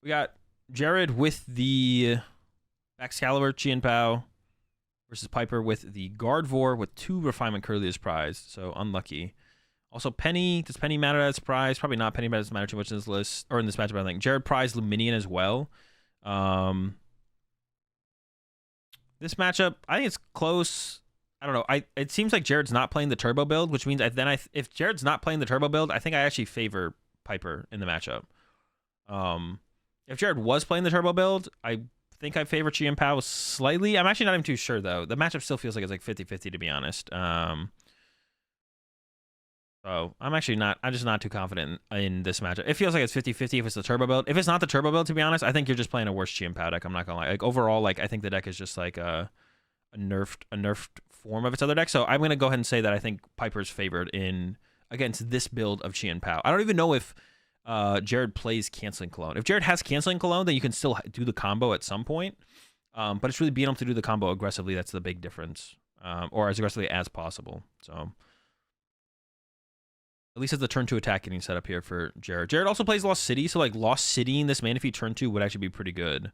We got Jared with the Excalibur Chien-Pao versus Piper with the Gardevoir with 2 Refinement Curly as prize. So unlucky. Also, Penny. Does Penny matter as prize? Probably not. Penny doesn't matter too much in this list or in this matchup. I think Jared prized Luminion as well. This matchup, I think it's close. I don't know. It seems like Jared's not playing the turbo build, which means if Jared's not playing the turbo build, I think I actually favor Piper in the matchup. If Jared was playing the turbo build, I think I favor Chien-Pao slightly. I'm actually not even too sure though. The matchup still feels like it's like 50-50 to be honest. So I'm just not too confident in this matchup. It feels like it's 50-50 if it's the turbo build. If it's not the turbo build, to be honest, I think you're just playing a worse Chien-Pao deck. I'm not gonna lie. Like overall, like I think the deck is just like a nerfed form of its other deck. So I'm gonna go ahead and say that I think Piper's favored against this build of Chien-Pao. I don't even know if Jared plays Canceling Cologne. If Jared has Canceling Cologne, then you can still do the combo at some point. But it's really being able to do the combo aggressively that's the big difference, or as aggressively as possible. So at least it's the turn 2 attack getting set up here for Jared. Jared also plays Lost City, so like Lost City in this Manaphy turn 2 would actually be pretty good.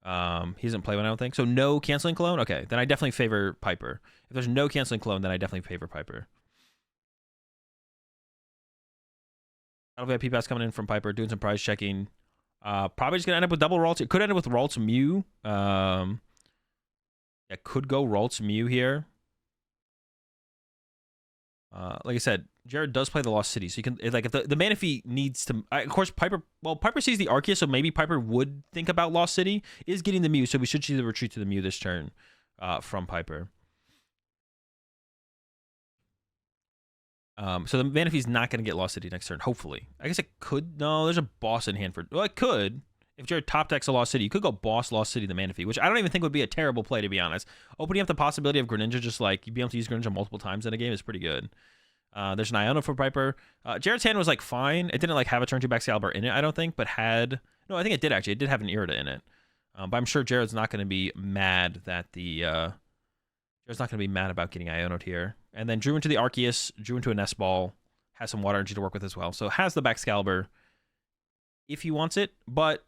He doesn't play one, I don't think. So no Canceling Cologne? Okay, then I definitely favor Piper. If there's no Canceling Cologne, then I definitely favor Piper. VIP pass coming in from Piper, doing some prize checking. Probably just going to end up with double Ralts. It could end up with Ralts Mew. It could go Ralts Mew here. Like I said, Jared does play the Lost City, so you can like if the Manaphy needs to. Of course, Piper sees the Arceus, so maybe Piper would think about Lost City. Is getting the Mew, so we should see the retreat to the Mew this turn from Piper. So the Manaphy's not going to get Lost City next turn, hopefully. I guess it could. No, there's a boss in hand for. Well, it could. If Jared top decks a Lost City, you could go boss Lost City the Manaphy, which I don't even think would be a terrible play, to be honest. Opening up the possibility of Greninja, just like you'd be able to use Greninja multiple times in a game, is pretty good. There's an Iono for Piper. Jared's hand was like fine. It didn't like have a turn 2 Excalibur in it, I don't think, but had. No, I think it did actually. It did have an Irida in it. But I'm sure Jared's not going to be mad that the. Jared's not going to be mad about getting Iono'd here. And then drew into the Arceus, drew into a Nest Ball, has some water energy to work with as well. So has the Excalibur if he wants it, but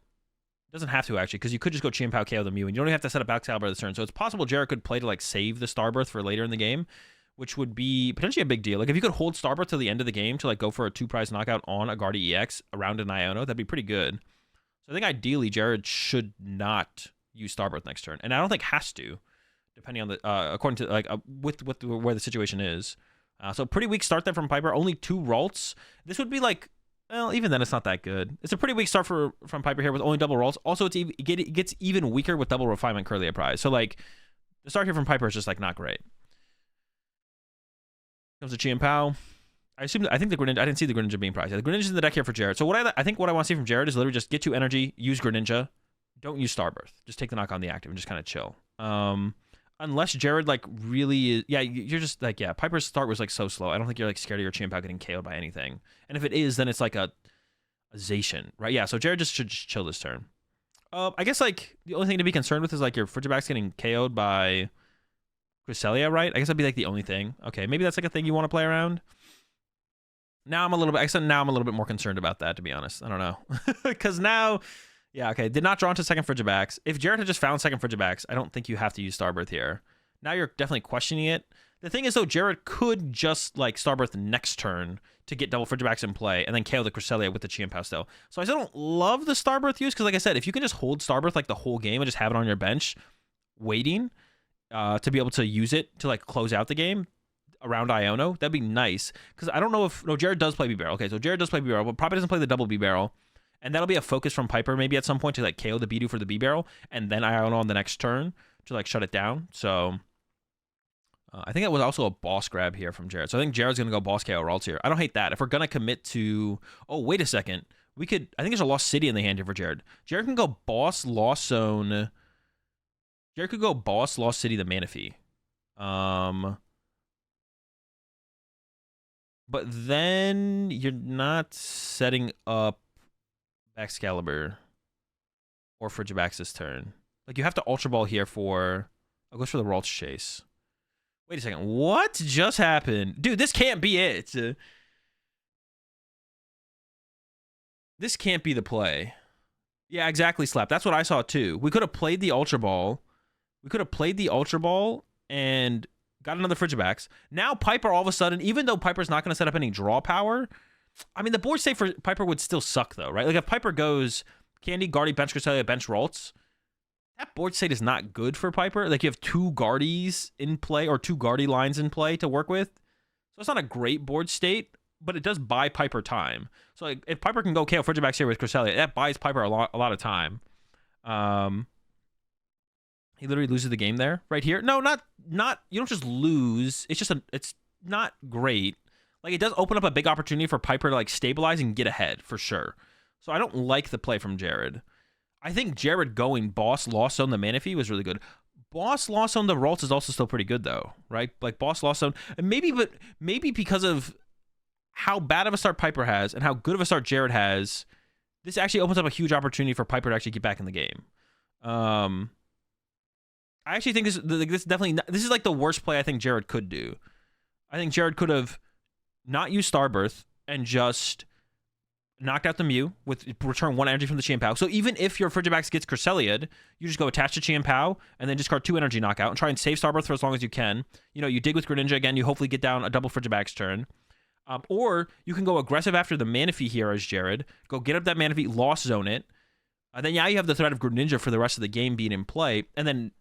doesn't have to actually, because you could just go Chien-Pao KO the Mew, and you don't even have to set up Excalibur this turn. So it's possible Jared could play to like save the Starbirth for later in the game, which would be potentially a big deal. Like if you could hold Starbirth till the end of the game to like go for a 2-prize knockout on a Guardi EX around an Iono, that'd be pretty good. So I think ideally Jared should not use Starbirth next turn, and I don't think has to, depending on the according to like with where the situation is. So pretty weak start there from Piper. Only 2 Ralts. This would be like, well, even then it's not that good. It's a pretty weak start from Piper here with only double Ralts. Also, it gets even weaker with double Refinement Curly prize. So like the start here from Piper is just like not great. Comes to Chien-Pao. I think the Greninja. I didn't see the Greninja being prized. The Greninja's in the deck here for Jared. So what I think what I want to see from Jared is literally just get 2 energy, use Greninja, don't use Starbirth. Just take the knock on the active and just kind of chill. Unless Jared like really, yeah, you're just like, yeah, Piper's start was like so slow. I don't think you're like scared of your Chien-Pao getting KO'd by anything. And if it is, then it's like a Zacian, right? Yeah, so Jared should just chill this turn. I guess like the only thing to be concerned with is like your Frigibax getting KO'd by Cresselia, right? I guess that'd be like the only thing. Okay, maybe that's like a thing you want to play around. Now I'm a little bit more concerned about that, to be honest. I don't know. Because now, yeah, okay, did not draw into second Frigibax. If Jared had just found second Frigibax, I don't think you have to use Starbirth here. Now you're definitely questioning it. The thing is, though, Jared could just like Starbirth next turn to get double Frigibax in play and then KO the Cresselia with the Chien-Pao still. So I still don't love the Starbirth use because, like I said, if you can just hold Starbirth like the whole game and just have it on your bench waiting to be able to use it to like close out the game around Iono, that'd be nice. Because I don't know if... No, Jared does play B-Barrel. Okay, so Jared does play B-Barrel, but probably doesn't play the double B-Barrel. And that'll be a focus from Piper maybe at some point to like KO the Bidoof for the B-Barrel and then Iono on the next turn to like shut it down. So I think that was also a boss grab here from Jared. So I think Jared's going to go boss KO Ralts here. I don't hate that. If we're going to commit to... Oh, wait a second. We could... I think there's a Lost City in the hand here for Jared. Jared can go boss Lost Zone... Jared could go boss Lost City the Manaphy. But then you're not setting up Excalibur or Frigibax this turn. Like you have to Ultra Ball here for... I'll go for the Ralts Chase. Wait a second. What just happened? Dude, this can't be it. This can't be the play. Yeah, exactly, Slap. That's what I saw too. We could have played the Ultra Ball. We could have played the Ultra Ball and got another Frigibax. Now Piper all of a sudden, even though Piper's not going to set up any draw power, I mean, the board state for Piper would still suck though, right? Like if Piper goes Candy, Guardy, Bench Cresselia, Bench Ralts, that board state is not good for Piper. Like you have 2 Guardies in play or 2 Guardy lines in play to work with. So it's not a great board state, but it does buy Piper time. So like, if Piper can go KO Frigibax here with Cresselia, that buys Piper a lot of time. He literally loses the game there, right here. No, not. You don't just lose. It's just it's not great. Like it does open up a big opportunity for Piper to like stabilize and get ahead for sure. So I don't like the play from Jared. I think Jared going Boss Lost Zone the Manaphy was really good. Boss Lost Zone the Ralts is also still pretty good though, right? Like Boss Lost Zone, and maybe because of how bad of a start Piper has and how good of a start Jared has, this actually opens up a huge opportunity for Piper to actually get back in the game. I actually think this is like the worst play I think Jared could do. I think Jared could have not used Starbirth and just knocked out the Mew with return 1 energy from the Chien-Pao. So even if your Frigibax gets Cresselia, you just go attach to Chien-Pao and then discard 2 energy knockout and try and save Starbirth for as long as you can. You know, you dig with Greninja again, you hopefully get down a double Frigibax turn. Or you can go aggressive after the Manaphy here as Jared. Go get up that Manaphy, Lost Zone it. Then now you have the threat of Greninja for the rest of the game being in play. And then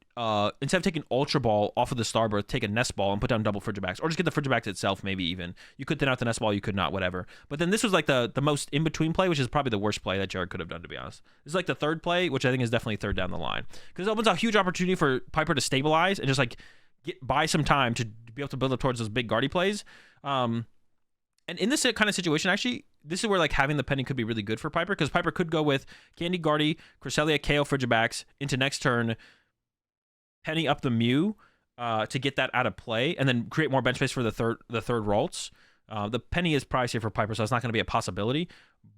instead of taking Ultra Ball off of the Starbirth, take a Nest Ball and put down double Frigibax. Or just get the Frigibax itself, maybe even. You could thin out the Nest Ball, you could not, whatever. But then this was like the most in-between play, which is probably the worst play that Jared could have done, to be honest. This is like the third play, which I think is definitely third down the line. Because it opens a huge opportunity for Piper to stabilize and just like buy some time to be able to build up towards those big Guardy plays. And in this kind of situation, actually, this is where like having the penny could be really good for Piper, because Piper could go with Candy, Guardy, Cresselia, KO, Frigibax into next turn, penny up the Mew to get that out of play, and then create more bench space for the third Ralts. The penny is priced here for Piper, so it's not going to be a possibility.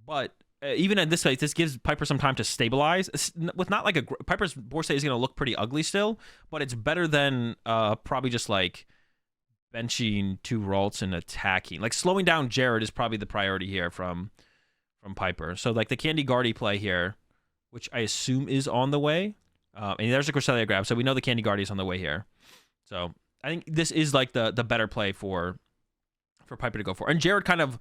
But even at this phase, this gives Piper some time to stabilize. With not like Piper's board state is going to look pretty ugly still, but it's better than probably just like benching 2 Ralts and attacking. Like slowing down Jared is probably the priority here from Piper. So like the Candy Guardy play here, which I assume is on the way. And there's a Cresselia grab, so we know the Candy Guardy is on the way here. So I think this is like the better play for Piper to go for. And Jared kind of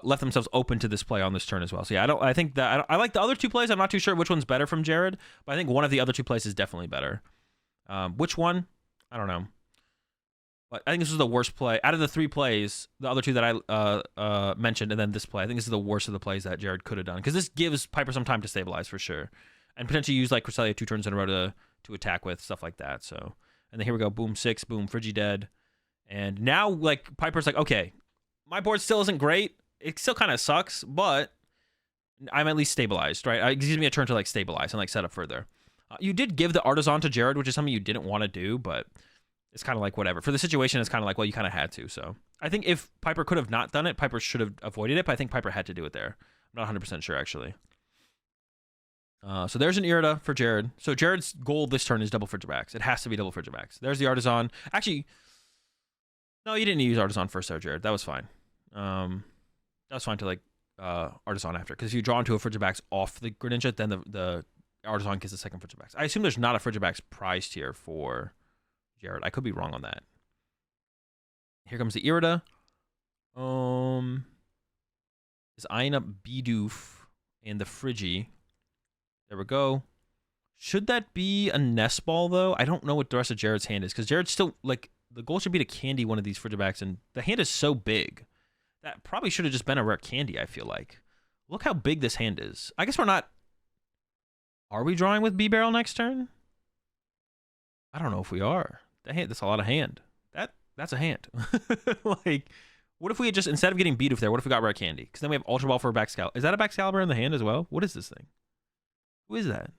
left themselves open to this play on this turn as well. So yeah, I like the other 2 plays. I'm not too sure which one's better from Jared, but I think one of the other 2 plays is definitely better. Which one? I don't know. But I think this was the worst play. Out of the 3 plays, the other 2 that I mentioned, and then this play, I think this is the worst of the plays that Jared could have done. Because this gives Piper some time to stabilize for sure. And potentially use like Cresselia 2 turns in a row to attack with, stuff like that. So, and then here we go, boom, 6, boom, Frigidead. And now like Piper's like, okay, my board still isn't great. It still kind of sucks, but I'm at least stabilized, right? It gives me a turn to like stabilize and like set up further. You did give the Artisan to Jared, which is something you didn't want to do, but it's kind of like whatever. For the situation, it's kind of like, well, you kind of had to. So I think if Piper could have not done it, Piper should have avoided it, but I think Piper had to do it there. I'm not 100% sure, actually. So there's an Irida for Jared. So Jared's goal this turn is double Frigibax. It has to be double Frigibax. There's the Artisan. Actually, no, you didn't use Artisan first there, Jared. That was fine. That was fine to like Artisan after. Because if you draw into a Frigibax off the Greninja, then the Artisan gets the second Frigibax. I assume there's not a Frigibax priced here for Jared. I could be wrong on that. Here comes the Irida. Is eyeing up Bidoof and the Frigi. There we go. Should that be a Nest Ball, though? I don't know what the rest of Jared's hand is, because Jared's still, like, the goal should be to candy one of these Frigibacks, and the hand is so big. That probably should have just been a rare candy, I feel like. Look how big this hand is. I guess we're not... Are we drawing with B-Barrel next turn? I don't know if we are. That's a lot of hand. That's a hand. Like, what if we had just, instead of getting Bidoof there, what if we got rare candy? Because then we have Ultra Ball for a Baxcalibur. Is that a Baxcalibur in the hand as well? What is this thing? Who is that?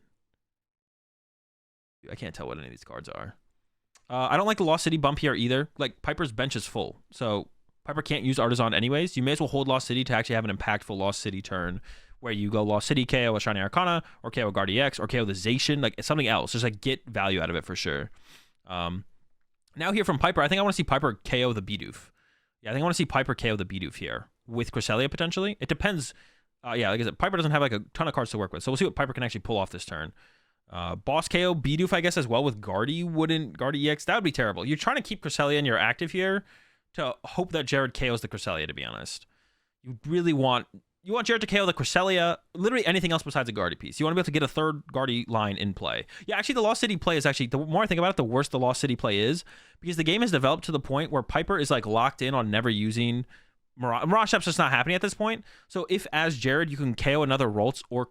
Dude, I can't tell what any of these cards are. I don't like the Lost City bump here either. Like, Piper's bench is full. So, Piper can't use Artisan anyways. You may as well hold Lost City to actually have an impactful Lost City turn where you go Lost City, KO a Shiny Arcana, or KO a Guardy X, or KO the Zacian. Like, it's something else. Just, like, get value out of it for sure. Now here from Piper, I think I want to see Piper KO the Bidoof. Yeah, I think I want to see Piper KO the Bidoof here with Cresselia potentially. It depends Yeah, like I said, Piper doesn't have like a ton of cards to work with, so we'll see what Piper can actually pull off this turn. Boss KO Bidoof, I guess, as well with Guardy EX. That would be terrible. You're trying to keep Cresselia in your active here to hope that Jared KOs the Cresselia, to be honest. You really want Jared to KO the Cresselia, literally anything else besides a Guardy piece. You want to be able to get a third Guardy line in play. Yeah, actually, the Lost City play is actually, the more I think about it, the worse the Lost City play is, because the game has developed to the point where Piper is like locked in on never using Mirage Step's just not happening at this point. So if as Jared you can KO another Roltz, or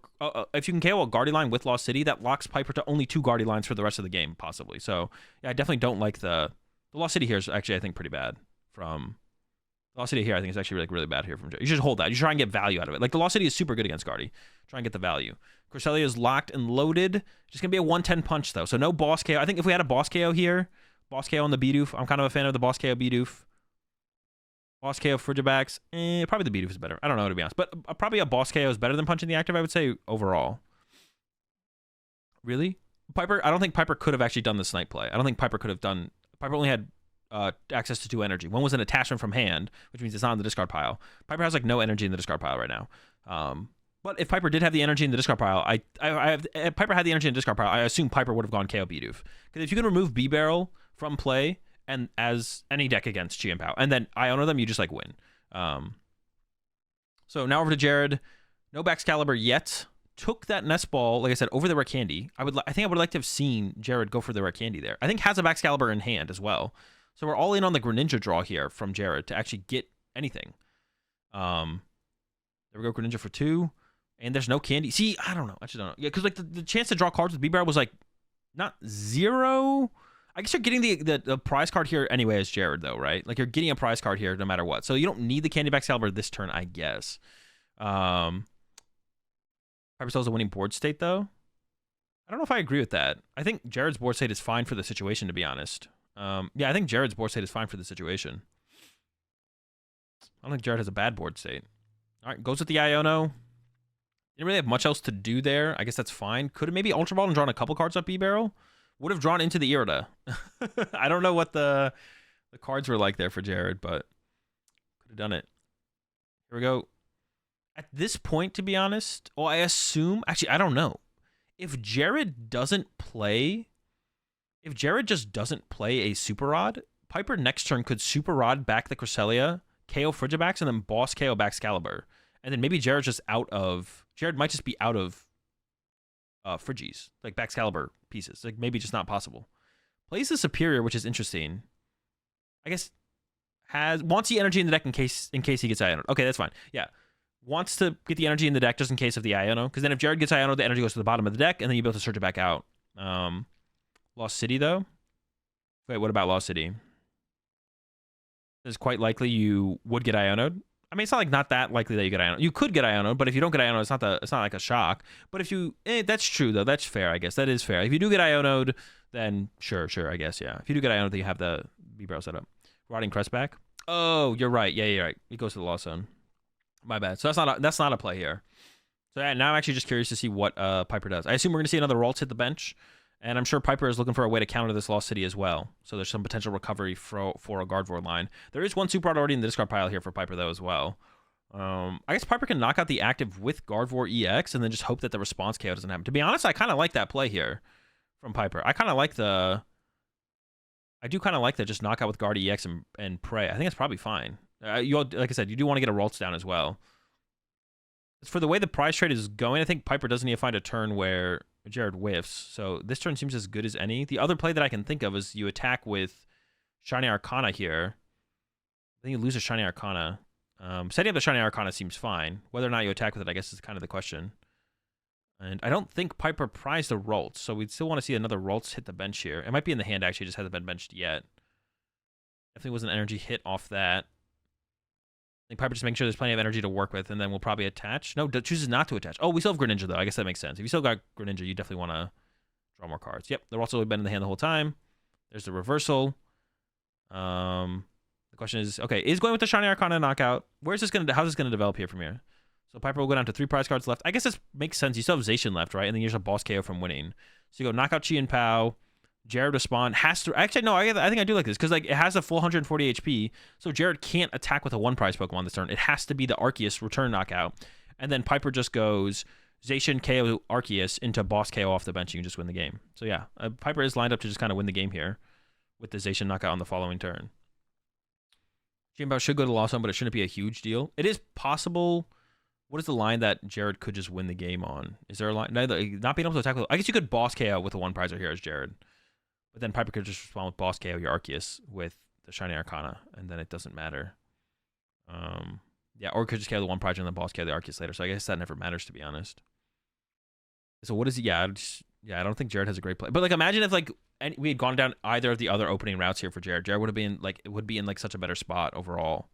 if you can KO a Guardy line with Lost City, that locks Piper to only 2 Guardy lines for the rest of the game, possibly. So yeah, I definitely don't like the Lost City here is actually, I think, pretty bad. From Lost City here, I think is actually like really bad here from Jared. You should hold that. You should try and get value out of it. Like the Lost City is super good against Guardy. Try and get the value. Cresselia is locked and loaded. Just gonna be a 110 punch though. So no boss KO. I think if we had a boss KO here, boss KO on the Bidoof. I'm kind of a fan of the boss KO Bidoof. Boss KO Frigibax, probably the Bidoof is better. I don't know, to be honest. But probably a boss KO is better than punching the active, I would say, overall. Really? Piper, I don't think Piper could have actually done the snipe play. I don't think Piper could have done... Piper only had access to 2 energy. One was an attachment from hand, which means it's not in the discard pile. Piper has like no energy in the discard pile right now. But if Piper did have the energy in the discard pile, if Piper had the energy in the discard pile, I assume Piper would have gone KO Bidoof. Because if you can remove B-Barrel from play... and as any deck against Chien-Pao, and then Iono them, you just like win. So now over to Jared. No Baxcalibur yet. Took that Nest Ball, like I said, over the Rare Candy. I think I would like to have seen Jared go for the Rare Candy there. I think has a Baxcalibur in hand as well. So we're all in on the Greninja draw here from Jared to actually get anything. There we go, Greninja for 2. And there's no candy. See, I don't know. I just don't know. Yeah, because like the chance to draw cards with B-Barrel was like not 0. I guess you're getting the prize card here anyway as Jared, though, right? Like, you're getting a prize card here no matter what. So you don't need the Candy Baxcalibur this turn, I guess. Piper still has a winning board state, though. I don't know if I agree with that. I think Jared's board state is fine for the situation, to be honest. Yeah, I think Jared's board state is fine for the situation. I don't think Jared has a bad board state. All right, goes with the Iono. Didn't really have much else to do there. I guess that's fine. Could have maybe Ultra Ball and drawn a couple cards up B-Barrel. Would have drawn into the Irida. I don't know what the cards were like there for Jared, but could have done it. Here we go. At this point, to be honest, well, I assume... Actually, I don't know. If Jared doesn't play... If Jared just doesn't play a Super Rod, Piper next turn could Super Rod back the Cresselia, KO Frigibax, and then boss KO Baxcalibur. And then maybe Jared's just out of... Jared might just be out of Friggies, like Baxcalibur pieces. Like, maybe just not possible. Plays the Superior, which is interesting. I guess wants the energy in the deck in case he gets Iono. Okay, that's fine. Yeah. Wants to get the energy in the deck just in case of the Iono. Because then if Jared gets Iono, the energy goes to the bottom of the deck, and then you'll be able to search it back out. Lost City, though? Wait, what about Lost City? It's quite likely you would get Iono'd. I mean, it's not like not that likely that you get Iono. You could get Iono, but if you don't get Iono, it's not like a shock. But if you, that's true though. That's fair, I guess. That is fair. If you do get Iono'd, then sure, I guess, yeah. If you do get Iono, then you have the B-Barrel set up. Rotting Crest back. Oh, you're right. Yeah, you're right. It goes to the Lost Zone. My bad. So that's not a play here. So yeah, now I'm actually just curious to see what Piper does. I assume we're gonna see another Roltz hit the bench. And I'm sure Piper is looking for a way to counter this Lost City as well. So there's some potential recovery for a Gardevoir line. There is one Super Rod already in the discard pile here for Piper, though, as well. I guess Piper can knock out the active with Gardevoir EX and then just hope that the response KO doesn't happen. To be honest, I kind of like that play here from Piper. I do kind of like the just knock out with Guard EX and pray. I think it's probably fine. Like I said, you do want to get a Roltz down as well. For the way the prize trade is going, I think Piper doesn't need to find a turn where Jared whiffs. So this turn seems as good as any. The other play that I can think of is you attack with Shiny Arcana here. Then you lose a Shiny Arcana. Setting up the Shiny Arcana seems fine. Whether or not you attack with it, I guess, is kind of the question. And I don't think Piper prized a Roltz, so we'd still want to see another Roltz hit the bench here. It might be in the hand, actually, just hasn't been benched yet. Definitely was an energy hit off that. I think Piper just making sure there's plenty of energy to work with, and then we'll probably attach. No, chooses not to attach. Oh, we still have Greninja, though. I guess that makes sense. If you still got Greninja, you definitely want to draw more cards. Yep, they're also been in the hand the whole time. There's the reversal. The question is, okay, is going with the Shiny Arcana knockout. How's this going to develop here from here? So Piper will go down to 3 prize cards left. I guess this makes sense. You still have Zacian left, right? And then you just have boss KO from winning. So you go knock out Chien-Pao. Jared respond has to actually no. I think I do like this because like it has a full 140 HP, so Jared can't attack with a 1 prize Pokemon this turn. It has to be the Arceus return knockout, And then Piper just goes Zacian KO Arceus into boss KO off the bench. You can just win the game. So yeah, Piper is lined up to just kind of win the game here with the Zacian knockout on the following turn. Chien-Pao should go to Lost Zone, but it shouldn't be a huge deal. It is possible. What is the line that Jared could just win the game on? Is there a line? Not being able to attack with... I guess you could boss KO with the one prizer here as Jared. But then Piper could just respond with boss KO your Arceus with the Shiny Arcana, and then it doesn't matter. Yeah, or could just KO the one prizer and then boss KO the Arceus later. So I guess that never matters, to be honest. So what is it? Yeah, I don't think Jared has a great play. But like, imagine if like we had gone down either of the other opening routes here for Jared. Jared would have been like, it would be in like such a better spot overall.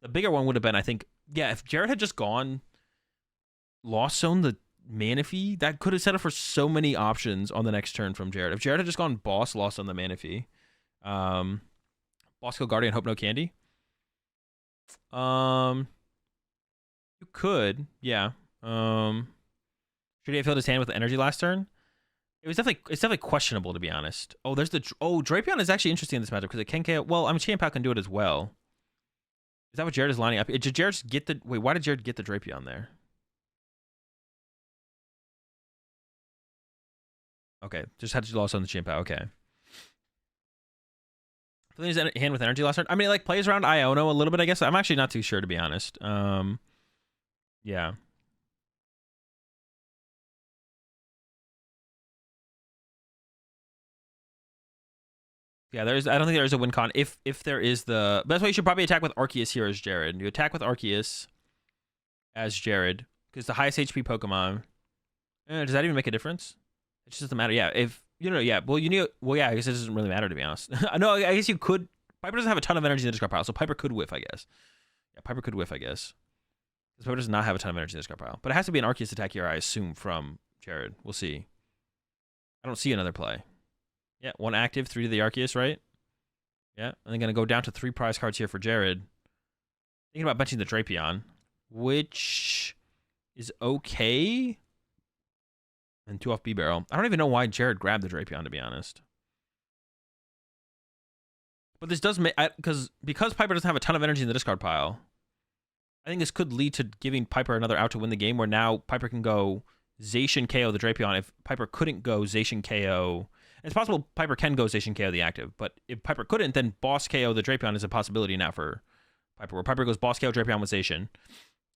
The bigger one would have been, I think, yeah, if Jared had just gone Lost Zone the Manaphy, that could have set up for so many options on the next turn from Jared. If Jared had just gone boss Lost on the Manaphy, boss kill Guardian, hope no candy. You could, yeah. Should he have filled his hand with the energy last turn? It's definitely questionable, to be honest. Oh, there's the Drapion is actually interesting in this matchup because it can KO. Well, I mean, Chien-Pao can do it as well. Is that what Jared is lining up? Did Jared just get the... Wait, why did Jared get the Drapion there? Okay, just had to lost on the Chien-Pao. Okay. Filling his hand with energy last turn. I mean, it like plays around Iono a little bit, I guess. I'm actually not too sure, to be honest. Yeah. Yeah, I don't think there is a win con. If there is the... That's why you should probably attack with Arceus here as Jared. You attack with Arceus as Jared, because the highest HP Pokemon... does that even make a difference? It just doesn't matter. Yeah, if... yeah. Well, yeah, I guess it doesn't really matter, to be honest. No, I guess you could... Piper doesn't have a ton of energy in the discard pile, so Piper could whiff, I guess. Yeah, Piper could whiff, I guess. Because Piper does not have a ton of energy in the discard pile. But it has to be an Arceus attack here, I assume, from Jared. We'll see. I don't see another play. Yeah, 1 active, 3 to the Arceus, right? Yeah, and then going to go down to 3 prize cards here for Jared. Thinking about benching the Drapion, which is okay. And 2 off B-Barrel. I don't even know why Jared grabbed the Drapion, to be honest. But this does make... Because Piper doesn't have a ton of energy in the discard pile, I think this could lead to giving Piper another out to win the game, where now Piper can go Zacian KO the Drapion. If Piper couldn't go Zacian KO... It's possible Piper can go Zacian KO the active, but if Piper couldn't, then boss KO the Drapion is a possibility now for Piper, where Piper goes boss KO Drapion with Zacian,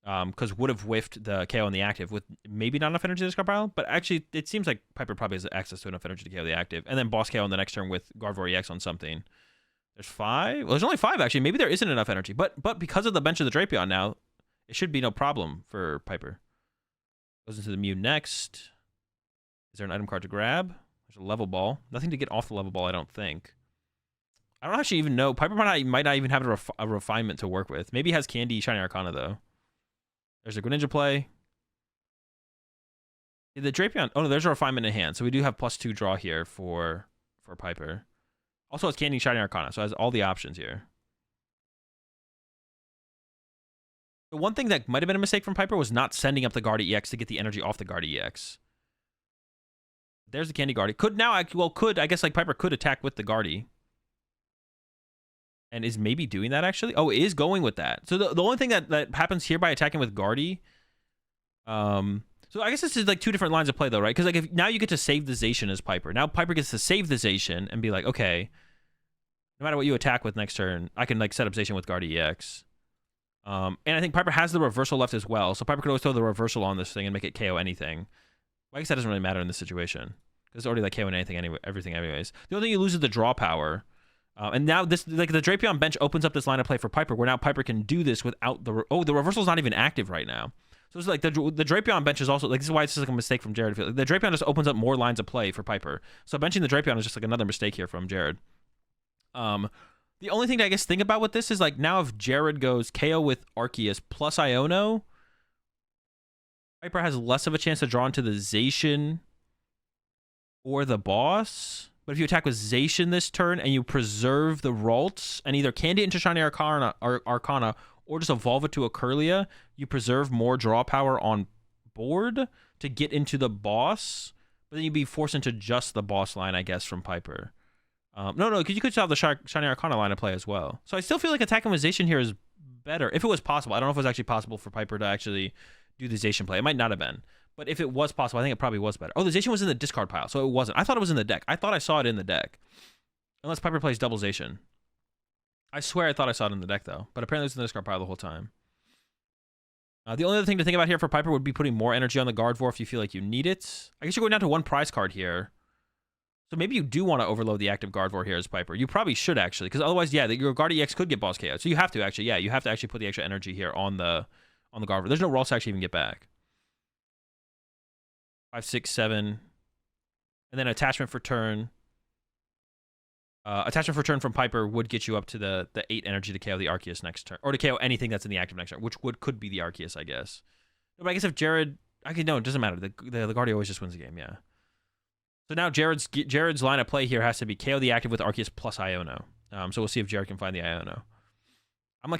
because would have whiffed the KO on the active with maybe not enough energy to discard pile, but actually it seems like Piper probably has access to enough energy to KO the active, and then boss KO on the next turn with Gardevoir EX on something. There's 5? Well, there's only 5 actually. Maybe there isn't enough energy, but because of the bench of the Drapion now, it should be no problem for Piper. Goes into the Mew next. Is there an item card to grab? There's a level ball. Nothing to get off the level ball, I don't think. I don't actually even know. Piper might not even have a refinement to work with. Maybe he has Candy Shiny Arcana, though. There's a Greninja play. The Drapion... Oh, no, there's a refinement in hand. So we do have +2 draw here for Piper. Also, it's Candy Shiny Arcana, so it has all the options here. The one thing that might have been a mistake from Piper was not sending up the Guardi EX to get the energy off the Guardi EX. There's the Candy Guardi. I guess like Piper could attack with the Guardi. And is maybe doing that actually? Oh, it is going with that. So the only thing that happens here by attacking with Guardi. So I guess this is like 2 different lines of play though, right? Because like if now you get to save the Zacian as Piper. Now Piper gets to save the Zacian and be like, okay, no matter what you attack with next turn, I can like set up Zacian with Guardi EX. And I think Piper has the reversal left as well. So Piper could always throw the reversal on this thing and make it KO anything. Well, I guess that doesn't really matter in this situation. It's already like KOing anything anyway, everything anyways. The only thing you lose is the draw power. And now this, like the Drapion bench opens up this line of play for Piper, where now Piper can do this without the... the reversal's not even active right now. So it's like the Drapion bench is also... Like, this is why it's just like a mistake from Jared. The Drapion just opens up more lines of play for Piper. So benching the Drapion is just like another mistake here from Jared. The only thing to, I guess, think about with this is like now if Jared goes KO with Arceus plus Iono, Piper has less of a chance to draw into the Zacian or the boss. But if you attack with Zacian this turn and you preserve the Ralts and either Candy it into Shiny Arcana or just evolve it to a Curlia, you preserve more draw power on board to get into the boss. But then you'd be forced into just the boss line, I guess, from Piper. No, because you could still have the Shiny Arcana line of play as well. So I still feel like attacking with Zacian here is better, if it was possible. I don't know if it was actually possible for Piper to actually do the Zacian play. It might not have been. But if it was possible, I think it probably was better. Oh, the Zacian was in the discard pile, so it wasn't. I thought it was in the deck. I thought I saw it in the deck. Unless Piper plays double Zacian. I swear I thought I saw it in the deck, though. But apparently it was in the discard pile the whole time. The only other thing to think about here for Piper would be putting more energy on the Gardevoir if you feel like you need it. I guess you're going down to one prize card here. So maybe you do want to overload the active Gardevoir here as Piper. You probably should, actually. Because otherwise, yeah, your Guardi EX could get boss KO. So you have to, actually. Yeah, you have to actually put the extra energy here on the Gardevoir. There's no rolls to actually even get back. 5, 6, 7. And then attachment for turn. Attachment for turn from Piper would get you up to the 8 energy to KO the Arceus next turn. Or to KO anything that's in the active next turn, which could be the Arceus, I guess. No, but I guess if Jared... No, it doesn't matter. The Guardi always just wins the game, yeah. So now Jared's line of play here has to be KO the active with Arceus plus Iono. So we'll see if Jared can find the Iono. I'm I'm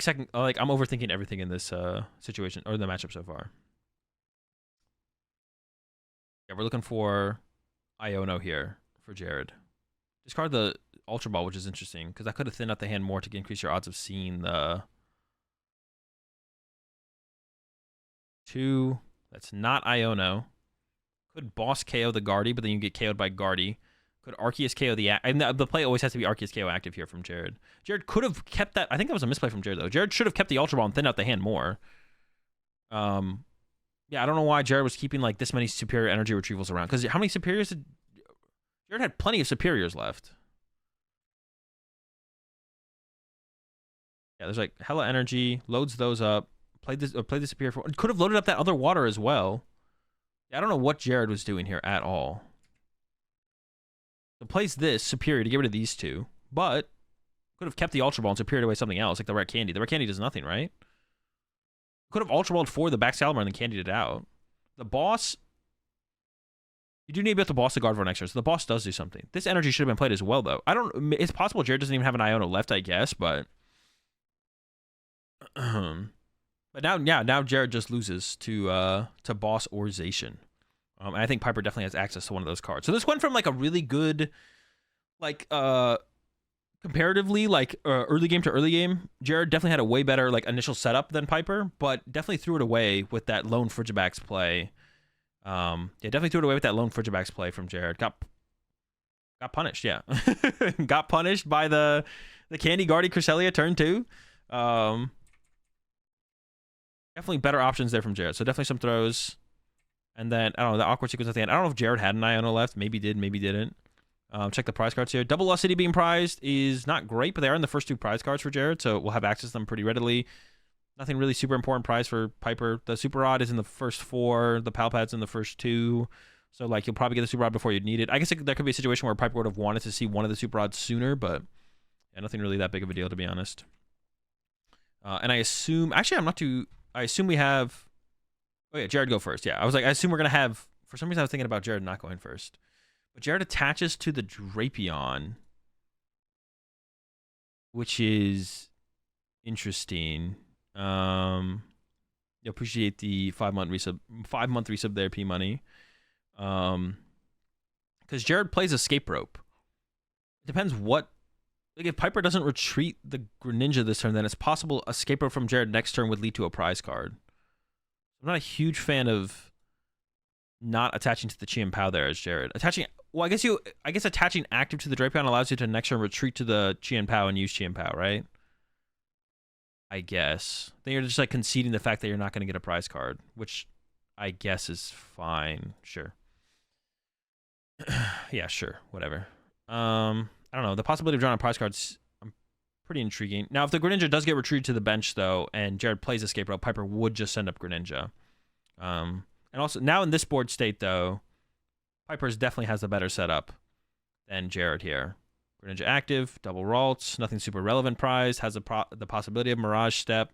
overthinking everything in this situation, or the matchup so far. Yeah, we're looking for Iono here for Jared. Discard the Ultra Ball, which is interesting, because that could have thinned out the hand more to increase your odds of seeing the 2. That's not Iono. Could boss KO the Guardi, but then you get KO'd by Guardi. Could Arceus KO the play always has to be Arceus KO active here from Jared. Jared could have kept that. I think that was a misplay from Jared, though. Jared should have kept the Ultra Ball and thinned out the hand more. Yeah, I don't know why Jared was keeping like this many superior energy retrievals around. Because how many superiors did... Jared had plenty of superiors left. Yeah, there's like hella energy, loads those up, played the superior for... Could have loaded up that other water as well. Yeah, I don't know what Jared was doing here at all. So plays this superior to get rid of these two, but could have kept the Ultra Ball and superior away something else, like the Red Candy. The Red Candy does nothing, right? Could have Ultra Balled for the back Salamar and then candied it out. The boss... You do need to be able to boss the Gardevoir next turn, so the boss does do something. This energy should have been played as well, though. It's possible Jared doesn't even have an Iono left, I guess, but... But now Jared just loses to boss or Zacian. And I think Piper definitely has access to one of those cards. So this went from like a really good, like comparatively like early game to early game. Jared definitely had a way better like initial setup than Piper, but definitely threw it away with that lone Frigibax play. Yeah, definitely threw it away with that lone Frigibax play from Jared. Got punished, yeah. Got punished by the Candy Guardi Cresselia turn 2. Definitely better options there from Jared. So definitely some throws. And then, I don't know, the awkward sequence at the end. I don't know if Jared had an Iono left. Maybe did, maybe didn't. Check the prize cards here. Double Lost City being prized is not great, but they are in the first 2 prize cards for Jared, so we'll have access to them pretty readily. Nothing really super important prize for Piper. The Super Rod is in the first 4. The Palpad's in the first 2. So, like, you'll probably get the Super Rod before you'd need it. I guess there could be a situation where Piper would have wanted to see one of the Super Rods sooner, but yeah, nothing really that big of a deal, to be honest. And I assume... Actually, I'm not too... I assume we have... Oh, yeah, Jared go first. Yeah, I was like, I assume we're going to have... For some reason, I was thinking about Jared not going first. But Jared attaches to the Drapion, which is interesting. You appreciate the 5-month resub there, P Money. Because Jared plays Escape Rope. It depends what... Like, if Piper doesn't retreat the Greninja this turn, then it's possible Escape Rope from Jared next turn would lead to a prize card. I'm not a huge fan of not attaching to the Chien-Pao there as Jared. Well, I guess attaching active to the Drapion allows you to next turn retreat to the Chien-Pao and use Chien-Pao, right? I guess. Then you're just like conceding the fact that you're not going to get a prize card, which I guess is fine. Sure. Yeah, sure. Whatever. I don't know. The possibility of drawing a prize card's pretty intriguing. Now, if the Greninja does get retreated to the bench, though, and Jared plays Escape Rope, Piper would just send up Greninja. And also, now in this board state, though, Piper's definitely has a better setup than Jared here. Greninja active, double Ralts, nothing super relevant prize, has the possibility of Mirage Step,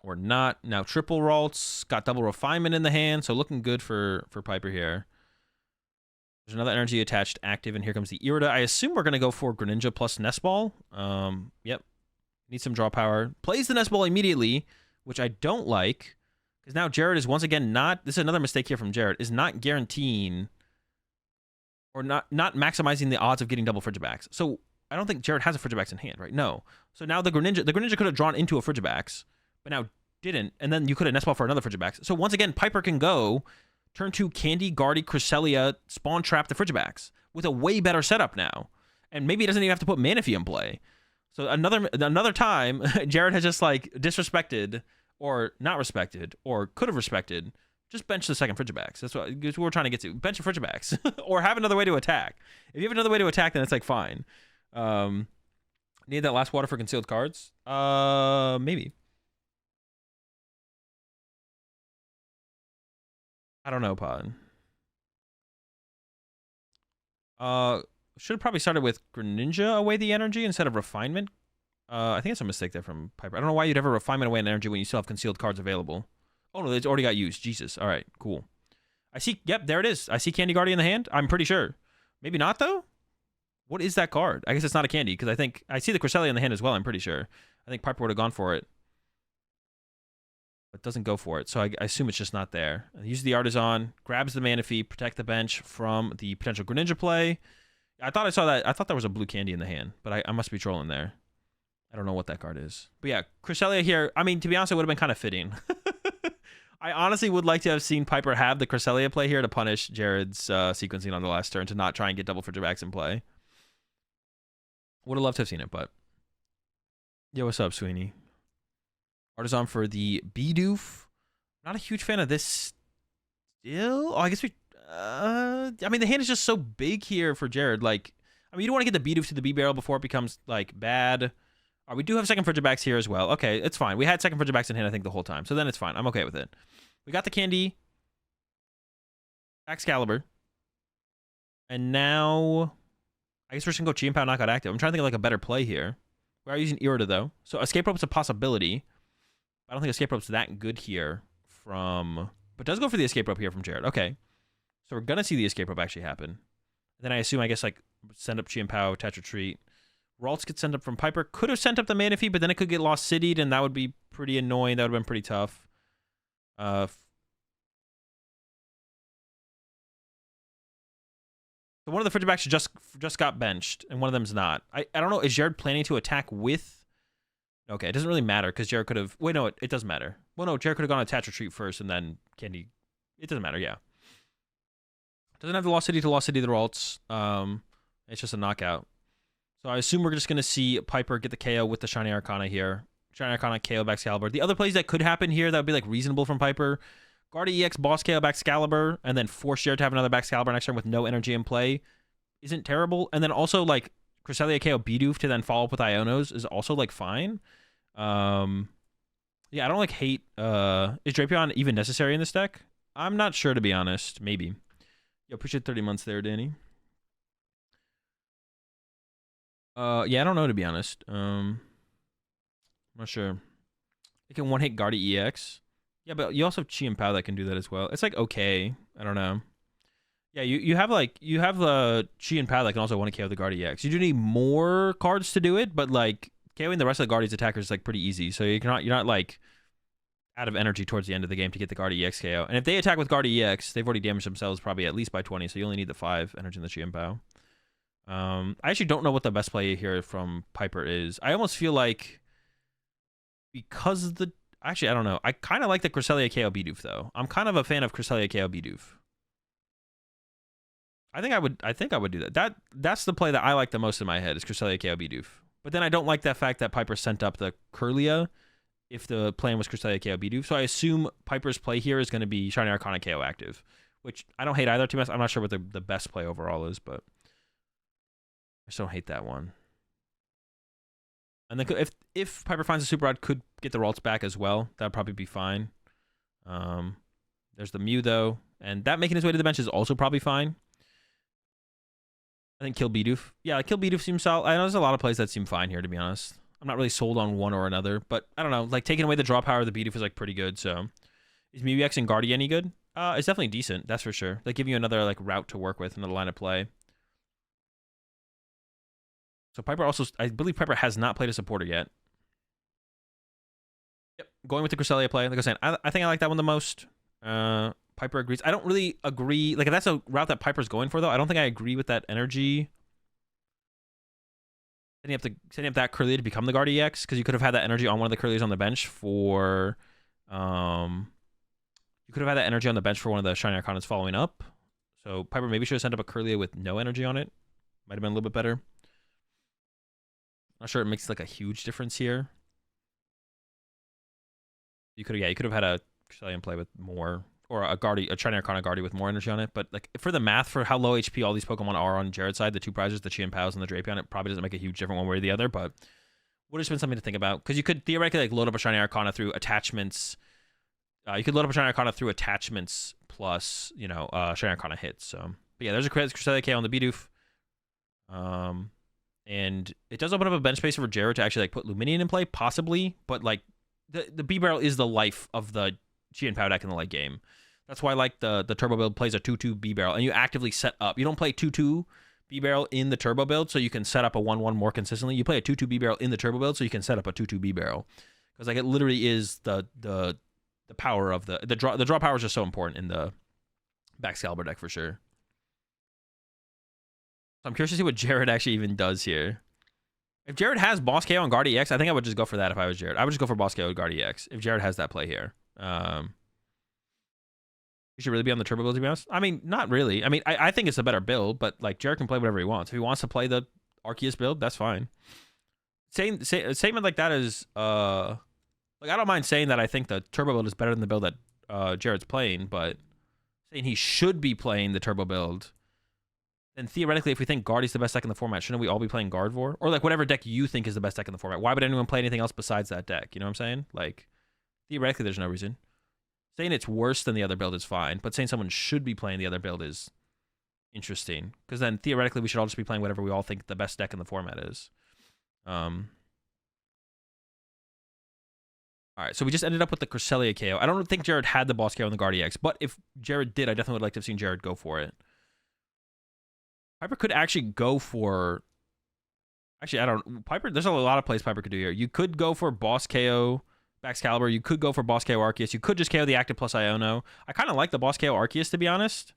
or not. Now triple Ralts, got double Refinement in the hand, so looking good for Piper here. There's another energy attached active, and here comes the Irida. I assume we're going to go for Greninja plus Nest Ball. Yep. Needs some draw power. Plays the Nest Ball immediately, which I don't like, because now Jared is once again not... This is another mistake here from Jared, is not guaranteeing or not maximizing the odds of getting double Frigibax. So I don't think Jared has a Frigibax in hand, right? No. So now the Greninja could have drawn into a Frigibax, but now didn't, and then you could have Nest Ball for another Frigibax. So once again, Piper can go turn 2 Candy, Guardy, Cresselia, Spawn Trap the Frigibax with a way better setup now. And maybe he doesn't even have to put Manaphy in play. So another time, Jared has just like disrespected or not respected or could have respected. Just bench the second Frigibax. That's what we're trying to get to. Bench a Frigibax or have another way to attack. If you have another way to attack, then it's like fine. Need that last water for concealed cards? Maybe. I don't know, Pod. Should have probably started with Greninja away the energy instead of Refinement. I think it's a mistake there from Piper. I don't know why you'd ever Refinement away an energy when you still have concealed cards available. Oh, no, it's already got used. Jesus. All right, cool. I see. Yep, there it is. I see Candy Guardian in the hand. I'm pretty sure. Maybe not, though? What is that card? I guess it's not a Candy, because I think I see the Cresselia in the hand as well, I'm pretty sure. I think Piper would have gone for it. But doesn't go for it, so I assume it's just not there. Uses the Artisan, grabs the Manaphy, protect the bench from the potential Greninja play. I thought I saw that. I thought there was a blue Candy in the hand, but I must be trolling there. I don't know what that card is. But yeah, Cresselia here, I mean, to be honest, it would have been kind of fitting. I honestly would like to have seen Piper have the Cresselia play here to punish Jared's sequencing on the last turn to not try and get double Frigibax in play. Would have loved to have seen it, but... Yo, what's up, Sweeney? Artisan for the Bidoof. Not a huge fan of this still. Oh, I guess we... I mean, the hand is just so big here for Jared. Like, I mean, you don't want to get the Bidoof to the B-Barrel before it becomes, like, bad. We do have second Frigibax here as well. Okay, it's fine. We had second Frigibax in hand, I think, the whole time. So then it's fine. I'm okay with it. We got the Candy. Excalibur. And now... I guess we're just going to go Chien-Pao Knockout Active. I'm trying to think of, like, a better play here. We are using Irida, though. So Escape Rope's a possibility. I don't think Escape Rope's that good here from... But does go for the Escape Rope here from Jared. Okay. So we're going to see the Escape Rope actually happen. Then I assume, I guess, like, send up Chien-Pao, Attach Retreat. Ralts gets sent up from Piper. Could have sent up the Manaphy, but then it could get Lost City'd, and that would be pretty annoying. That would have been pretty tough. So one of the Frigibax just got benched, and one of them's not. I don't know. Is Jared planning to attack with... Okay, it doesn't really matter, because Jared could have... Wait, no, it does matter. Well, no, Jared could have gone Attach Retreat first, and then Candy... It doesn't matter, yeah. Doesn't have the Lost City to Lost City the Ralts. It's just a knockout. So I assume we're just going to see Piper get the KO with the Shiny Arcana here. Shiny Arcana, KO back Excalibur. The other plays that could happen here that would be like reasonable from Piper. Guardy EX, Boss KO back Excalibur, and then force Jared to have another back Excalibur next turn with no energy in play isn't terrible. And then also like Cresselia KO Bidoof to then follow up with Ionos is also like fine. Yeah, I don't like hate. Is Drapion even necessary in this deck? I'm not sure, to be honest. Maybe. Yo, appreciate 30 months there, Danny. Yeah, I don't know, to be honest. I'm not sure. It can one-hit Guardy EX. Yeah, but you also have Chien-Pao that can do that as well. It's like okay. I don't know. Yeah, you have the Chien-Pao that can also one-hit KO the Guardy EX. You do need more cards to do it, but like KOing the rest of the Guardy's attackers is like pretty easy. So you're not like out of energy towards the end of the game to get the Guardy EX KO. And if they attack with Guardy EX, they've already damaged themselves probably at least by 20. So you only need the 5 energy in the Chien-Pao. I actually don't know what the best play here from Piper is. I almost feel like because of the... Actually, I don't know. I kind of like the Cresselia KO Bidoof, though. I'm kind of a fan of Cresselia KO Bidoof. I think I would do that. That's the play that I like the most in my head is Cresselia KO Bidoof. But then I don't like that fact that Piper sent up the Curlia if the plan was Cresselia KO Bidoof. So I assume Piper's play here is going to be Shiny Arcana KO active, which I don't hate either, to be honest. I'm not sure what the best play overall is, but I just don't hate that one. And then if Piper finds a Super Rod, could get the Ralts back as well. That would probably be fine. There's the Mew, though. And that making his way to the bench is also probably fine. I think Kill Bidoof. Yeah, like Kill Bidoof seems solid. I know there's a lot of plays that seem fine here, to be honest. I'm not really sold on one or another. But I don't know. Like, taking away the draw power of the Bidoof is, like, pretty good. So, is Mew EX and Guardy any good? It's definitely decent. That's for sure. They give you another, like, route to work with, another line of play. So Piper also, I believe Piper has not played a supporter yet. Yep, going with the Cresselia play. Like I was saying, I think I like that one the most. Piper agrees. I don't really agree. Like, if that's a route that Piper's going for, though, I don't think I agree with that energy. Setting up that Curly to become the Guardy EX, because you could have had that energy on one of the Curlies on the bench for You could have had that energy on the bench for one of the Shiny Arcanas following up. So Piper maybe should have sent up a Curlia with no energy on it. Might have been a little bit better. Not sure it makes like a huge difference here. You could have had a Cresselia play with more, or a Shiny Arcana Guardy with more energy on it. But like for the math for how low HP all these Pokemon are on Jared's side, the two prizes, the Chien-Paos and the Drapion, it probably doesn't make a huge difference one way or the other. But would have just been something to think about, because you could theoretically like load up a Shiny Arcana through attachments. You could load up a Shiny Arcana through attachments plus, you know, Shiny Arcana hits. So, but yeah, there's a Cresselia KO on the Bidoof. And it does open up a bench space for Jared to actually like put Luminion in play, possibly. But like the B barrel is the life of the Chien-Pao deck in the late game. That's why like the turbo build plays a 2/2 B barrel, and you actively set up. You don't play 2/2 B barrel in the turbo build, so you can set up a 1/1 more consistently. You play a 2/2 B barrel in the turbo build, so you can set up a 2/2 B barrel, because like it literally is the power of the draw power is just so important in the Baxcalibur deck for sure. So I'm curious to see what Jared actually even does here. If Jared has Boss KO and Guard EX, I think I would just go for that if I was Jared. I would just go for Boss KO and Guard EX if Jared has that play here. He should really be on the turbo build, to be honest. I mean, not really. I mean, I think it's a better build, but like Jared can play whatever he wants. If he wants to play the Arceus build, that's fine. A statement like that is like, I don't mind saying that I think the turbo build is better than the build that Jared's playing, but saying he should be playing the turbo build, then theoretically, if we think Guard is the best deck in the format, shouldn't we all be playing Gardevoir? Or like whatever deck you think is the best deck in the format. Why would anyone play anything else besides that deck? You know what I'm saying? Like, theoretically, there's no reason. Saying it's worse than the other build is fine, but saying someone should be playing the other build is interesting, because then theoretically we should all just be playing whatever we all think the best deck in the format is. All right, so we just ended up with the Cresselia KO. I don't think Jared had the Boss KO and the Guard EX, but if Jared did, I definitely would like to have seen Jared go for it. Piper could actually go for... Actually, Piper, there's a lot of plays Piper could do here. You could go for Boss KO Baxcalibur. You could go for Boss KO Arceus. You could just KO the active plus Iono. I kind of like the Boss KO Arceus, to be honest.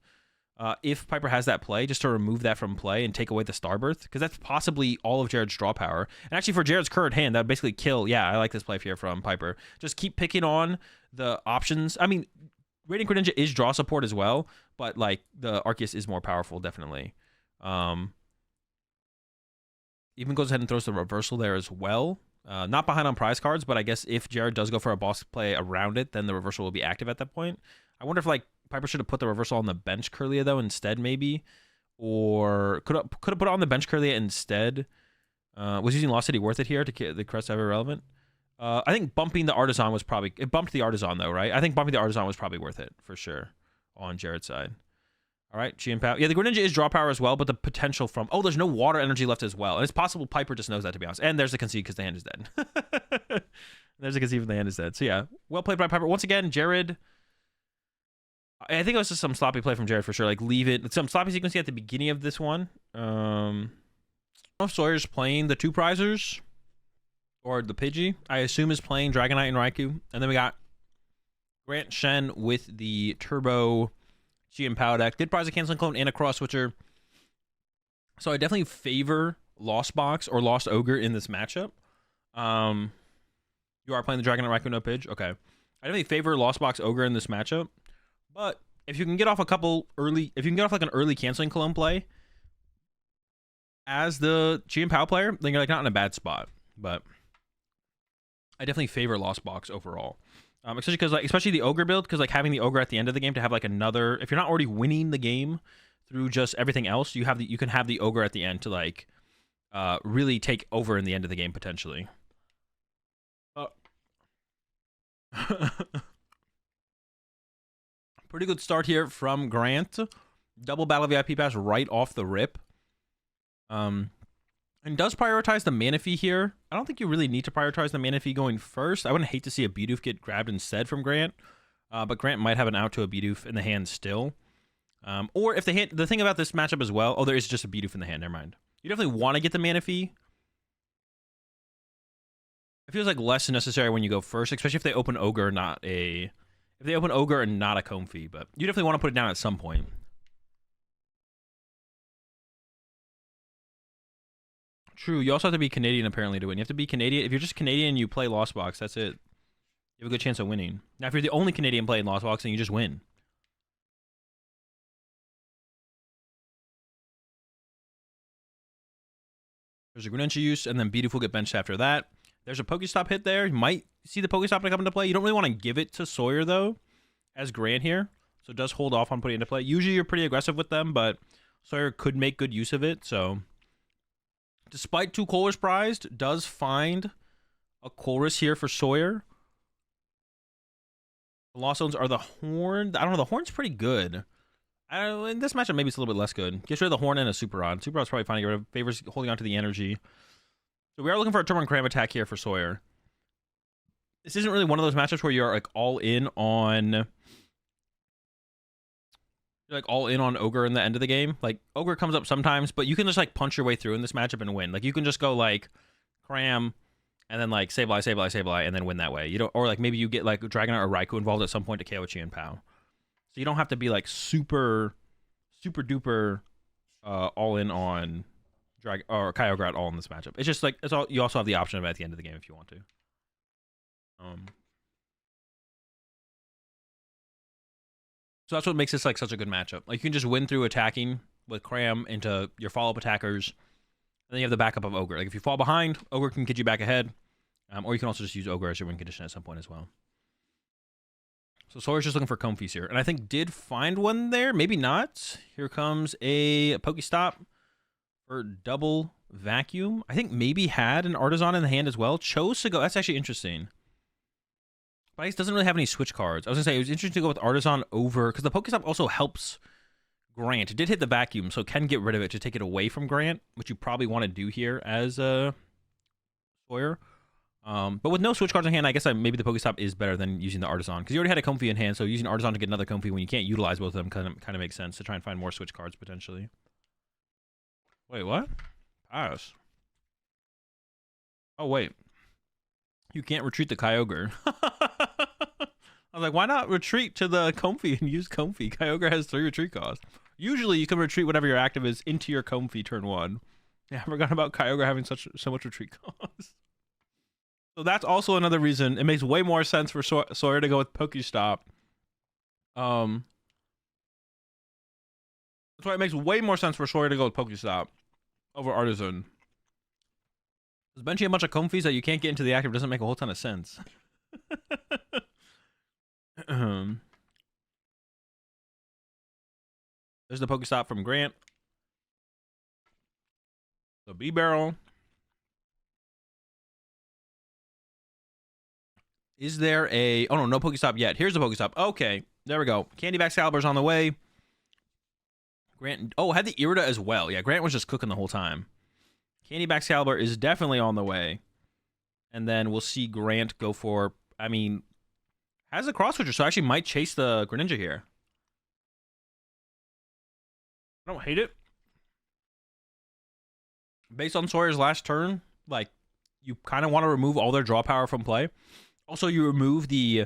If Piper has that play, just to remove that from play and take away the Starbirth, because that's possibly all of Jared's draw power. And actually, for Jared's current hand, that would basically kill... Yeah, I like this play here from Piper. Just keep picking on the options. I mean, Radiant Greninja is draw support as well, but like the Arceus is more powerful, definitely. Even goes ahead and throws the reversal there as well. Not behind on prize cards, but I guess if Jared does go for a boss play around it, then the reversal will be active at that point. I wonder if like Piper should have put the reversal on the bench Curlia though instead, maybe, or could have put it on the bench Curlia instead. Was using Lost City worth it here to get the crest ever relevant? I think bumping the Artisan was probably... It bumped the Artisan though, right? I think bumping the Artisan was probably worth it for sure on Jared's side. All right, Chien-Pao. Yeah, the Greninja is draw power as well, but the potential from... Oh, there's no water energy left as well. And it's possible Piper just knows that, to be honest. And there's the concede because the hand is dead. There's a concede when the hand is dead. So yeah, well played by Piper. Once again, Jared... I think it was just some sloppy play from Jared for sure. Like, leave it... Some sloppy sequence at the beginning of this one. I don't know if Sawyer's playing the two prizers or the Pidgey. I assume is playing Dragonite and Raikou. And then we got Grant Shen with the Turbo... Chien-Pao deck. Did prize a Canceling Clone and a Cross Switcher. So I definitely favor Lost Box or Lost Ogre in this matchup. You are playing the Dragonite Raikou no Pidge? Okay. I definitely favor Lost Box Ogre in this matchup. But if you can get off a couple early... If you can get off like an early Canceling Clone play as the Chien-Pao player, then you're like not in a bad spot. But I definitely favor Lost Box overall. Especially because, like, especially the Ogre build, because like having the Ogre at the end of the game to have like another, if you're not already winning the game through just everything else, you can have the Ogre at the end to like really take over in the end of the game potentially. Pretty good start here from Grant. Double Battle VIP Pass right off the rip. And does prioritize the Manaphy here. I don't think you really need to prioritize the Manaphy going first. I wouldn't hate to see a Bidoof get grabbed instead from Grant. But Grant might have an out to a Bidoof in the hand still. Or if the thing about this matchup as well... Oh, there is just a Bidoof in the hand. Never mind. You definitely want to get the Manaphy. It feels like less necessary when you go first, especially if they open Ogre, not a... If they open Ogre and not a Comfey. But you definitely want to put it down at some point. True, you also have to be Canadian apparently to win. You have to be Canadian. If you're just Canadian, you play Lost Box. That's it. You have a good chance of winning. Now, if you're the only Canadian playing Lost Box, then you just win. There's a Greninja use, and then Beautiful get benched after that. There's a Pokestop hit there. You might see the Pokestop come into play. You don't really want to give it to Sawyer, though, as Grant here. So it does hold off on putting it into play. Usually you're pretty aggressive with them, but Sawyer could make good use of it. So despite 2 Colress prized, does find a Colress here for Sawyer. The Lost Zones are the Horn. I don't know. The Horn's pretty good. In this matchup, maybe it's a little bit less good. Gets rid of the Horn and a Super Rod. Super Rod's probably fine to get rid of. Favors holding on to the energy. So we are looking for a turn 1 Cram attack here for Sawyer. This isn't really one of those matchups where you're like all in on Ogre in the end of the game. Like Ogre comes up sometimes, but you can just like punch your way through in this matchup and win. Like you can just go like Cram and then like Sableye, and then win that way. You don't, or like maybe you get like Dragonite or Raikou involved at some point to KO Chien-Pao. So you don't have to be like super duper all in on Kyogre all in this matchup. It's just like it's all. You also have the option of it at the end of the game if you want to. So that's what makes this like such a good matchup. Like you can just win through attacking with Cram into your follow-up attackers, and then you have the backup of Ogre. Like if you fall behind, Ogre can get you back ahead, or you can also just use Ogre as your win condition at some point as well. So Sawyer's just looking for Comfeys here, and I think did find one there. Maybe not. Here comes a Pokestop for double Vacuum. I think maybe had an Artisan in the hand as well. Chose to go. That's actually interesting. But he doesn't really have any switch cards. I was going to say, it was interesting to go with Artisan over, because the Pokestop also helps Grant. It did hit the Vacuum, so can get rid of it to take it away from Grant, which you probably want to do here as Sawyer. But with no switch cards in hand, I guess maybe the Pokestop is better than using the Artisan, because you already had a Comfey in hand, so using Artisan to get another Comfey when you can't utilize both of them kind of makes sense to try and find more switch cards, potentially. Wait, what? Pass. Oh, wait. You can't retreat the Kyogre. I was like, why not retreat to the Comfey and use Comfey? Kyogre has 3 retreat costs. Usually, you can retreat whatever your active is into your Comfey turn 1. Yeah, I forgot about Kyogre having so much retreat costs. So that's also another reason it makes way more sense for Sawyer to go with Pokestop. That's why it makes way more sense for Sawyer to go with Pokestop over Artisan. Because benching a bunch of Comfeys that you can't get into the active doesn't make a whole ton of sense. There's the Pokestop from Grant. The B-Barrel. Is there a... Oh, no Pokestop yet. Here's the Pokestop. Okay, there we go. Candy Excalibur's on the way. Grant... Oh, had the Irida as well. Yeah, Grant was just cooking the whole time. Candy Excalibur is definitely on the way. And then we'll see Grant go for... I mean, has a Cross Switcher, so I actually might chase the Greninja here. I don't hate it. Based on Sawyer's last turn, like, you kind of want to remove all their draw power from play. Also, you remove the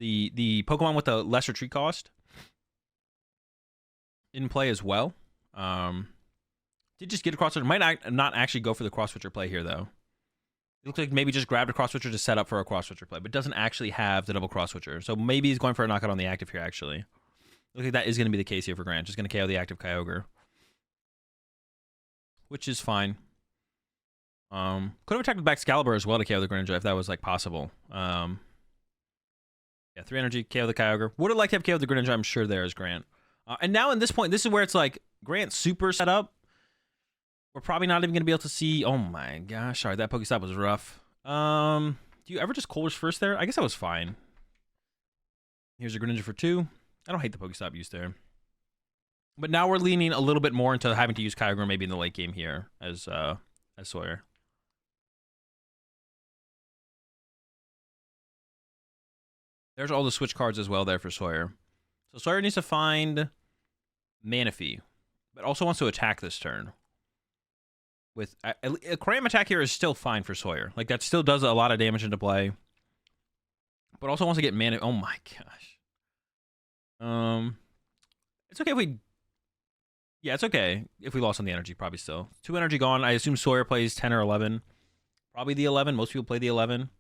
Pokemon with the less retreat cost in play as well. Did just get a Cross Switcher. Might not actually go for the Cross Switcher play here, though. It looks like maybe just grabbed a Cross Switcher to set up for a Cross Switcher play, but doesn't actually have the double Cross Switcher. So maybe he's going for a knockout on the active here, actually. Looks like that is going to be the case here for Grant. Just going to KO the active Kyogre. Which is fine. Could have attacked with Excalibur as well to KO the Greninja if that was like possible. Yeah, 3 energy, KO the Kyogre. Would have liked to have KO the Greninja, I'm sure there is Grant. And now in this point, this is where it's like Grant super set up. We're probably not even going to be able to see... Oh my gosh, sorry, that Pokestop was rough. Do you ever just Colress first there? I guess that was fine. Here's a Greninja for 2. I don't hate the Pokestop use there. But now we're leaning a little bit more into having to use Kyogre maybe in the late game here as Sawyer. There's all the switch cards as well there for Sawyer. So Sawyer needs to find Manaphy, but also wants to attack this turn. With a Cram attack here is still fine for Sawyer. Like, that still does a lot of damage into play. But also wants to get mana. Oh my gosh. It's okay if we... Yeah, it's okay if we lost on the energy, probably still. 2 energy gone. I assume Sawyer plays 10 or 11. Probably the 11. Most people play the 11.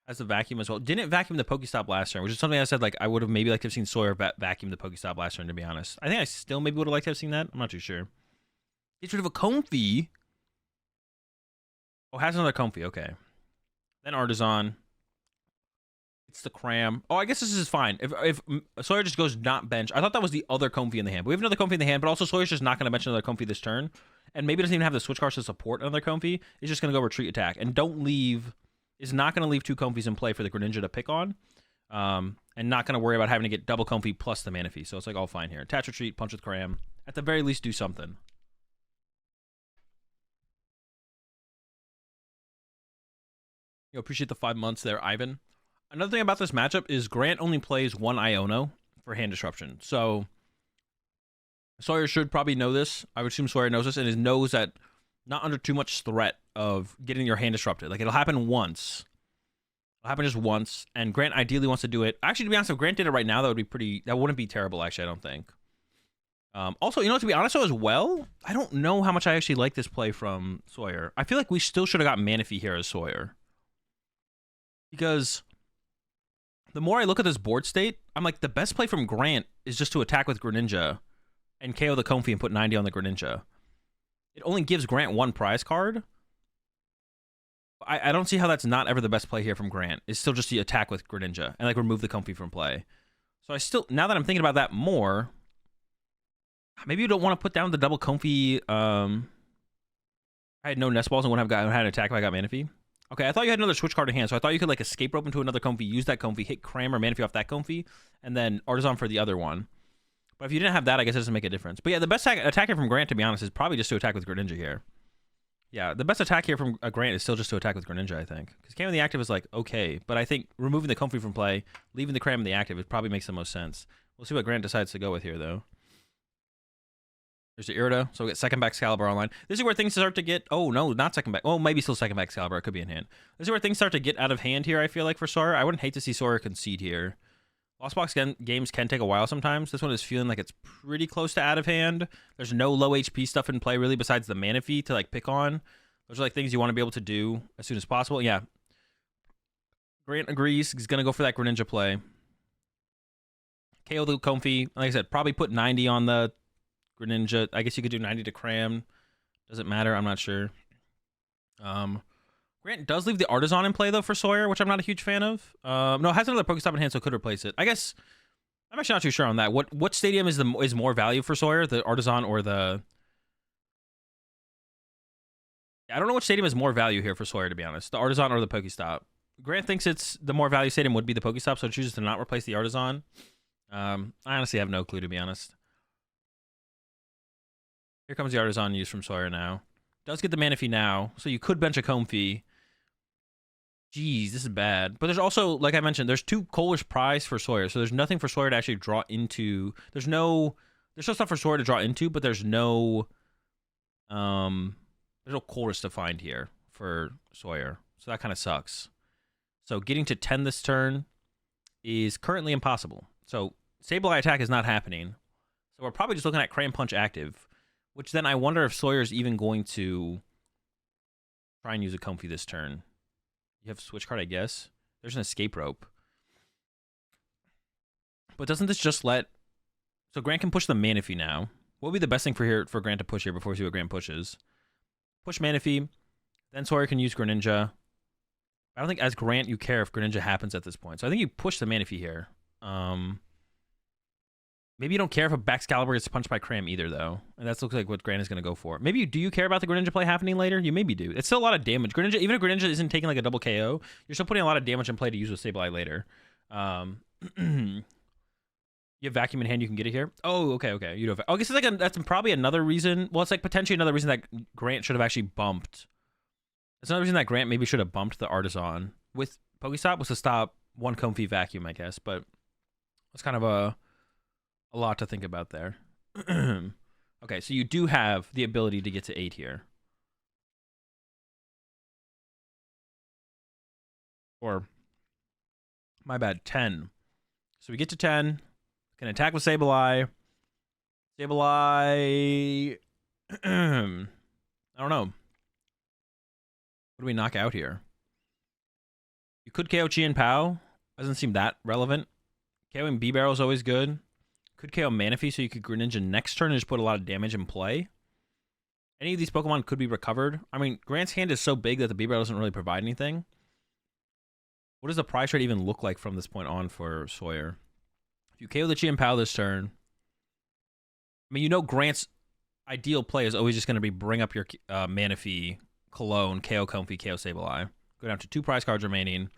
as the vacuum as well. Didn't vacuum the Pokestop last turn, which is something I said like I would have maybe liked to have seen Sawyer vacuum the Pokestop last turn, to be honest. I think I still maybe would have liked to have seen that. I'm not too sure. Gets rid of a Comfey. Oh, has another Comfey. Okay. Then Artisan. It's the Cram. Oh, I guess this is fine. If Sawyer just goes not bench. I thought that was the other Comfey in the hand. But we have another Comfey in the hand, but also Sawyer's just not going to bench another Comfey this turn. And maybe doesn't even have the switch cards to support another Comfey. It's just going to go retreat attack. And don't leave... is not going to leave 2 Comfeys in play for the Greninja to pick on. And not going to worry about having to get double Comfey plus the Manaphy. So it's like all fine here. Attach, retreat, punch with Cram. At the very least, do something. You appreciate the 5 months there, Ivan. Another thing about this matchup is Grant only plays 1 Iono for hand disruption. So Sawyer should probably know this. I would assume Sawyer knows this and knows that not under too much threat of getting your hand disrupted. Like, it'll happen once. It'll happen just once. And Grant ideally wants to do it. Actually, to be honest, if Grant did it right now, that wouldn't be terrible, actually, I don't think. Also, you know, to be honest, though, as well, I don't know how much I actually like this play from Sawyer. I feel like we still should have got Manaphy here as Sawyer. Because the more I look at this board state, I'm like, the best play from Grant is just to attack with Greninja and KO the Comfey and put 90 on the Greninja. It only gives Grant 1 prize card. I don't see how that's not ever the best play here from Grant. It's still just the attack with Greninja and like remove the Comfey from play. So I still, now that I'm thinking about that more, maybe you don't want to put down the double Comfey. I had no nest balls and wouldn't have had an attack if I got Manaphy. Okay, I thought you had another switch card in hand, so I thought you could like escape rope into another Comfey, use that Comfey, hit Cram or Manaphy off that Comfey, and then Artisan for the other one. But if you didn't have that, I guess it doesn't make a difference. But yeah, the best attack here from Grant, to be honest, is probably just to attack with Greninja here. Yeah, the best attack here from Grant is still just to attack with Greninja, I think. Because Cam in the active is like, okay, but I think removing the Comfey from play, leaving the Cram in the active, it probably makes the most sense. We'll see what Grant decides to go with here, though. There's the Irida, so we get second back Excalibur online. This is where things start to get... oh, no, not second back. Oh, maybe still second back Excalibur. It could be in hand. This is where things start to get out of hand here, I feel like, for Sawyer. I wouldn't hate to see Sawyer concede here. Lost Box games can take a while sometimes. This one is feeling like it's pretty close to out of hand. There's no low HP stuff in play, really, besides the Manaphy to, like, pick on. Those are, like, things you want to be able to do as soon as possible. Yeah. Grant agrees. He's going to go for that Greninja play. KO the Comfey. Like I said, probably put 90 on the Greninja. I guess you could do 90 to Cram. Doesn't matter. I'm not sure. Grant does leave the Artisan in play, though, for Sawyer, which I'm not a huge fan of. No, it has another Pokestop in hand, so it could replace it. I guess I'm actually not too sure on that. What stadium is more value for Sawyer, the Artisan or the... I don't know which stadium is more value here for Sawyer, to be honest. The Artisan or the Pokestop. Grant thinks it's the more value stadium would be the Pokestop, so it chooses to not replace the Artisan. I honestly have no clue, to be honest. Here comes the Artisan used from Sawyer now. Does get the Manaphy now, so you could bench a Comfey. Jeez, this is bad. But there's also, like I mentioned, there's 2 Coalish Prize for Sawyer, so there's nothing for Sawyer to actually draw into. There's still stuff for Sawyer to draw into, but there's no Chorus to find here for Sawyer. So that kind of sucks. So getting to 10 this turn is currently impossible. So Sableye attack is not happening. So we're probably just looking at Cram Punch active, which then I wonder if Sawyer's even going to try and use a Comfey this turn. You have switch card, I guess. There's an escape rope. But doesn't this just let... so Grant can push the Manaphy now. What would be the best thing for Grant to push here before we see what Grant pushes? Push Manaphy. Then Sawyer can use Greninja. I don't think as Grant you care if Greninja happens at this point. So I think you push the Manaphy here. Maybe you don't care if a Excalibur gets punched by Cram either, though. And that looks like what Grant is going to go for. Maybe do you care about the Greninja play happening later? You maybe do. It's still a lot of damage. Greninja, even if Greninja isn't taking like a double KO, you're still putting a lot of damage in play to use with Sableye later. You have Vacuum in hand, you can get it here. Oh, okay. You do have... oh, I guess it's like that's probably another reason... well, it's like potentially another reason that Grant should have actually bumped. It's another reason that Grant maybe should have bumped the Artisan with Pokestop was to stop 1 Comfey Vacuum, I guess. But it's kind of a lot to think about there. Okay, so you do have the ability to get to 8 here. Or, my bad, 10. So we get to 10. Can attack with Sableye. Sableye... I don't know. What do we knock out here? You could KO Chien-Pao. Doesn't seem that relevant. KOing B-Barrel is always good. Could KO Manaphy, so you could Greninja next turn and just put a lot of damage in play. Any of these Pokemon could be recovered. I mean, Grant's hand is so big that the B-Barrel doesn't really provide anything. What does the prize trade even look like from this point on for Sawyer? If you KO the Chien-Pao this turn, I mean, you know Grant's ideal play is always just going to be bring up your Manaphy, Cologne, KO Comfy, KO Sableye. Go down to 2 prize cards remaining.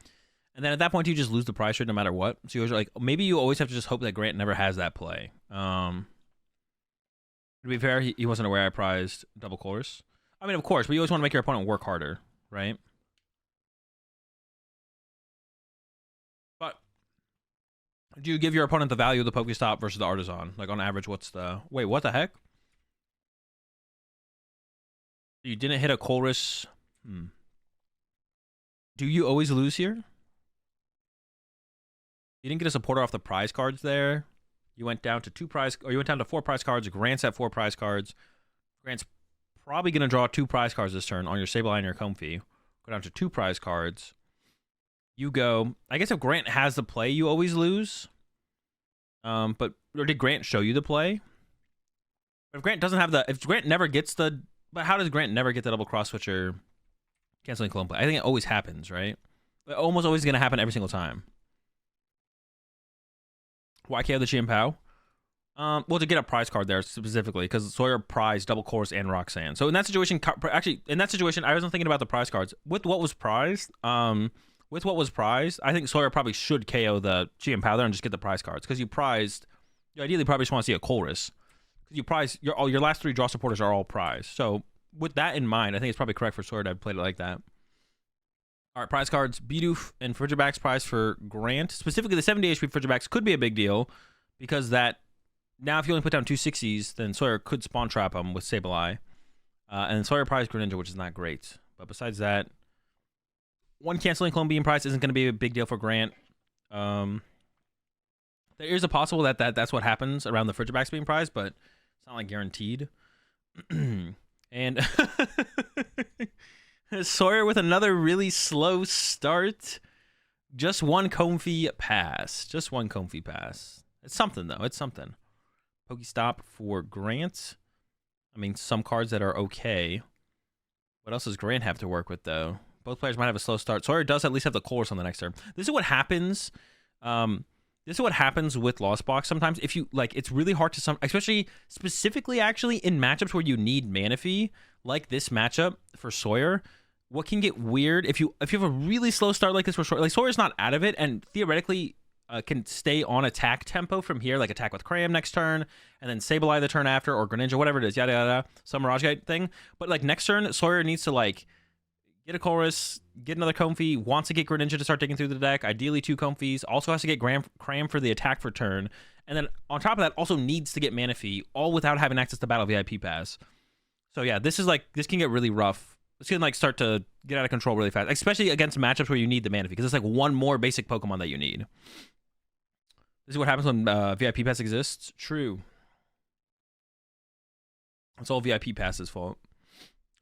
And then at that point, you just lose the prize trade no matter what. So you're like, maybe you always have to just hope that Grant never has that play. To be fair, he wasn't aware I prized double course. I mean, of course, but you always want to make your opponent work harder, right? But do you give your opponent the value of the Pokestop versus the Artisan? Like on average, what's the... Wait, what the heck? You didn't hit a Colress. Do you always lose here? You didn't get a supporter off the prize cards there. You went down to 4 prize cards. Grant's at 4 prize cards. Grant's probably going to draw 2 prize cards this turn on your Sableye and your Comfy. Go down to 2 prize cards. You go... I guess if Grant has the play, you always lose. Or did Grant show you the play? If Grant doesn't have the... If Grant never gets the... But how does Grant never get the double cross switcher canceling clone play? I think it always happens, right? It almost always going to happen every single time. Why KO the Chien-Pao? Well, to get a prize card there specifically, because Sawyer prized double course and Roxanne. So in that situation, actually, in that situation, I wasn't thinking about the prize cards. With what was prized, I think Sawyer probably should KO the Chien-Pao there and just get the prize cards, because you ideally probably just want to see a Colress. Because you prize, your last 3 draw supporters are all prized. So with that in mind, I think it's probably correct for Sawyer to have played it like that. All right, prize cards. Bidoof and Frigibax prize for Grant. Specifically, the 70 HP Frigibax could be a big deal, because that... Now, if you only put down 2 60s, then Sawyer could spawn trap him with Sableye. And Sawyer prized Greninja, which is not great. But besides that, 1 canceling clone being prized isn't going to be a big deal for Grant. There is a possible that's what happens around the Frigibax being prized, but it's not like guaranteed. And Sawyer with another really slow start. Just 1 Comfy pass. Just 1 Comfy pass. It's something, though. It's something. Pokestop for Grant. I mean, some cards that are okay. What else does Grant have to work with, though? Both players might have a slow start. Sawyer does at least have the Colress on the next turn. This is what happens. This is what happens with Lost Box sometimes. If you, like, it's really hard to... Especially, specifically, actually, in matchups where you need Manaphy, like this matchup for Sawyer, what can get weird, if you have a really slow start like this for Sawyer, like, Sawyer's not out of it, and theoretically... can stay on attack tempo from here, like attack with Cram next turn, and then Sableye the turn after, or Greninja, whatever it is, yada yada, some Mirage Guide thing. But like next turn, Sawyer needs to like get a Chorus, get another Comfy, wants to get Greninja to start digging through the deck, ideally 2 Comfies, also has to get Cram for the attack for turn, and then on top of that, also needs to get Manaphy, all without having access to Battle VIP Pass. So yeah, this can get really rough. This can like start to get out of control really fast, especially against matchups where you need the Manaphy, because it's like 1 more basic Pokemon that you need. This is what happens when VIP Pass exists. True. It's all VIP Pass's fault.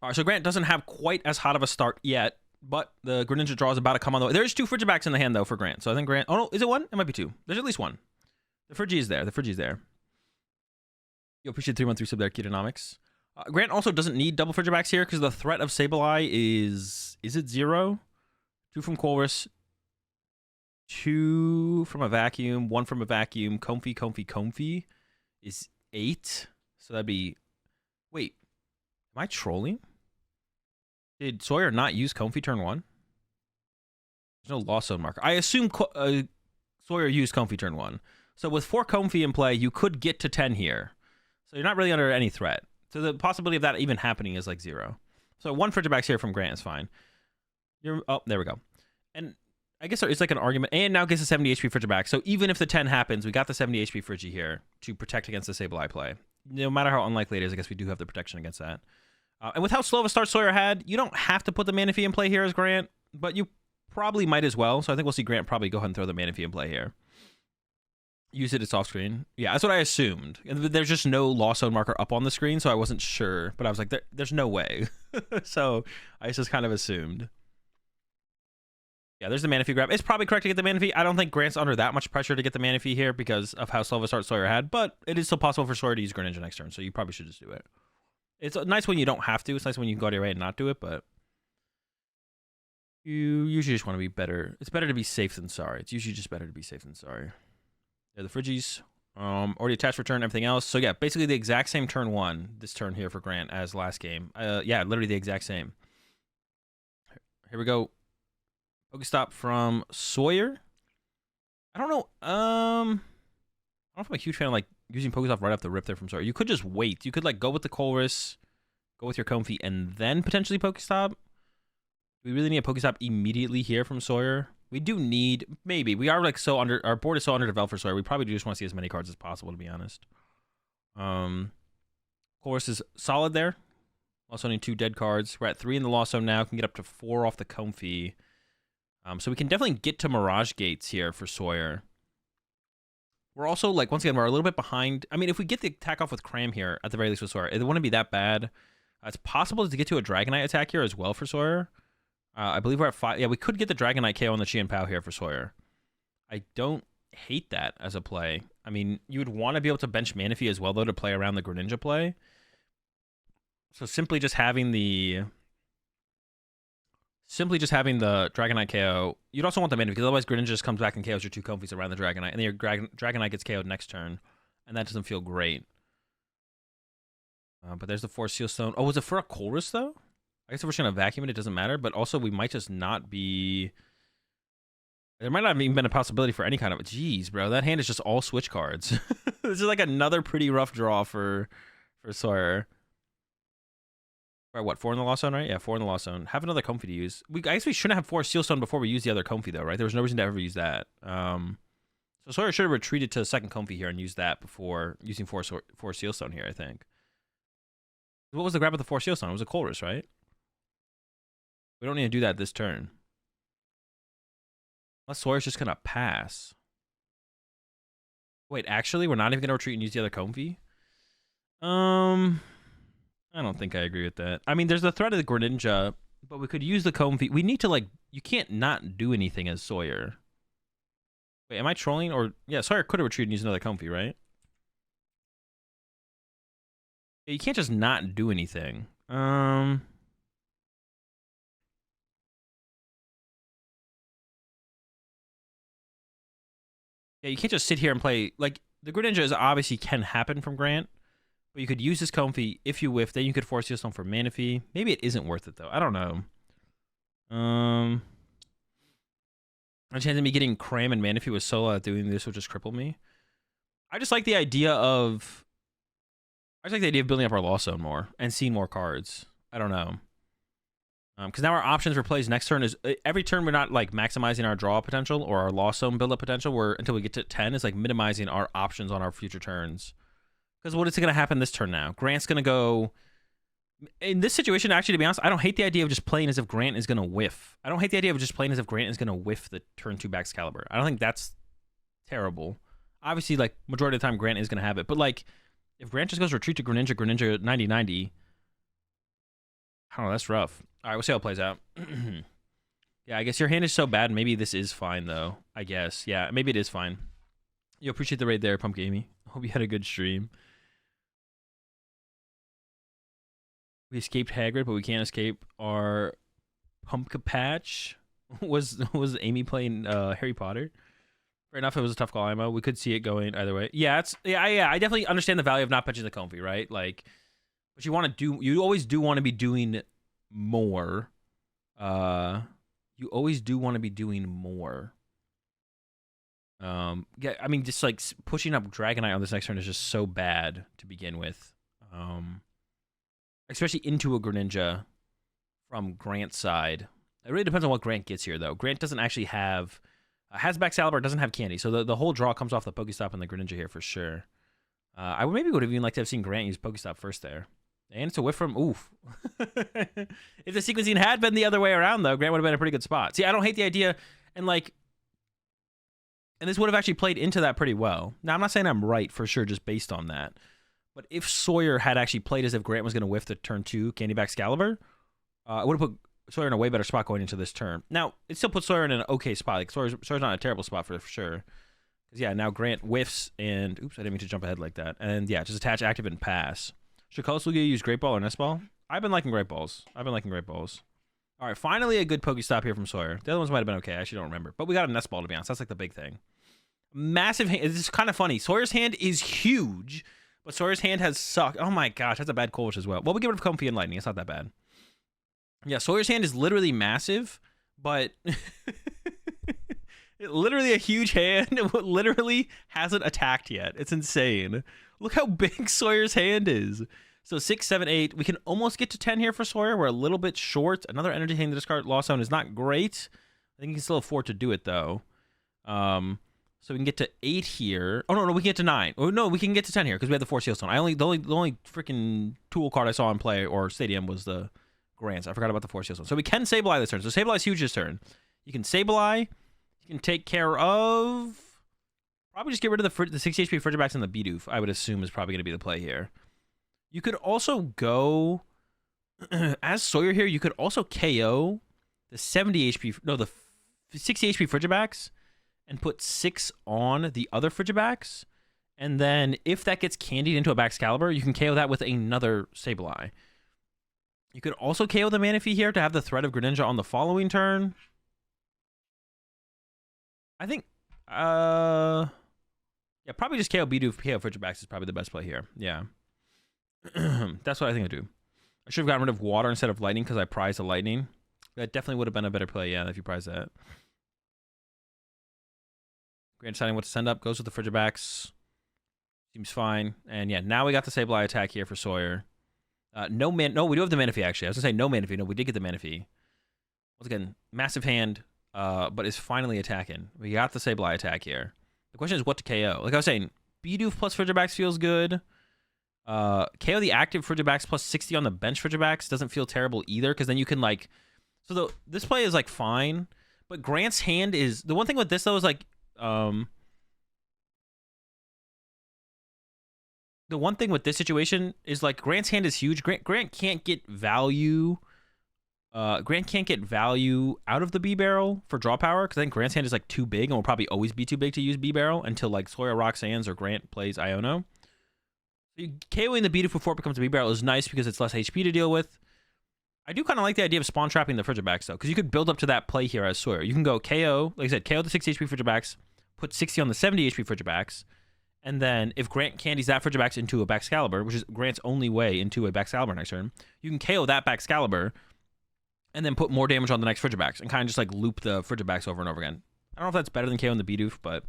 All right, so Grant doesn't have quite as hot of a start yet, but the Greninja draw is about to come on the way. There's 2 Frigibacks in the hand, though, for Grant. So I think Grant... Oh, no, is it 1? It might be 2. There's at least 1. The Frigi is there. The Frigi's there. You appreciate 313 sub there, Ketonomics. Grant also doesn't need double Frigibacks here, because the threat of Sableye is... Is it 0? 2 from Colress. 2 from a vacuum, 1 from a vacuum, Comfy is 8. So that'd be... Wait, am I trolling? Did Sawyer not use Comfy turn 1? There's no Lost Zone marker. I assume Sawyer used Comfy turn 1. So with 4 Comfy in play, you could get to 10 here. So you're not really under any threat. So the possibility of that even happening is like 0. So 1 Frigibax here from Grant is fine. Oh, there we go. And... I guess it's like an argument, and now gets a 70 HP Frigiback. So even if the 10 happens, we got the 70 HP Frigi here to protect against the Sableye play. No matter how unlikely it is, I guess we do have the protection against that. And with how slow of a start Sawyer had, you don't have to put the Manaphy in play here as Grant, but you probably might as well. So I think we'll see Grant probably go ahead and throw the Manaphy in play here. Use it as off screen. Yeah, that's what I assumed. And there's just no Lost Zone marker up on the screen, so I wasn't sure. But I was like, there's no way. So I just kind of assumed. Yeah, there's the Manaphy grab. It's probably correct to get the Manaphy. I don't think Grant's under that much pressure to get the Manaphy here because of how slow of a start Sawyer had, but it is still possible for Sawyer to use Greninja next turn, so you probably should just do it. It's nice when you don't have to. It's nice when you can go out of your way and not do it, but you usually just want to be better. It's better to be safe than sorry. It's usually just better to be safe than sorry. They're the Friggies. Already attached for turn, everything else. So yeah, basically the exact same turn one, this turn here for Grant as last game. Yeah, literally the exact same. Here we go. Pokestop from Sawyer. I don't know. I don't know if I'm a huge fan of like using Pokestop right off the rip there from Sawyer. You could just wait. You could like go with the Colress, go with your Comfey, and then potentially Pokestop. We really need a Pokestop immediately here from Sawyer. We do need, maybe. We are like so under, our board is so underdeveloped for Sawyer. We probably just want to see as many cards as possible, to be honest. Colress is solid there. Also need 2 dead cards. We're at 3 in the Lost Zone now. Can get up to 4 off the Comfey. So we can definitely get to Mirage Gates here for Sawyer. We're also, like, once again, we're a little bit behind. I mean, if we get the attack off with Cram here, at the very least with Sawyer, it wouldn't be that bad. It's possible to get to a Dragonite attack here as well for Sawyer. I believe we're at 5. Yeah, we could get the Dragonite KO on the Chien-Pao here for Sawyer. I don't hate that as a play. I mean, you would want to be able to bench Manaphy as well, though, to play around the Greninja play. So simply just having the Dragonite KO. You'd also want the Manaphy, because otherwise Greninja just comes back and KOs your 2 Comfeys around the Dragonite, and then your Dragonite gets KO'd next turn, and that doesn't feel great. But there's the Force Seal Stone. Oh, was it for a Colress, though? I guess if we're just going to vacuum it, it doesn't matter. But also, we might just not be... There might not have even been a possibility for any kind of... Jeez, bro. That hand is just all switch cards. This is like another pretty rough draw for Sawyer. Or what, 4 in the Lost Zone, right? Yeah, 4 in the Lost Zone. Have another Comfey to use. I guess we shouldn't have 4 Seal Stone before we use the other Comfey, though, right? There was no reason to ever use that. So Sawyer should have retreated to a second Comfey here and used that before using 4 Seal Stone here, I think. What was the grab of the 4 Seal Stone? It was a Colress, right? We don't need to do that this turn. Unless Sawyer's just going to pass. Wait, actually, we're not even going to retreat and use the other Comfey? I don't think I agree with that. I mean, there's the threat of the Greninja, but we could use the Comfey. We need to, like, you can't not do anything as Sawyer. Wait, am I trolling? Or, yeah, Sawyer could have retreated and used another Comfey, right? Yeah, you can't just not do anything. Yeah, you can't just sit here and play. Like, the Greninja is obviously can happen from Grant, but you could use this Comfey if you whiff. Then you could force Seal for Manaphy. Maybe it isn't worth it, though. I don't know. A chance of me getting Cram and Manaphy with Sola doing this would just cripple me. I just like the idea of... building up our Lost Zone more and seeing more cards. I don't know. Because now our options for plays next turn is every turn we're not like maximizing our draw potential or our Lost Zone build up potential. We're until we get to 10 is like minimizing our options on our future turns. Because what is going to happen this turn now? Grant's going to go in this situation. Actually, to be honest, I don't hate the idea of just playing as if Grant is going to whiff. I don't hate the idea of just playing as if Grant is going to whiff the turn 2 Excalibur. I don't think that's terrible. Obviously, like majority of the time, Grant is going to have it, but like if Grant just goes retreat to Greninja 90-90. I don't know, that's rough. All right, we'll see how it plays out. Yeah, I guess your hand is so bad. Maybe this is fine, though. I guess. Yeah, maybe it is fine. You appreciate the raid there, Pump Gamey. Hope you had a good stream. We escaped Hagrid, but we can't escape our Pumpkin Patch. Was Amy playing Harry Potter? Fair enough, it was a tough call, IMO. We could see it going either way. Yeah, I definitely understand the value of not pitching the Comfey, right? Like, but you always do want to be doing more. You always do want to be doing more. Yeah, I mean, just like pushing up Dragonite on this next turn is just so bad to begin with. Especially into a Greninja from Grant's side. It really depends on what Grant gets here, though. Grant doesn't actually have... has Excalibur, doesn't have Candy, so the whole draw comes off the Pokestop and the Greninja here for sure. I maybe would have even liked to have seen Grant use Pokestop first there. And it's a whiff from... Oof. If the sequencing had been the other way around, though, Grant would have been in a pretty good spot. See, I don't hate the idea, and like... And this would have actually played into that pretty well. Now, I'm not saying I'm right for sure just based on that. But if Sawyer had actually played as if Grant was going to whiff the turn 2 Candy Excalibur, I would have put Sawyer in a way better spot going into this turn. Now, it still puts Sawyer in an okay spot. Like, Sawyer's not a terrible spot for sure. Because, yeah, now Grant whiffs and... Oops, I didn't mean to jump ahead like that. And, yeah, just attach, active, and pass. Should AzulGG use Great Ball or Nest Ball? I've been liking Great Balls. All right, finally a good Pokestop here from Sawyer. The other ones might have been okay. I actually don't remember. But we got a Nest Ball, to be honest. That's, like, the big thing. Massive hand. It's kind of funny. Sawyer's hand is huge, but Sawyer's hand has sucked. Oh, my gosh. That's a bad Cold as well. Well, we get rid of Comfy and Lightning. It's not that bad. Yeah, Sawyer's hand is literally massive, but literally a huge hand. It literally hasn't attacked yet. It's insane. Look how big Sawyer's hand is. So 6, 7, 8. We can almost get to 10 here for Sawyer. We're a little bit short. Another energy hand to discard Lost Zone is not great. I think he can still afford to do it, though. So we can get to 8 here. Oh, no, we can get to 9. Oh, no, we can get to 10 here because we have the Force Seal Stone. The only freaking tool card I saw in play or Stadium was the Grants. I forgot about the Force Seal Stone. So we can Sableye this turn. So Sableye's huge this turn. You can Sableye. You can take care of... Probably just get rid of the 60 HP Frigibacks and the Bidoof, I would assume is probably going to be the play here. You could also go... as Sawyer here, you could also KO the 70 HP... No, the 60 HP Frigibacks and put 6 on the other Frigibacks. And then if that gets candied into a Baxcalibur, you can KO that with another Sableye. You could also KO the Manaphy here to have the threat of Greninja on the following turn. I think, yeah, probably just KO Bidoof, KO Frigibacks is probably the best play here. Yeah. That's what I think I do. I should have gotten rid of Water instead of Lightning because I prized the Lightning. That definitely would have been a better play, yeah, if you prize that. Grant deciding what to send up, goes with the Frigibacks. Seems fine. And yeah, now we got the Sableye attack here for Sawyer. No, we do have the Manaphy, actually. I was going to say no Manaphy. No, we did get the Manaphy. Once again, massive hand, but is finally attacking. We got the Sableye attack here. The question is what to KO. Like I was saying, Bidoof plus Frigibacks feels good. KO the active Frigibacks plus 60 on the bench Frigibacks doesn't feel terrible either, because then you can, like... So this play is, like, fine, but Grant's hand is... The one thing with this, though, is, like... The one thing with this situation is, like, Grant's hand is huge. Grant can't get value. Grant can't get value out of the B-Barrel for draw power, because I think Grant's hand is, like, too big and will probably always be too big to use B-Barrel until, like, Sawyer Roxanne's or Grant plays Iono. KOing the Bidoof before it becomes a B-Barrel is nice because it's less HP to deal with. I do kind of like the idea of spawn trapping the Frigibacks, though, because you could build up to that play here as Sawyer. You can go KO, like I said, KO the 60 HP Frigibacks, put 60 on the 70 HP Frigibacks, and then if Grant candies that Frigibacks into a Baxcalibur, which is Grant's only way into a Baxcalibur next turn, you can KO that Baxcalibur and then put more damage on the next Frigibacks and kind of just like loop the Frigibacks over and over again. I don't know if that's better than KOing the Bidoof, but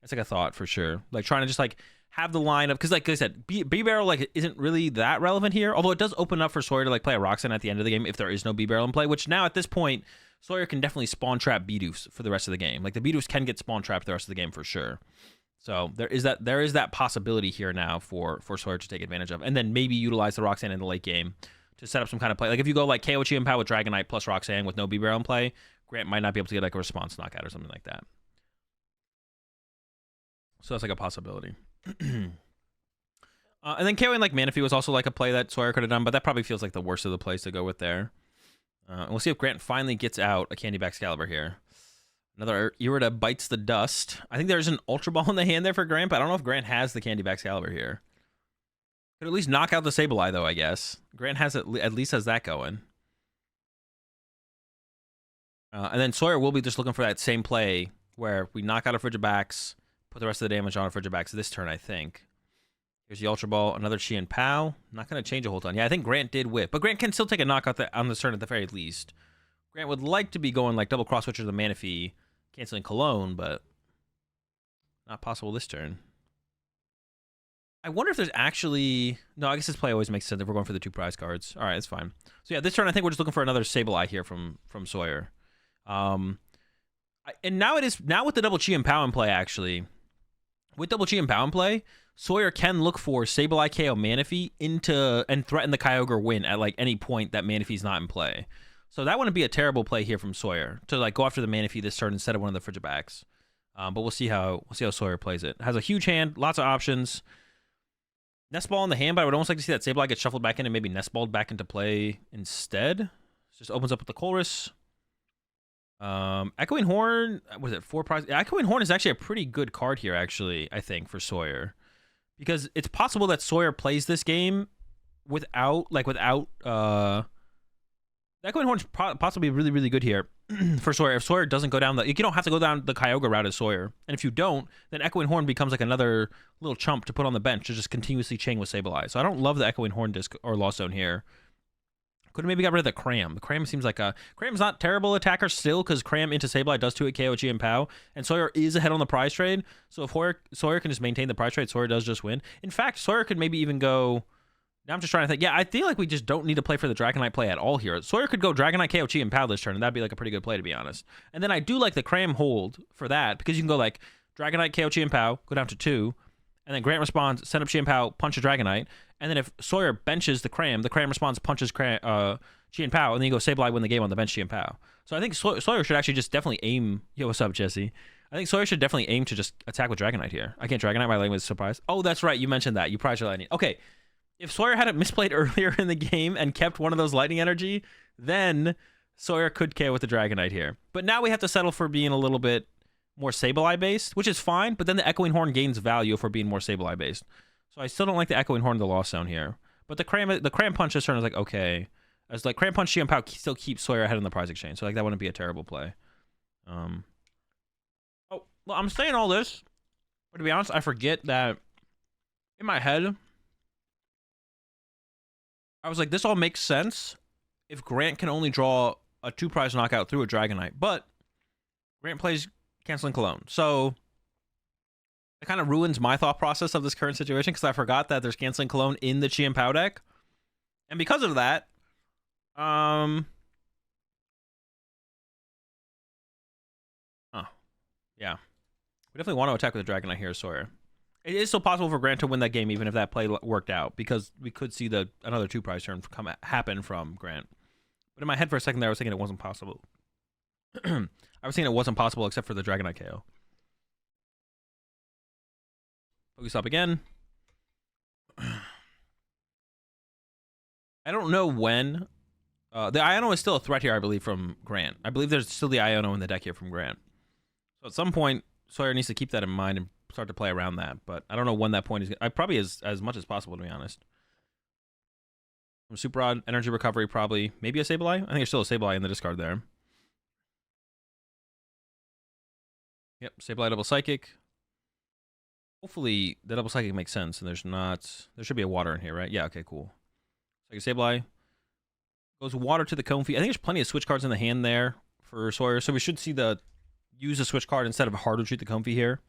it's like a thought for sure. Like trying to just like have the line of, because like I said, B-Barrel like isn't really that relevant here, although it does open up for Sawyer to like play a Roxanne at the end of the game if there is no B-Barrel in play, which now at this point, Sawyer can definitely spawn trap Bidoofs for the rest of the game. Like the Bidoofs can get spawn trapped the rest of the game for sure. So there is that possibility here now for Sawyer to take advantage of, and then maybe utilize the Roxanne in the late game to set up some kind of play. Like if you go like KO Chien-Pao with Dragonite plus Roxanne with no B-Barrel in play, Grant might not be able to get like a response knockout or something like that. So that's like a possibility. And then KOing like Manaphy was also like a play that Sawyer could have done, but that probably feels like the worst of the plays to go with there. And we'll see if Grant finally gets out a Candy Baxcalibur here. Another Irida bites the dust. I think there's an Ultra Ball in the hand there for Grant, but I don't know if Grant has the Candy Baxcalibur here. Could at least knock out the Sableye, though, I guess. Grant has at least has that going. And then Sawyer will be just looking for that same play where we knock out a Frigibax, put the rest of the damage on a Frigibax this turn, I think. Here's the Ultra Ball, another Chien-Pao. Not going to change a whole ton. Yeah, I think Grant did whip, but Grant can still take a knockout on this turn at the very least. Grant would like to be going like double cross switcher to the Manaphy, canceling Cologne, but not possible this turn. I wonder if there's actually... No, I guess this play always makes sense if we're going for the 2 prize cards. All right, that's fine. So yeah, this turn I think we're just looking for another Sableye here from Sawyer. And now with the double Chien-Pao in play, actually. With double Chien-Pao in play, Sawyer can look for Sableye KO Manaphy and threaten the Kyogre win at like any point that Manaphy's not in play. So that wouldn't be a terrible play here from Sawyer to like go after the Manaphy this turn instead of one of the Frigibacks. But we'll see how Sawyer plays it. Has a huge hand, lots of options. Nest Ball in the hand, but I would almost like to see that Sableye get shuffled back in and maybe Nest Balled back into play instead. Just opens up with the Chorus. Echoing Horn, was it 4 prize? Echoing Horn is actually a pretty good card here, actually, I think, for Sawyer. Because it's possible that Sawyer plays this game without the Echoing Horn's possibly really, really good here for Sawyer. If Sawyer doesn't go down you don't have to go down the Kyogre route as Sawyer. And if you don't, then Echoing Horn becomes like another little chump to put on the bench to just continuously chain with Sableye. So I don't love the Echoing Horn disc or Lost Zone here. Could have maybe got rid of the Cram. The Cram seems like Cram's not terrible attacker still, because Cram into Sableye does 2-hit KO Chien-Pao, and Sawyer is ahead on the prize trade. So if Sawyer can just maintain the prize trade, Sawyer does just win. In fact, Sawyer could maybe even go... Now I'm just trying to think. Yeah, I feel like we just don't need to play for the Dragonite play at all here. Sawyer could go Dragonite KO Chien-Pao this turn, and that'd be like a pretty good play, to be honest. And then I do like the Cram hold for that, because you can go like Dragonite KO Chien-Pao, go down to 2, and then Grant responds, send up Chien-Pao, punch a Dragonite. And then if Sawyer benches the Cram responds, punches Chien-Pao, and then you go Sableye, win the game on the bench Chien-Pao. So I think Sawyer should actually just definitely aim... Yo, what's up, Jesse? I think Sawyer should definitely aim to just attack with Dragonite here. I can't Dragonite, my language is surprised. Oh, that's right, you mentioned that. You prize your lightning. Okay, if Sawyer had it misplayed earlier in the game and kept one of those lightning energy, then Sawyer could KO with the Dragonite here. But now we have to settle for being a little bit more Sableye based, which is fine, but then the Echoing Horn gains value for being more Sableye based. So I still don't like the Echoing Horn in the Lost Zone here. But the Cram Punch this turn is like, okay. As like Cram Punch Chien-Pao still keeps Sawyer ahead in the prize exchange. So like that wouldn't be a terrible play. Oh, well, I'm saying all this, but to be honest, I forget that in my head, I was like, this all makes sense if Grant can only draw a 2-prize knockout through a Dragonite. But Grant plays Canceling Cologne. So it kind of ruins my thought process of this current situation, because I forgot that there's Canceling Cologne in the Chien-Pao deck. And because of that, yeah. We definitely want to attack with the Dragonite here, Sawyer. It is still possible for Grant to win that game, even if that play worked out, because we could see another 2-prize turn happen from Grant. But in my head for a second there, I was thinking it wasn't possible. I was thinking it wasn't possible except for the Dragonite KO. Pokestop again. I don't know when. The Iono is still a threat here, I believe, from Grant. I believe there's still the Iono in the deck here from Grant. So at some point, Sawyer needs to keep that in mind and start to play around that. But I don't know when that point is. Probably as much as possible, to be honest. From Super Rod, Energy Recovery, probably. Maybe a Sableye? I think there's still a Sableye in the discard there. Yep, Sableye double Psychic. Hopefully, the double Psychic makes sense, and there's not... There should be a water in here, right? Yeah, okay, cool. Psychic Sableye. Goes water to the Comfey. I think there's plenty of switch cards in the hand there for Sawyer, so we should see use a switch card instead of hard retreat the Comfey here.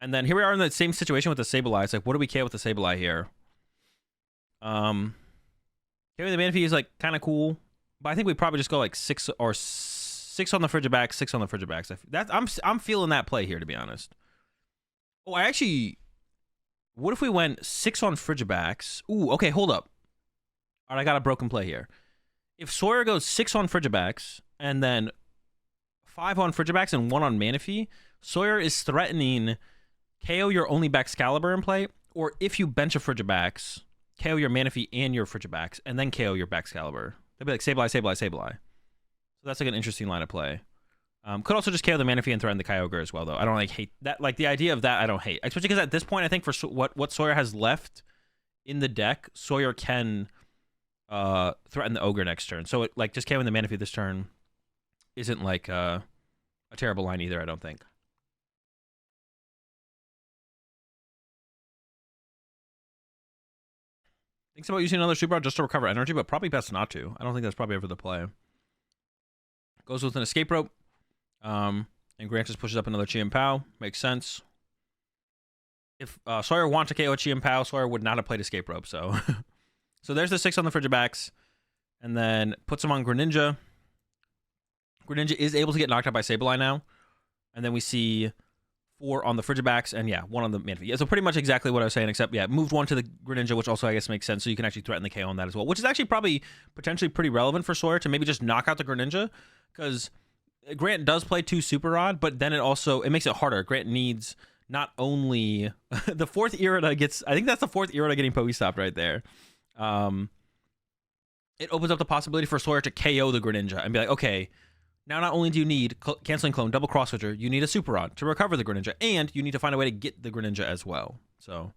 And then here we are in the same situation with the Sableye. It's like, what do we KO with the Sableye here? KO the Manaphy is like kind of cool, but I think we probably just go like 6 on the Frigibax, 6 on the Frigibax. I'm feeling that play here, to be honest. Oh, what if we went 6 on Frigibax? Ooh, okay, hold up. All right, I got a broken play here. If Sawyer goes 6 on Frigibax and then 5 on Frigibax and 1 on Manaphy, Sawyer is threatening KO your only Baxcalibur in play, or if you bench a Frigibax, KO your Manaphy and your Frigibax, and then KO your Baxcalibur. They'd be like Sableye, Sableye, Sableye. So that's like an interesting line of play. Could also just KO the Manaphy and threaten the Kyogre as well, though. I don't hate that. Like the idea of that, I don't hate, especially because at this point, I think for what Sawyer has left in the deck, Sawyer can threaten the Ogre next turn. So like just KOing the Manaphy this turn isn't like a terrible line either, I don't think. Thinks about using another Super Rod just to recover energy, but probably best not to. I don't think that's probably ever the play. Goes with an Escape Rope. And Grant just pushes up another Chien-Pao. Makes sense. If Sawyer wanted to KO Chien-Pao, Sawyer would not have played Escape Rope, so... So there's the 6 on the Frigibax. And then puts him on Greninja. Greninja is able to get knocked out by Sableye now. And then we see 4 on the Frigibax, and yeah, 1 on the Manaphy. Yeah, so pretty much exactly what I was saying, except, yeah, moved 1 to the Greninja, which also, I guess, makes sense, so you can actually threaten the KO on that as well, which is actually probably potentially pretty relevant for Sawyer to maybe just knock out the Greninja, because Grant does play 2 Super Rod, but then it makes it harder. Grant needs not only... the 4th Irida gets... I think that's the 4th Irida getting Pokestopped right there. it opens up the possibility for Sawyer to KO the Greninja and be like, okay, now not only do you need Canceling Clone, double Cross Switcher, you need a Super Rod to recover the Greninja, and you need to find a way to get the Greninja as well. So,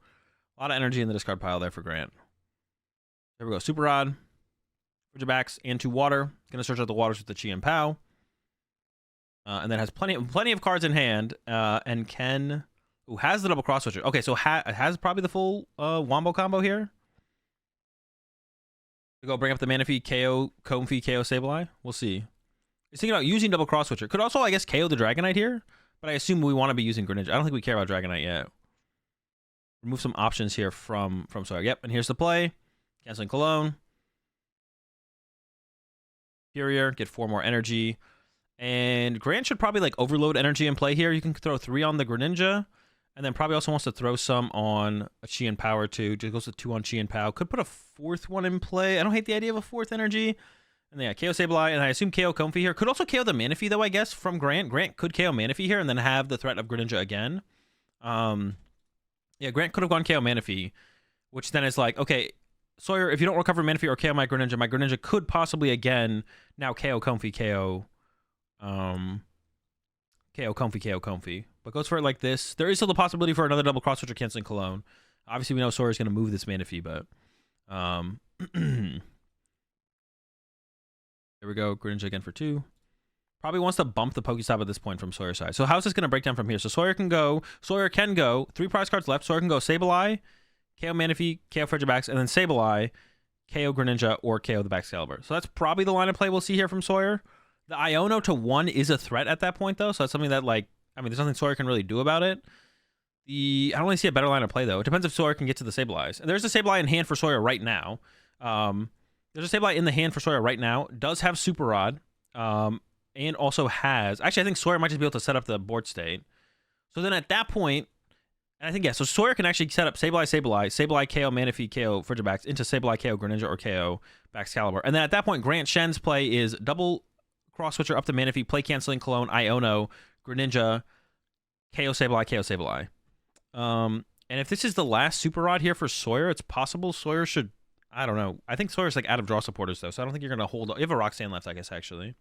a lot of energy in the discard pile there for Grant. There we go. Super Rod, Ridgebacks, and 2 water. Gonna search out the waters with the Chien-Pao. And then has plenty of cards in hand, and can... Ooh, has the double Cross Switcher. Okay, so has probably the full Wombo combo here. To go bring up the Manaphy, KO, Comfey, KO, Sableye. We'll see. He's thinking about using double Cross Switcher. Could also, I guess, KO the Dragonite here, but I assume we want to be using Greninja. I don't think we care about Dragonite yet. Remove some options here from Sawyer. Yep, and here's the play. Canceling Cologne. Peoria, get 4 more energy. And Grant should probably like overload energy in play here. You can throw 3 on the Greninja, and then probably also wants to throw some on a Chien-Pao or 2. Just goes to 2 on Chien-Pao. Could put a 4th one in play. I don't hate the idea of a 4th energy. And then yeah, KO Sableye, and I assume KO Comfey here. Could also KO the Manaphy though, I guess, from Grant. Grant could KO Manaphy here and then have the threat of Greninja again. Yeah, Grant could have gone KO Manaphy, which then is like, okay, Sawyer, if you don't recover Manaphy or KO my Greninja could possibly again now KO Comfey, KO Comfey. But goes for it like this. There is still the possibility for another double cross switcher Canceling Cologne. Obviously, we know Sawyer's going to move this Manaphy, but... there we go. Greninja again for 2. Probably wants to bump the Pokestop at this point from Sawyer's side. So how's this going to break down from here? So Sawyer can go 3 prize cards left. Sawyer can go Sableye, KO Manaphy, KO Frigibax, and then Sableye, KO Greninja, or KO the Baxcalibur. So that's probably the line of play we'll see here from Sawyer. The Iono to 1 is a threat at that point, though. So that's something that, like, I mean, there's nothing Sawyer can really do about it. I don't really see a better line of play, though. It depends if Sawyer can get to the Sableyes. And there's a Sableye in hand for Sawyer right now. There's a Sableye in the hand for Sawyer right now. Does have Super Rod. And also has... Actually, I think Sawyer might just be able to set up the board state. So then at that point... And I think, yeah, so Sawyer can actually set up Sableye, KO, Manaphy, KO, Frigibax into Sableye, KO, Greninja, or KO, Baxcalibur. And then at that point, Grant Shen's play is double cross switcher up to Manaphy, play Canceling Cologne, Iono, Greninja, KO Sableye. And if this is the last Super Rod here for Sawyer, it's possible Sawyer should... I don't know. I think Sawyer's like out of draw supporters, though, so I don't think you're going to hold... You have a Roxanne left, I guess, actually.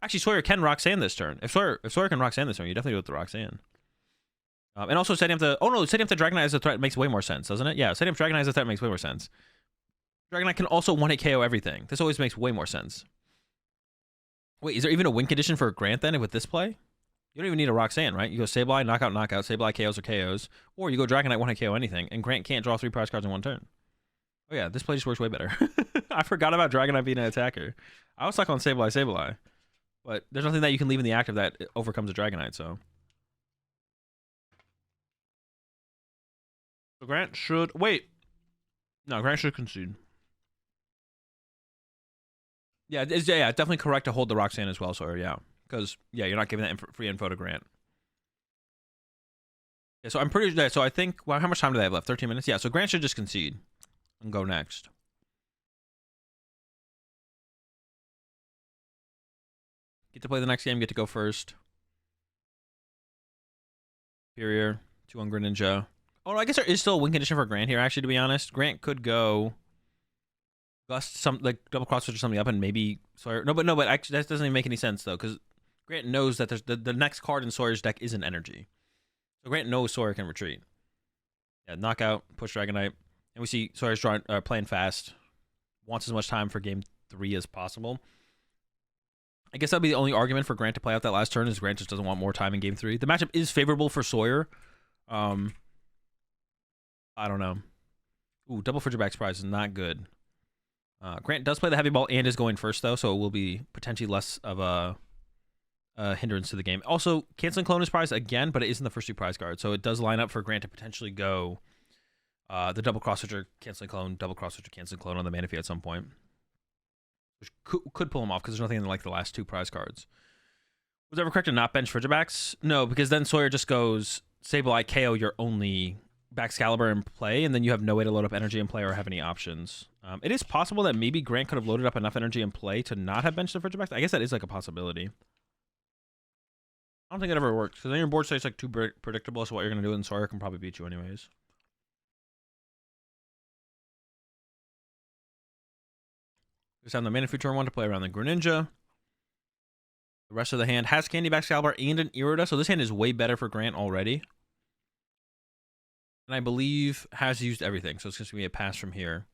Actually, Sawyer can Roxanne this turn. If Sawyer can Roxanne this turn, you definitely go with the Roxanne. And also setting up the... Oh, no, setting up the Dragonite as a threat makes way more sense, doesn't it? Yeah, setting up Dragonite as a threat makes way more sense. Dragonite can also one-hit KO everything. This always makes way more sense. Wait, is there even a win condition for Grant, then, with this play? You don't even need a Roxanne, right? You go Sableye, knockout, Sableye, KOs or KOs. Or you go Dragonite, one-hit KO anything, and Grant can't draw 3 prize cards in 1 turn. Oh, yeah, this play just works way better. I forgot about Dragonite being an attacker. I was stuck on Sableye. But there's nothing that you can leave in the active that overcomes a Dragonite, so... So Grant should... Wait. No, Grant should concede. Yeah, it's definitely correct to hold the Roxanne as well, Sawyer, yeah. Because, yeah, you're not giving that free info to Grant. Yeah, so I'm pretty sure... So I think... Well, how much time do they have left? 13 minutes? Yeah, so Grant should just concede. And go next. Get to play the next game, get to go first. Peoria, 2 on Greninja. Oh, no, I guess there is still a win condition for Grant here, actually, to be honest. Grant could go... Gust some, like, double cross switch or something up and maybe Sawyer... No, but actually, that doesn't even make any sense, though, because Grant knows that there's the next card in Sawyer's deck isn't energy. So Grant knows Sawyer can retreat. Yeah, knockout, push Dragonite. And we see Sawyer's playing fast. Wants as much time for game 3 as possible. I guess that'd be the only argument for Grant to play out that last turn is Grant just doesn't want more time in game 3. The matchup is favorable for Sawyer. I don't know. Ooh, double Frigibax prize is not good. Grant does play the heavy ball and is going first, though, so it will be potentially less of a hindrance to the game. Also, Canceling Clone is prized again, but it isn't the first 2 prize cards, so it does line up for Grant to potentially go the double cross switcher, Canceling Clone, double cross switcher, Canceling Clone on the Manaphy at some point. Which could pull him off, because there's nothing in like the last 2 prize cards. Was it ever correct to not bench Frigibax? No, because then Sawyer just goes Sableye, KO your only Baxcalibur in play, and then you have no way to load up energy in play or have any options. It is possible that maybe Grant could have loaded up enough energy in play to not have benched the Frigibax. I guess that is like a possibility. I don't think it ever works, because then your board state's like too predictable, so what you're going to do, and Sawyer can probably beat you anyways. Just have the Manaphy turn 1 to play around the Greninja. The rest of the hand has Candy Excalibur and an Irida, so this hand is way better for Grant already. And I believe has used everything, so it's just going to be a pass from here.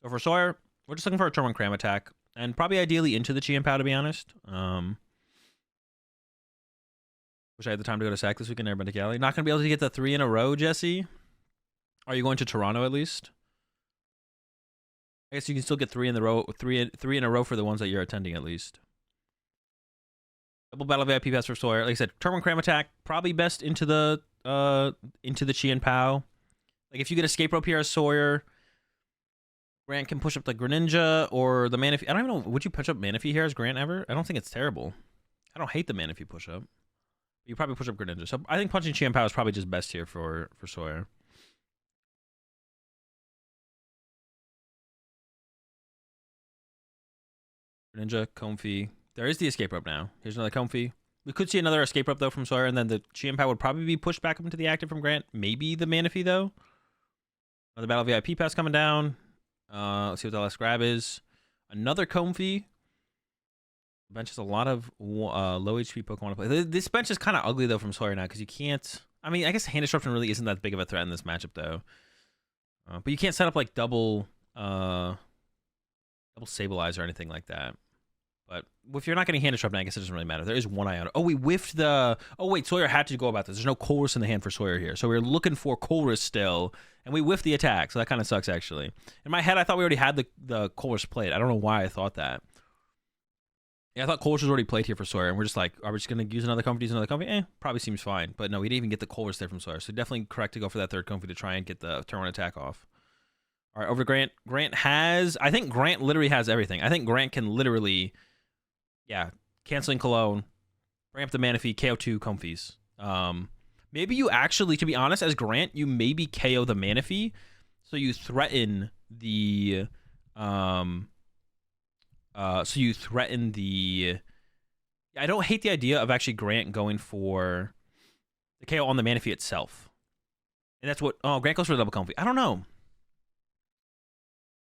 So for Sawyer, we're just looking for a turn 1 Cram attack, and probably ideally into the Chien-Pao, to be honest. Wish I had the time to go to SAC this weekend, Airbender Galley. Not going to be able to get the 3 in a row, Jesse. Are you going to Toronto at least? I guess you can still get 3 in the row, three in a row for the ones that you're attending at least. Double battle VIP pass for Sawyer. Like I said, turn 1 Cram attack, probably best into the Chien-Pao. Like if you get escape rope here as Sawyer, Grant can push up the Greninja or the Manaphy. I don't even know, would you push up Manaphy here as Grant ever? I don't think it's terrible. I don't hate the Manaphy push up. You probably push up Greninja. So I think punching Chien-Pao is probably just best here for Sawyer. Greninja, Comfy. There is the escape rope now. Here's another Comfy. We could see another escape rope, though, from Sawyer, and then the Chien-Pao would probably be pushed back up into the active from Grant. Maybe the Manaphy, though. Another Battle VIP pass coming down. Let's see what the last grab is. Another Comfy. The bench has a lot of low HP Pokemon to play. This bench is kind of ugly, though, from Sawyer now, because you can't... I mean, I guess Hand Disruption really isn't that big of a threat in this matchup, though. But you can't set up, like, double Sableye or anything like that. But if you're not getting Hand Disrupt, I guess it doesn't really matter. There is one Iota. Oh, we whiffed the... Oh, wait, Sawyer had to go about this. There's no Colress in the hand for Sawyer here. So we're looking for Colress still, and we whiffed the attack. So that kind of sucks, actually. In my head, I thought we already had the Colress played. I don't know why I thought that. Yeah, I thought Colress was already played here for Sawyer, and we're just like, are we just going to use another Comfy? Probably seems fine. But no, we didn't even get the Colress there from Sawyer. So definitely correct to go for that third Comfy to try and get the turn 1 attack off. All right, over to Grant. Grant has... I think Grant literally has everything. I think Grant can literally... Yeah, canceling Cologne, bring up the Manaphy, KO 2 Comfies. Maybe you actually, to be honest, as Grant, you maybe KO the Manaphy, so you threaten the... I don't hate the idea of actually Grant going for the KO on the Manaphy itself. And that's what... Oh, Grant goes for the double Comfy. I don't know.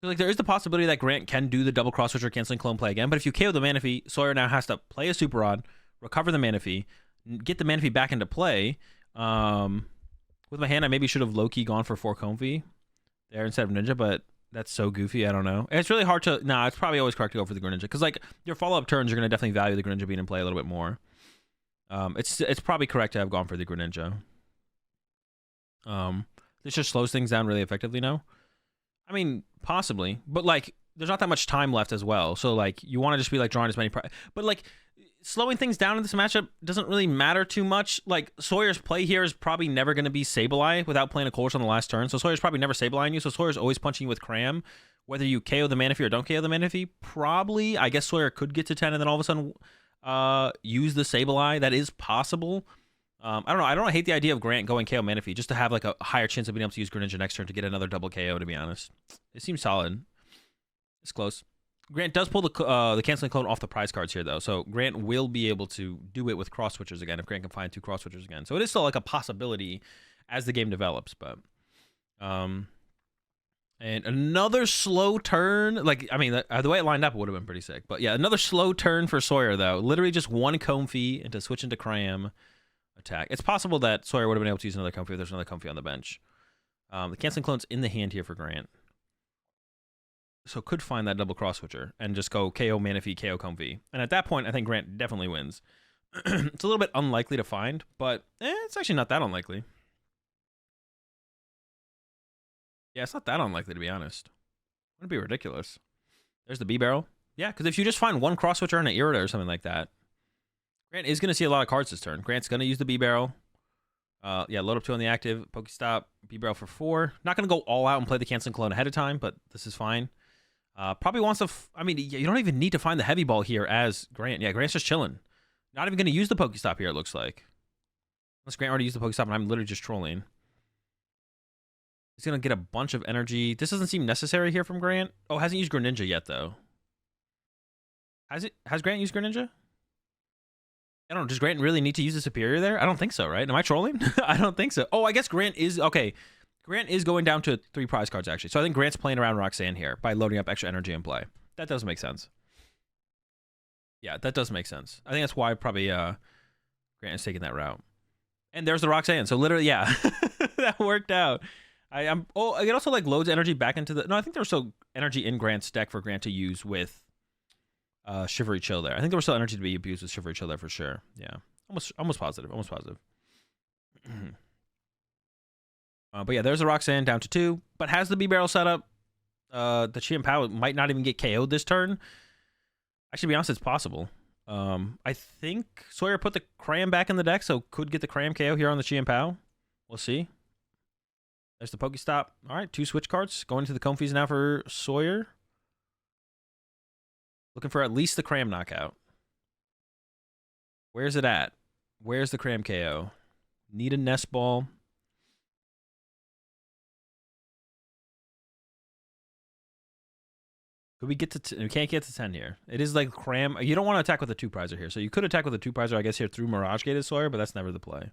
Like, there is the possibility that Grant can do the double cross switcher canceling clone play again, but if you KO the Manaphy, Sawyer now has to play a Super Rod, recover the Manaphy, get the Manaphy back into play. With my hand, I maybe should have low-key gone for 4 Comfy there instead of Ninja, but that's so goofy, I don't know. It's really hard to... Nah, it's probably always correct to go for the Greninja, because, like, your follow-up turns, you're going to definitely value the Greninja being in play a little bit more. It's probably correct to have gone for the Greninja. This just slows things down really effectively now. I mean, possibly, but like, there's not that much time left as well. So like, you want to just be like drawing as many, but like, slowing things down in this matchup doesn't really matter too much. Like, Sawyer's play here is probably never going to be Sableye without playing a Colress on the last turn. So Sawyer's probably never Sableyeing you. So Sawyer's always punching you with Cram. Whether you KO the Manaphy or don't KO the Manaphy, probably. I guess Sawyer could get to 10 and then all of a sudden use the Sableye. That is possible. I don't know. I don't hate the idea of Grant going KO Manaphy just to have like a higher chance of being able to use Greninja next turn to get another double KO, to be honest. It seems solid. It's close. Grant does pull the canceling clone off the prize cards here, though. So Grant will be able to do it with cross switchers again if Grant can find 2 cross switchers again. So it is still like a possibility as the game develops. But and another slow turn. Like, I mean, the way it lined up would have been pretty sick. But yeah, another slow turn for Sawyer, though. Literally just 1 Comfy into switch into Cram. Attack. It's possible that Sawyer would have been able to use another Comfy if there's another Comfy on the bench. The canceling clone's in the hand here for Grant. So could find that double cross switcher and just go KO Manaphy, KO Comfy. And at that point, I think Grant definitely wins. It's a little bit unlikely to find, but it's actually not that unlikely. Yeah, it's not that unlikely, to be honest. Wouldn't be ridiculous. There's the B-Barrel. Yeah, because if you just find 1 cross switcher and an Irida or something like that, Grant is going to see a lot of cards this turn. Grant's going to use the B-Barrel. Yeah, load up 2 on the active. Pokestop, B-Barrel for 4. Not going to go all out and play the canceling clone ahead of time, but this is fine. Probably wants to... I mean, you don't even need to find the heavy ball here as Grant. Yeah, Grant's just chilling. Not even going to use the Pokestop here, it looks like. Unless Grant already used the Pokestop and I'm literally just trolling. He's going to get a bunch of energy. This doesn't seem necessary here from Grant. Oh, hasn't used Greninja yet, though. Has Grant used Greninja? I don't know. Does Grant really need to use the Superior there? I don't think so, right? Am I trolling? I don't think so. Oh, I guess Grant is... Okay. Grant is going down to 3 prize cards, actually. So I think Grant's playing around Roxanne here by loading up extra energy in play. That does make sense. Yeah, that does make sense. I think that's why probably Grant is taking that route. And there's the Roxanne. So literally, yeah, that worked out. I'm. Oh, it also like loads energy back into the. No, I think there's still energy in Grant's deck for Grant to use with Shivery Chill there. I think there was still energy to be abused with Shivery Chill there for sure. Yeah, almost positive. Almost positive. But yeah, there's the Roxanne down to 2, but has the B barrel set up. The Chien-Pao might not even get KO'd this turn. Actually, to be honest, it's possible. I think Sawyer put the Cram back in the deck, so could get the Cram KO here on the Chien-Pao. We'll see. There's the Pokestop. All right, 2 switch cards. Going to the Comfies now for Sawyer. Looking for at least the Cram knockout. Where's it at? Where's the Cram KO? Need a Nest Ball. Could we get to... we can't get to 10 here. It is like Cram... You don't want to attack with a 2-prizer here. So you could attack with a 2-prizer, I guess, here through Mirage Gate as Sawyer, but that's never the play.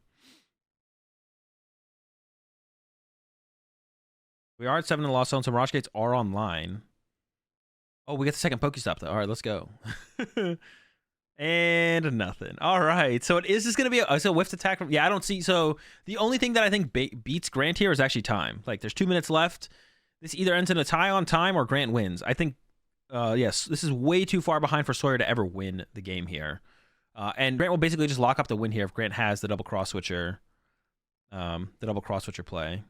We are at 7 in the Lost Zone, so Mirage Gates are online. Oh, we get the second Pokestop, though. All right, let's go. And nothing. All right, so it is just going to be a whiffed attack. From, yeah, I don't see... So the only thing that I think beats Grant here is actually time. Like, there's 2 minutes left. This either ends in a tie on time or Grant wins. I think... yes, this is way too far behind for Sawyer to ever win the game here. And Grant will basically just lock up the win here if Grant has the double cross switcher. Play.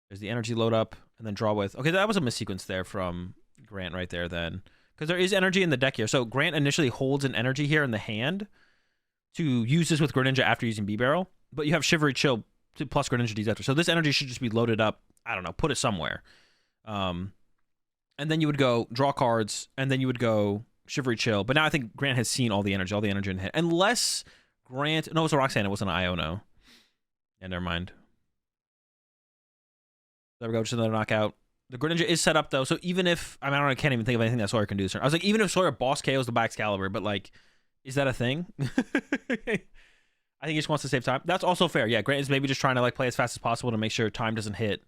There's the energy load up and then draw with. Okay, that was a missequence there from Grant right there then. Because there is energy in the deck here. So Grant initially holds an energy here in the hand to use this with Greninja after using B-Barrel. But you have Shivery Chill plus Greninja D's after. So this energy should just be loaded up. I don't know, put it somewhere. And then you would go draw cards, and then you would go Shivery Chill. But now I think Grant has seen all the energy in the hand. Unless Grant... No, it was a Roxanne. It wasn't an Iono. Yeah, never mind. There we go, just another knockout. The Greninja is set up, though, so even if... I mean, I can't even think of anything that Sawyer can do this turn. I was like, even if Sawyer boss KOs the Excalibur, but, like, is that a thing? I think he just wants to save time. That's also fair. Yeah, Grant is maybe just trying to, like, play as fast as possible to make sure time doesn't hit.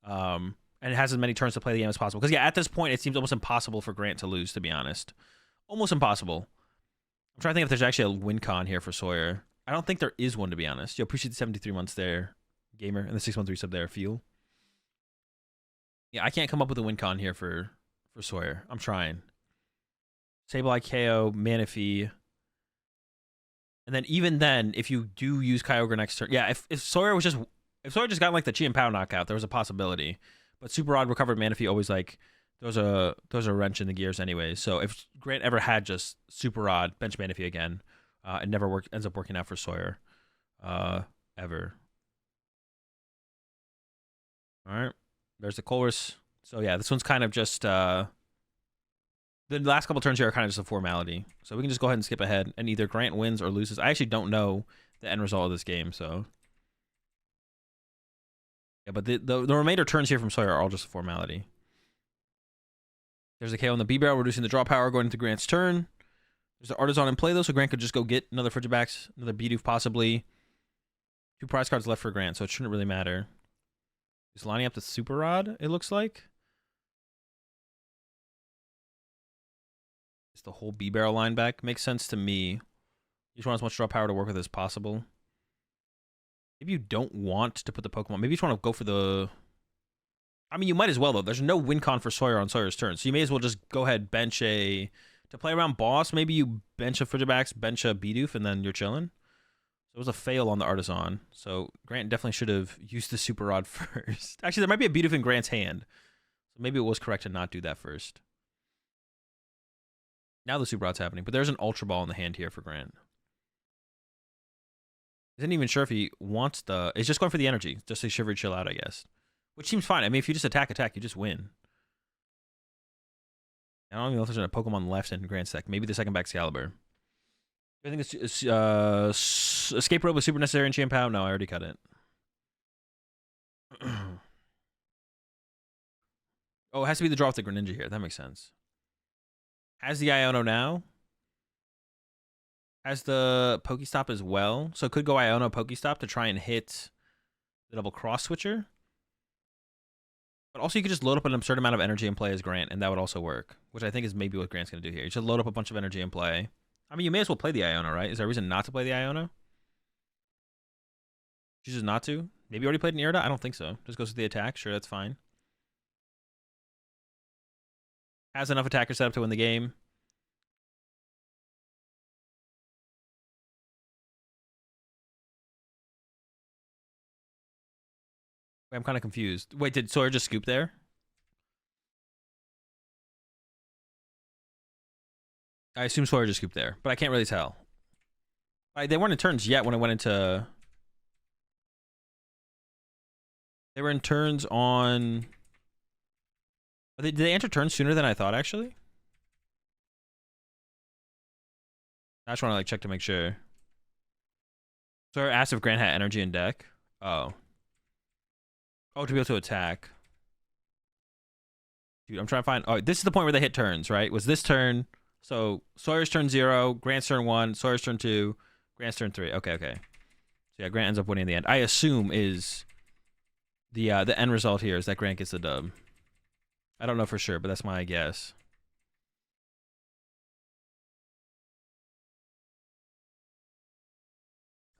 And it has as many turns to play the game as possible. Because, yeah, at this point, it seems almost impossible for Grant to lose, to be honest. Almost impossible. I'm trying to think if there's actually a win con here for Sawyer. I don't think there is one, to be honest. Yo, appreciate the 73 months there, Gamer, and the 613 sub there, Fuel. Yeah, I can't come up with a win con here for Sawyer. I'm trying. Sableye KO, Manaphy. And then even then, if you do use Kyogre next turn... Yeah, if Sawyer just got like the Chien-Pao knockout, there was a possibility. But Super Rod recovered Manaphy always like... Those are wrench in the gears anyway. So if Grant ever had just Super Rod, bench Manaphy again, it never ends up working out for Sawyer. Ever. Alright. There's the Colress. So yeah, this one's kind of just... the last couple turns here are kind of just a formality. So we can just go ahead and skip ahead, and either Grant wins or loses. I actually don't know the end result of this game, so... Yeah, but the remainder turns here from Sawyer are all just a formality. There's the KO on the B-Barrel, reducing the draw power going into Grant's turn. There's the Artisan in play, though, so Grant could just go get another Frigibax, another Bidoof possibly. 2 prize cards left for Grant, so it shouldn't really matter. He's lining up the Super Rod, it looks like. Is the whole B-Barrel line back? Makes sense to me. You just want as much draw power to work with as possible. Maybe you don't want to put the Pokemon. Maybe you just want to go for the... I mean, you might as well, though. There's no win con for Sawyer on Sawyer's turn. So you may as well just go ahead, bench a... To play around boss, maybe you bench a Frigibax, bench a Bidoof, and then you're chilling. So it was a fail on the Artisan. So Grant definitely should have used the Super Rod first. Actually, there might be a Bidoof in Grant's hand. So maybe it was correct to not do that first. Now the Super Rod's happening. But there's an Ultra Ball in the hand here for Grant. Isn't even sure if he wants the... He's just going for the energy. Just to Shivery Chill out, I guess. Which seems fine. I mean, if you just attack, you just win. I don't even know if there's a Pokemon left in Grant's deck. Maybe the second Excalibur. I think it's Escape Rope was super necessary in Chien-Pao. No, I already cut it. Oh, it has to be the draw with the Greninja here. That makes sense. Has the Iono now. Has the Pokestop as well. So it could go Iono Pokestop to try and hit the double cross switcher. But also, you could just load up an absurd amount of energy and play as Grant, and that would also work, which I think is maybe what Grant's going to do here. You should load up a bunch of energy and play. I mean, you may as well play the Iona, right? Is there a reason not to play the Iona? Chooses not to? Maybe you already played an Irida? I don't think so. Just goes to the attack. Sure, that's fine. Has enough attacker set up to win the game. Wait, I'm kind of confused. Wait, did Sawyer just scoop there? I assume Sawyer just scooped there, but I can't really tell. They weren't in turns yet when I went into... They were in turns on... Did they enter turns sooner than I thought, actually? I just want to like check to make sure. Sawyer asked if Grant had energy in deck. Oh. Oh, to be able to attack. Dude, I'm trying to find... Oh, this is the point where they hit turns, right? Was this turn... So Sawyer's turn 0, Grant's turn 1, Sawyer's turn 2, Grant's turn 3. Okay, okay. So yeah, Grant ends up winning in the end. I assume is the end result here is that Grant gets the dub. I don't know for sure, but that's my guess.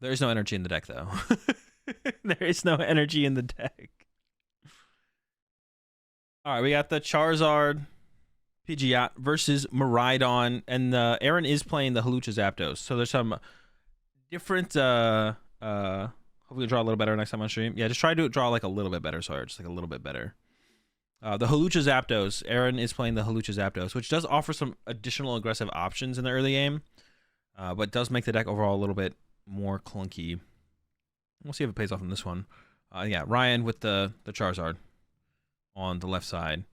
There is no energy in the deck, though. There is no energy in the deck. All right, we got the Charizard Pidgeot versus Miraidon, and Aaron is playing the Hawlucha Zapdos. So there's some different. Hopefully, draw a little better next time on stream. Yeah, just try to draw like a little bit better. Sorry, just like a little bit better. The Hawlucha Zapdos. Aaron is playing the Hawlucha Zapdos, which does offer some additional aggressive options in the early game, but does make the deck overall a little bit more clunky. We'll see if it pays off in this one. Yeah, Ryan with the Charizard on the left side.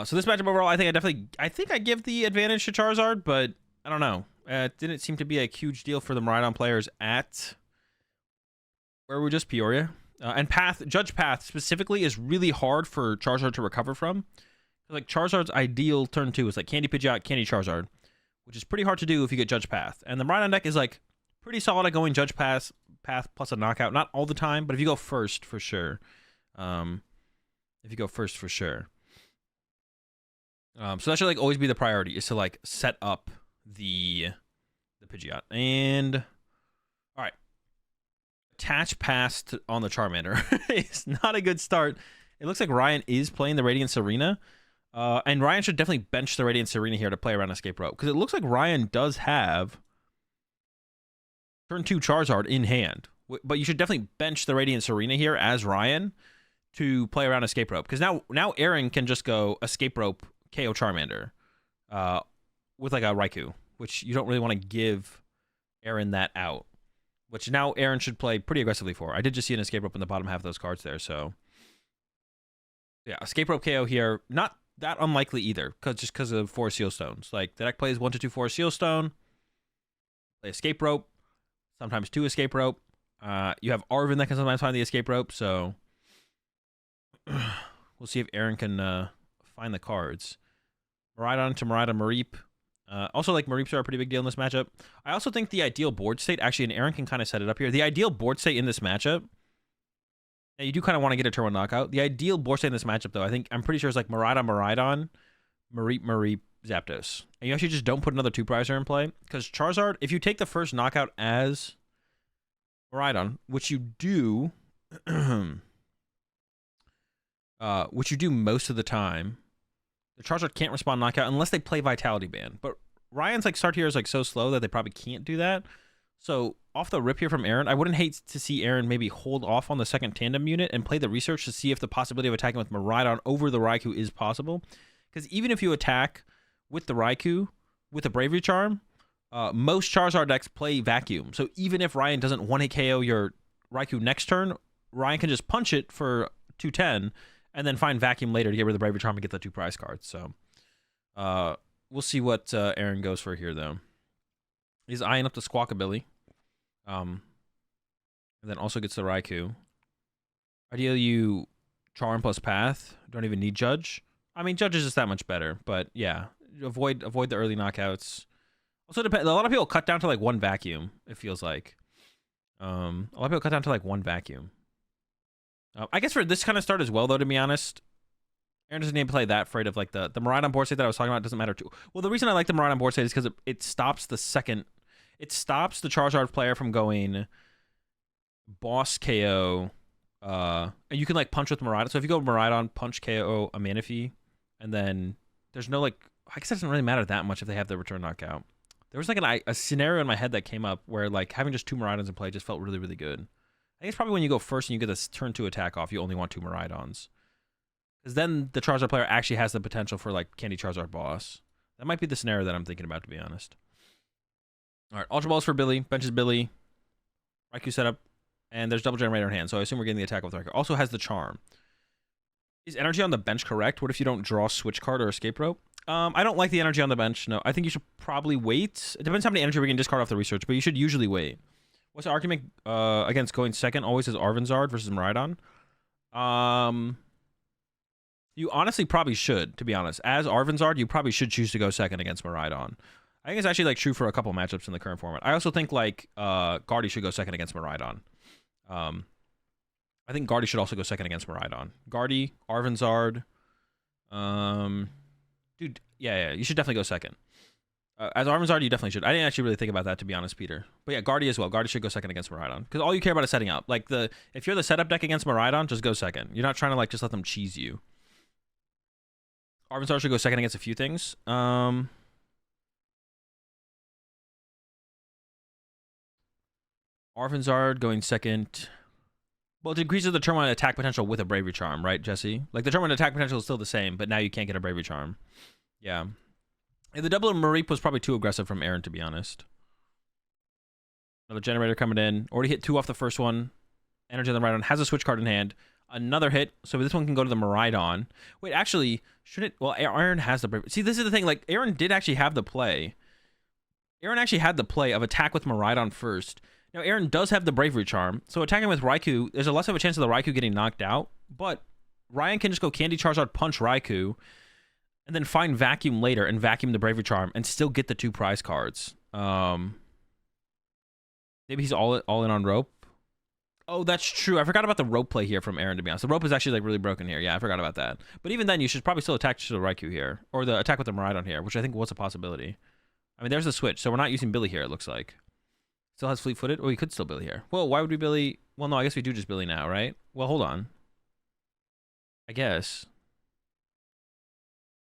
So this matchup overall, I think I give the advantage to Charizard, but I don't know. It didn't seem to be a huge deal for the Miraidon players at where we're just Peoria. And Judge Path specifically is really hard for Charizard to recover from. Like Charizard's ideal turn 2 is like Candy Pidgeot, Candy Charizard, which is pretty hard to do if you get Judge Path. And the Miraidon deck is like pretty solid at going Judge Path plus a knockout. Not all the time, but if you go first, for sure. So that should like always be the priority, is to like set up the Pidgeot. And all right, attach pass on the Charmander. It's not a good start. It looks like Ryan is playing the Radiant Serena, and Ryan should definitely bench the Radiant Serena here to play around Escape Rope, because it looks like Ryan does have turn 2 Charizard in hand, but you should definitely bench the Radiant Serena here as Ryan to play around Escape Rope, because now Aaron can just go Escape Rope KO Charmander with like a Raikou, which you don't really want to give Aaron that out, which now Aaron should play pretty aggressively for. I did just see an Escape Rope in the bottom half of those cards there, so yeah, Escape Rope KO here, not that unlikely either, because of 4 Seal Stones. Like the deck plays 1 to 2 4 Seal Stone, play Escape Rope, sometimes 2 Escape Rope. You have Arvin that can sometimes find the Escape Rope, so we'll see if Aaron can find the cards. Miraidon to Miraidon Mareep. Also, like, Mareeps are a pretty big deal in this matchup. I also think the ideal board state, actually, and Aaron can kind of set it up here. The ideal board state in this matchup, yeah, you do kind of want to get a turn 1 knockout. The ideal board state in this matchup, though, I'm pretty sure it's like Miraidon, Mareep, Zapdos. And you actually just don't put another 2-prizer in play, because Charizard, if you take the first knockout as Miraidon, which you do, most of the time, the Charizard can't respond knockout unless they play Vitality Band. But Ryan's like start here is like so slow that they probably can't do that. So off the rip here from Aaron, I wouldn't hate to see Aaron maybe hold off on the second tandem unit and play the research to see if the possibility of attacking with Miraidon over the Raikou is possible. Because even if you attack with the Raikou with a Bravery Charm, most Charizard decks play Vacuum. So even if Ryan doesn't 1-hit KO your Raikou next turn, Ryan can just punch it for 210 and then find Vacuum later to get rid of the Bravery Charm and get the 2 prize cards. So we'll see what Aaron goes for here, though. He's eyeing up the Squawkabilly. And then also gets the Raikou. Ideally, you Charm plus Path. Don't even need Judge. I mean, Judge is just that much better. But yeah, avoid the early knockouts. Also, a lot of people cut down to like 1 Vacuum, it feels like. A lot of people cut down to like 1 Vacuum. I guess for this kind of start as well, though, to be honest, Aaron doesn't need to play that afraid of like the Miraidon board state that I was talking about doesn't matter too. Well, the reason I like the Miraidon board state is because it stops the second. It stops the Charizard player from going boss KO. And you can like punch with Miraidon. So if you go Miraidon, punch KO a Manaphy, and then there's no like. I guess it doesn't really matter that much if they have the return knockout. There was like a scenario in my head that came up where like having just 2 Miraidons in play just felt really, really good. I think it's probably when you go first and you get this turn 2 attack off, you only want 2 Miraidons. Because then the Charizard player actually has the potential for like Candy Charizard boss. That might be the scenario that I'm thinking about, to be honest. All right, Ultra Balls for Billy. Benches Billy. Raikou setup. And there's Double Generator in hand, so I assume we're getting the attack with Raikou. Also has the Charm. Is energy on the bench correct? What if you don't draw a Switch card or Escape Rope? I don't like the energy on the bench. No, I think you should probably wait. It depends how many energy we can discard off the research, but you should usually wait. What's the argument against going second always as Arvanzard versus Miraidon? You honestly probably should, to be honest. As Arvanzard, you probably should choose to go second against Miraidon. I think it's actually like true for a couple matchups in the current format. I also think like Guardy should go second against Miraidon. I think Guardy should also go second against Miraidon. Guardy, Arvanzard. Dude, yeah, you should definitely go second. As Arvanzard, you definitely should. I didn't actually really think about that, to be honest, Peter. But yeah, Guardy as well. Guardy should go second against Miraidon. Because all you care about is setting up. Like, if you're the setup deck against Miraidon, just go second. You're not trying to, like, just let them cheese you. Arvanzard should go second against a few things. Arvanzard going second. Well, it increases the turn 1 attack potential with a Bravery Charm, right, Jesse? Like, the turn 1 attack potential is still the same, but now you can't get a Bravery Charm. Yeah. And the double Mareep was probably too aggressive from Aaron, to be honest. Another Generator coming in. Already hit 2 off the first one. Energy on the Miraidon. Has a Switch card in hand. Another hit. So this one can go to the Miraidon. Wait, actually, should it... Well, Aaron has the Bravery... See, this is the thing. Like, Aaron did actually have the play. Aaron actually had the play of attack with Miraidon first. Now, Aaron does have the Bravery Charm, so attacking with Raikou, there's a less of a chance of the Raikou getting knocked out, but Ryan can just go Candy Charizard, punch Raikou, and then find Vacuum later and vacuum the Bravery Charm and still get the 2 prize cards. Maybe he's all in on Rope. Oh, that's true. I forgot about the Rope play here from Aaron, to be honest. The Rope is actually like really broken here. Yeah, I forgot about that. But even then, you should probably still attack to the Raikou here, or the attack with the Miraidon here, which I think was a possibility. I mean, there's the switch, so we're not using Billy here, it looks like. Still has Fleet-Footed? Oh, we could still Billy here. Well, why would we Billy? Well, no, I guess we do just Billy now, right? Well, hold on. I guess.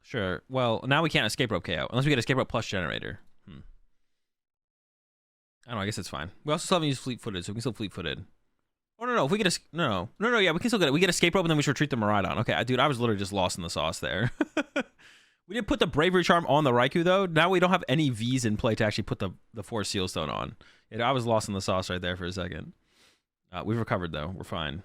Sure. Well, now we can't Escape Rope KO, unless we get Escape Rope plus Generator. I don't know, I guess it's fine. We also still haven't used Fleet-Footed, so we can still Fleet-Footed. Oh, no, if we get a... No, yeah, we can still get it. We get Escape Rope, and then we should retreat the Miraidon. Okay, dude, I was literally just lost in the sauce there. We did put the Bravery Charm on the Raikou, though. Now we don't have any Vs in play to actually put the Force Seal Stone on. I was lost in the sauce right there for a second. We've recovered, though. We're fine.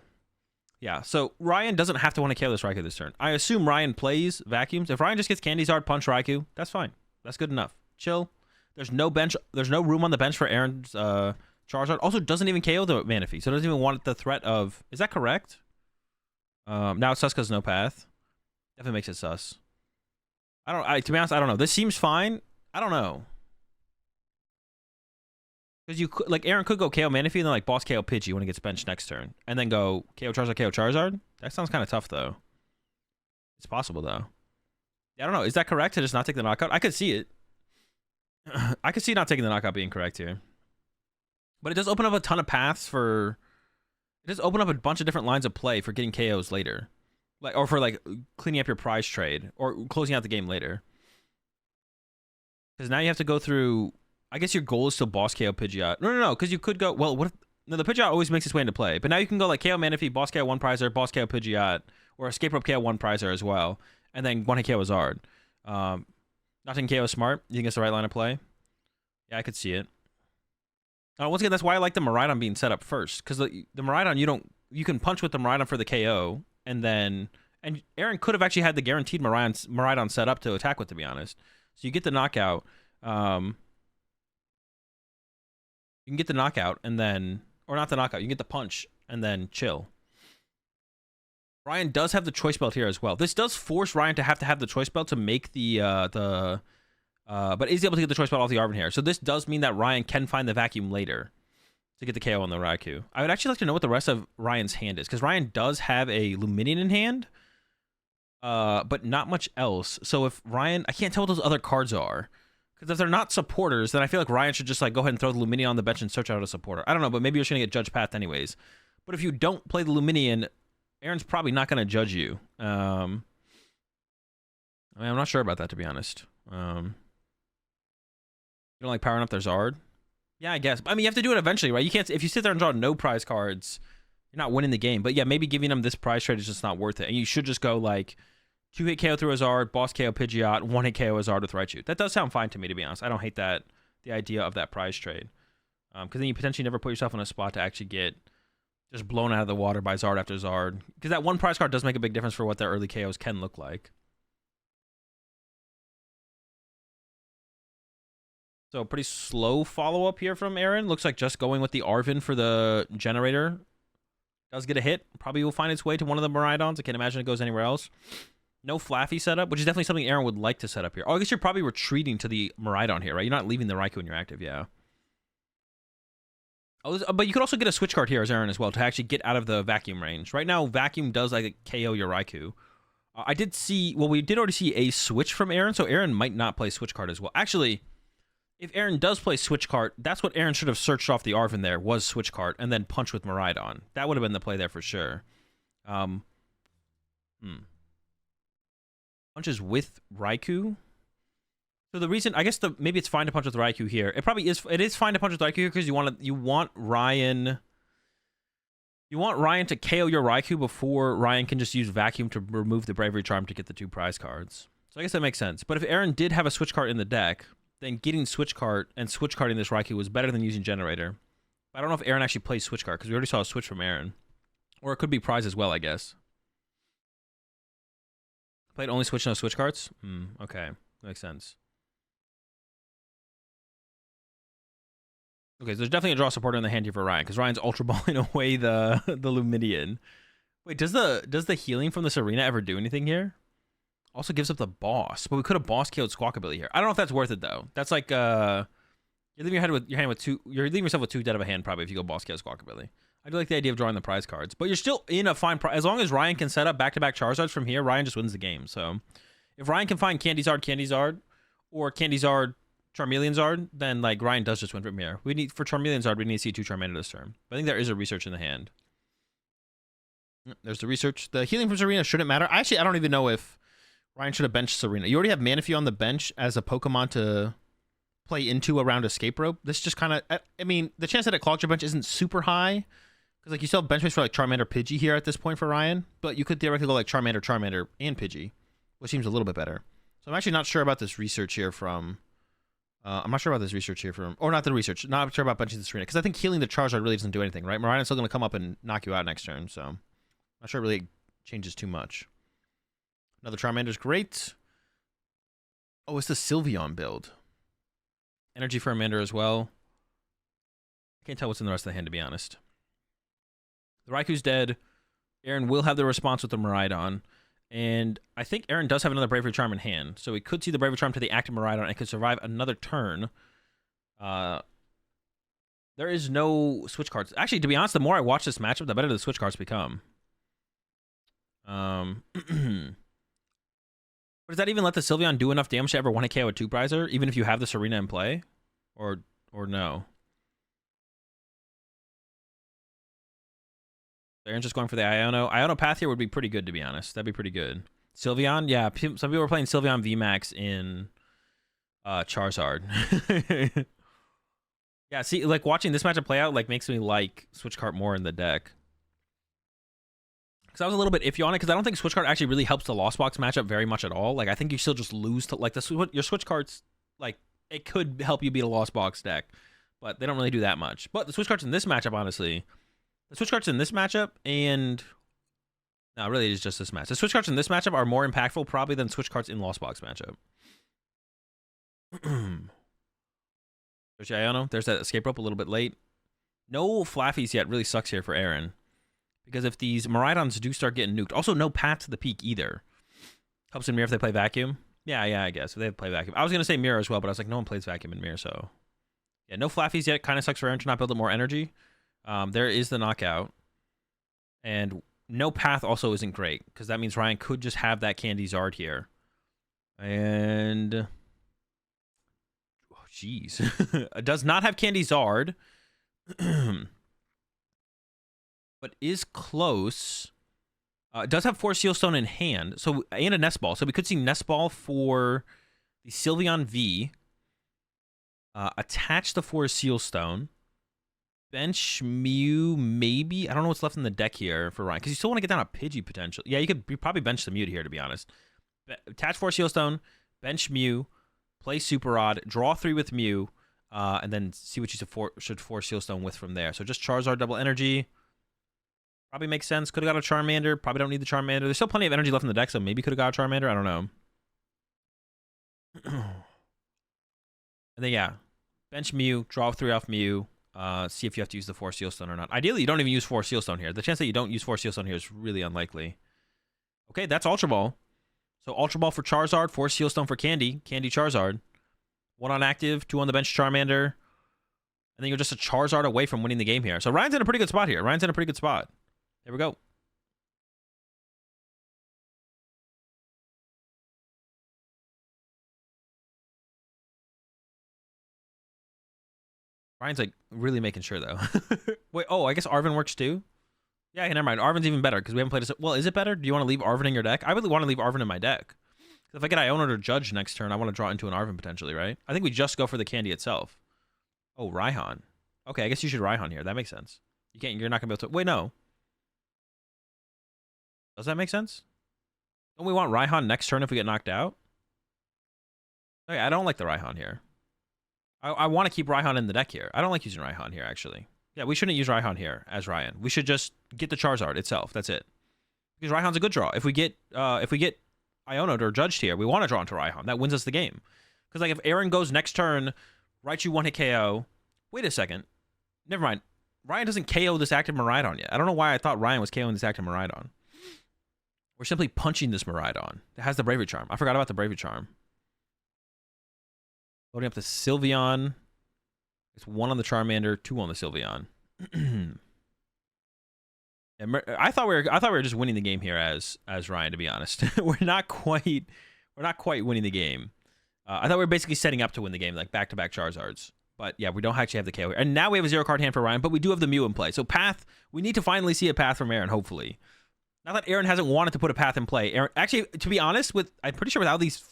Yeah, so Ryan doesn't have to want to KO this Raikou this turn. I assume Ryan plays Vacuums. If Ryan just gets Candy Zard, punch Raikou, that's fine. That's good enough. Chill. There's no bench. There's no room on the bench for Aaron's Charizard. Also, doesn't even KO the Manaphy, so it doesn't even want the threat of... Is that correct? Now it's sus because no path. Definitely makes it sus. To be honest, I don't know. This seems fine. I don't know. Because you could, like, Aaron could go KO Manaphy and then like boss KO Pidgey when it gets benched next turn, and then go KO Charizard. That sounds kind of tough though. It's possible though. Yeah, I don't know. Is that correct to just not take the knockout? I could see it. I could see not taking the knockout being correct here, but it does open up a ton of paths for. It does open up a bunch of different lines of play for getting KOs later, like or for like cleaning up your prize trade or closing out the game later. Because now you have to go through. I guess your goal is still boss KO Pidgeot. No, because you could go... Well, what if... No, the Pidgeot always makes its way into play. But now you can go like KO Manaphy, boss KO 1 Prizer, boss KO Pidgeot, or Escape Rope KO 1 Prizer as well. And then 1 hit KO Zard. Not taking KO smart. You think it's the right line of play? Yeah, I could see it. Once again, that's why I like the Miraidon being set up first. Because the Miraidon, you can punch with the Miraidon for the KO. And then... And Aaron could have actually had the guaranteed Miraidon set up to attack with, to be honest. So you get the knockout. You can get the knockout and then, or not the knockout, you can get the punch and then chill. Ryan does have the choice belt here as well. This does force Ryan to have the choice belt to make but is able to get the choice belt off the Arven here. So this does mean that Ryan can find the vacuum later to get the KO on the Raikou. I would actually like to know what the rest of Ryan's hand is, because Ryan does have a Luminion in hand. but not much else. So if Ryan, I can't tell what those other cards are. Because if they're not supporters, then I feel like Ryan should just like go ahead and throw the Luminion on the bench and search out a supporter. I don't know, but maybe you're just going to get judge path anyways. But if you don't play the Luminion, Aaron's probably not going to judge you. I mean, I'm not sure about that, to be honest. You don't like powering up their Zard? Yeah, I guess. I mean, you have to do it eventually, right? You can't, if you sit there and draw no prize cards, you're not winning the game. But yeah, maybe giving them this prize trade is just not worth it. And you should just go like 2-hit KO through a Zard, boss KO Pidgeot, 1-hit KO a Zard with Raichu. That does sound fine to me, to be honest. I don't hate that, the idea of that prize trade. Because then you potentially never put yourself in a spot to actually get just blown out of the water by Zard after Zard. Because that one prize card does make a big difference for what their early KOs can look like. So pretty slow follow-up here from Aaron. Looks like just going with the Arvin for the generator does get a hit. Probably will find its way to one of the Miraidons. I can't imagine it goes anywhere else. No Flaffy setup, which is definitely something Aaron would like to set up here. Oh, I guess you're probably retreating to the Miraidon here, right? You're not leaving the Raikou when you're active, yeah. Oh, but you could also get a switch card here as Aaron as well to actually get out of the vacuum range. Right now, vacuum does like KO your Raikou. I did see, well, we did already see a switch from Aaron, so Aaron might not play switch card as well. Actually, if Aaron does play switch card, that's what Aaron should have searched off the Arvin there, was switch card, and then punch with Miraidon. That would have been the play there for sure. Punches with Raikou. So the reason, I guess maybe it's fine to punch with Raikou here. It probably is. It is fine to punch with Raikou here because you want Ryan. You want Ryan to KO your Raikou before Ryan can just use Vacuum to remove the Bravery Charm to get the 2 prize cards. So I guess that makes sense. But if Aaron did have a switch card in the deck, then getting switch card and switch carding this Raikou was better than using Generator. But I don't know if Aaron actually plays switch card because we already saw a switch from Aaron. Or it could be prize as well, I guess. Played only switch, no switch cards? Okay. Makes sense. Okay, so there's definitely a draw supporter in the hand here for Ryan, because Ryan's Ultra Balling away the Lumidian. Wait, does the healing from the Serena ever do anything here? Also gives up the boss, but we could have boss killed Squawkabilly here. I don't know if that's worth it though. That's like you're leaving your hand with 2. You're leaving yourself with 2 dead of a hand probably if you go boss kill Squawkabilly. I do like the idea of drawing the prize cards, but you're still in a fine prize. As long as Ryan can set up back-to-back Charizards from here, Ryan just wins the game. So if Ryan can find Candy Zard, or Candy Zard, Charmeleon Zard, then like Ryan does just win from here. For Charmeleon Zard, we need to see 2 Charmander this turn. But I think there is a research in the hand. There's the research. The healing from Serena shouldn't matter. I don't even know if Ryan should have benched Serena. You already have Manaphy on the bench as a Pokemon to play into around Escape Rope. This just kind of, I mean, the chance that it clogs your bench isn't super high. Because like you still have bench space for like Charmander, Pidgey here at this point for Ryan. But you could theoretically go like Charmander, and Pidgey, which seems a little bit better. So I'm actually not sure about this research here from... or not the research. Not sure about benching the Serena. Because I think healing the Charizard really doesn't do anything, right? Marina's still going to come up and knock you out next turn. So I'm not sure it really changes too much. Another Charmander's great. Oh, it's the Sylveon build. Energy for Amander as well. I can't tell what's in the rest of the hand, to be honest. The Raikou's dead. Aaron will have the response with the Miraidon. And I think Aaron does have another Bravery Charm in hand. So we could see the Bravery Charm to the active Miraidon and could survive another turn. There is no switch cards. Actually, to be honest, the more I watch this matchup, the better the switch cards become. But does that even let the Sylveon do enough damage to ever 1-hit KO a 2-prizer, even if you have the Serena in play? Or no? Aaron's just going for the Iono. Iono path here would be pretty good, to be honest. That'd be pretty good. Sylveon? Yeah, some people were playing Sylveon VMAX in Charizard. Yeah, see, like, watching this matchup play out, like, makes me like Switch Cart more in the deck. Because I was a little bit iffy on it, because I don't think Switch Cart actually really helps the Lost Box matchup very much at all. Like, I think you still just lose to, like, your Switch Carts, like, it could help you beat a Lost Box deck, but they don't really do that much. But the Switch Carts in this matchup, honestly... The switch cards in this matchup and... No, really, it's just this match. The switch cards in this matchup are more impactful probably than switch cards in Lost Box matchup. There's Iono. There's that Escape Rope a little bit late. No Flaffies yet really sucks here for Aaron. Because if these Miraidons do start getting nuked... Also, no path to the peak either. Helps in Mirror if they play Vacuum. Yeah, I guess. If they play Vacuum. I was going to say Mirror as well, but I was like, no one plays Vacuum in Mirror, so... Yeah, no Flaffies yet. Kind of sucks for Aaron to not build up more energy. There is the knockout. And no path also isn't great, because that means Ryan could just have that Candy Zard here. And... oh, jeez. It does not have Candy Zard. But is close. It does have 4 Seal Stone in hand, so and a Nest Ball. So we could see Nest Ball for the Sylveon V. Attach the 4 Seal Stone. Bench Mew, maybe. I don't know what's left in the deck here for Ryan, because you still want to get down a Pidgey potential. Yeah, you could probably bench the Mew here, to be honest. Attach 4 Seal Stone, bench Mew, play Super Rod, draw 3 with Mew, and then see what you should 4 Seal Stone with from there. So just Charizard double energy. Probably makes sense. Could have got a Charmander. Probably don't need the Charmander. There's still plenty of energy left in the deck, so maybe could have got a Charmander. I don't know. And then, yeah. Bench Mew. Draw 3 off Mew. See if you have to use the 4 Seal Stone or not. Ideally, you don't even use 4 Seal Stone here. The chance that you don't use 4 Seal Stone here is really unlikely. Okay, that's Ultra Ball. So Ultra Ball for Charizard. 4 Seal Stone for Candy. Candy Charizard. 1 on active. 2 on the bench Charmander. And then you're just a Charizard away from winning the game here. So Ryan's in a pretty good spot here. Ryan's in a pretty good spot. There we go. Ryan's like really making sure though. Wait, oh, I guess Arven works too? Yeah, never mind. Arven's even better because we haven't played this. Well, is it better? Do you want to leave Arven in your deck? I really want to leave Arven in my deck. If I get Iono or Judge next turn, I want to draw into an Arven potentially, right? I think we just go for the Candy itself. Oh, Raihan. Okay, I guess you should Raihan here. That makes sense. You're not gonna be able to. Wait, no. Does that make sense? Don't we want Raihan next turn if we get knocked out? Okay, I don't like the Raihan here. I want to keep Raihan in the deck here. I don't like using Raihan here, actually. Yeah, we shouldn't use Raihan here as Ryan. We should just get the Charizard itself. That's it. Because Raihan's a good draw. If we get Iono'd or Judged here, we want to draw into Raihan. That wins us the game. Because like if Aaron goes next turn, Raichu 1-hit KO. Wait a second. Never mind. Ryan doesn't KO this active Miraidon yet. I don't know why I thought Ryan was KOing this active Miraidon. We're simply punching this Miraidon. It has the Bravery Charm. I forgot about the Bravery Charm. Loading up the Sylveon. It's 1 on the Charmander, 2 on the Sylveon. I thought we were just winning the game here as Ryan, to be honest. we're not quite winning the game. I thought we were basically setting up to win the game, like back-to-back Charizards. But yeah, we don't actually have the KO here. And now we have a 0-card hand for Ryan, but we do have the Mew in play. So path, we need to finally see a path from Aaron, hopefully. Not that Aaron hasn't wanted to put a path in play. Aaron, actually, to be honest, I'm pretty sure without these...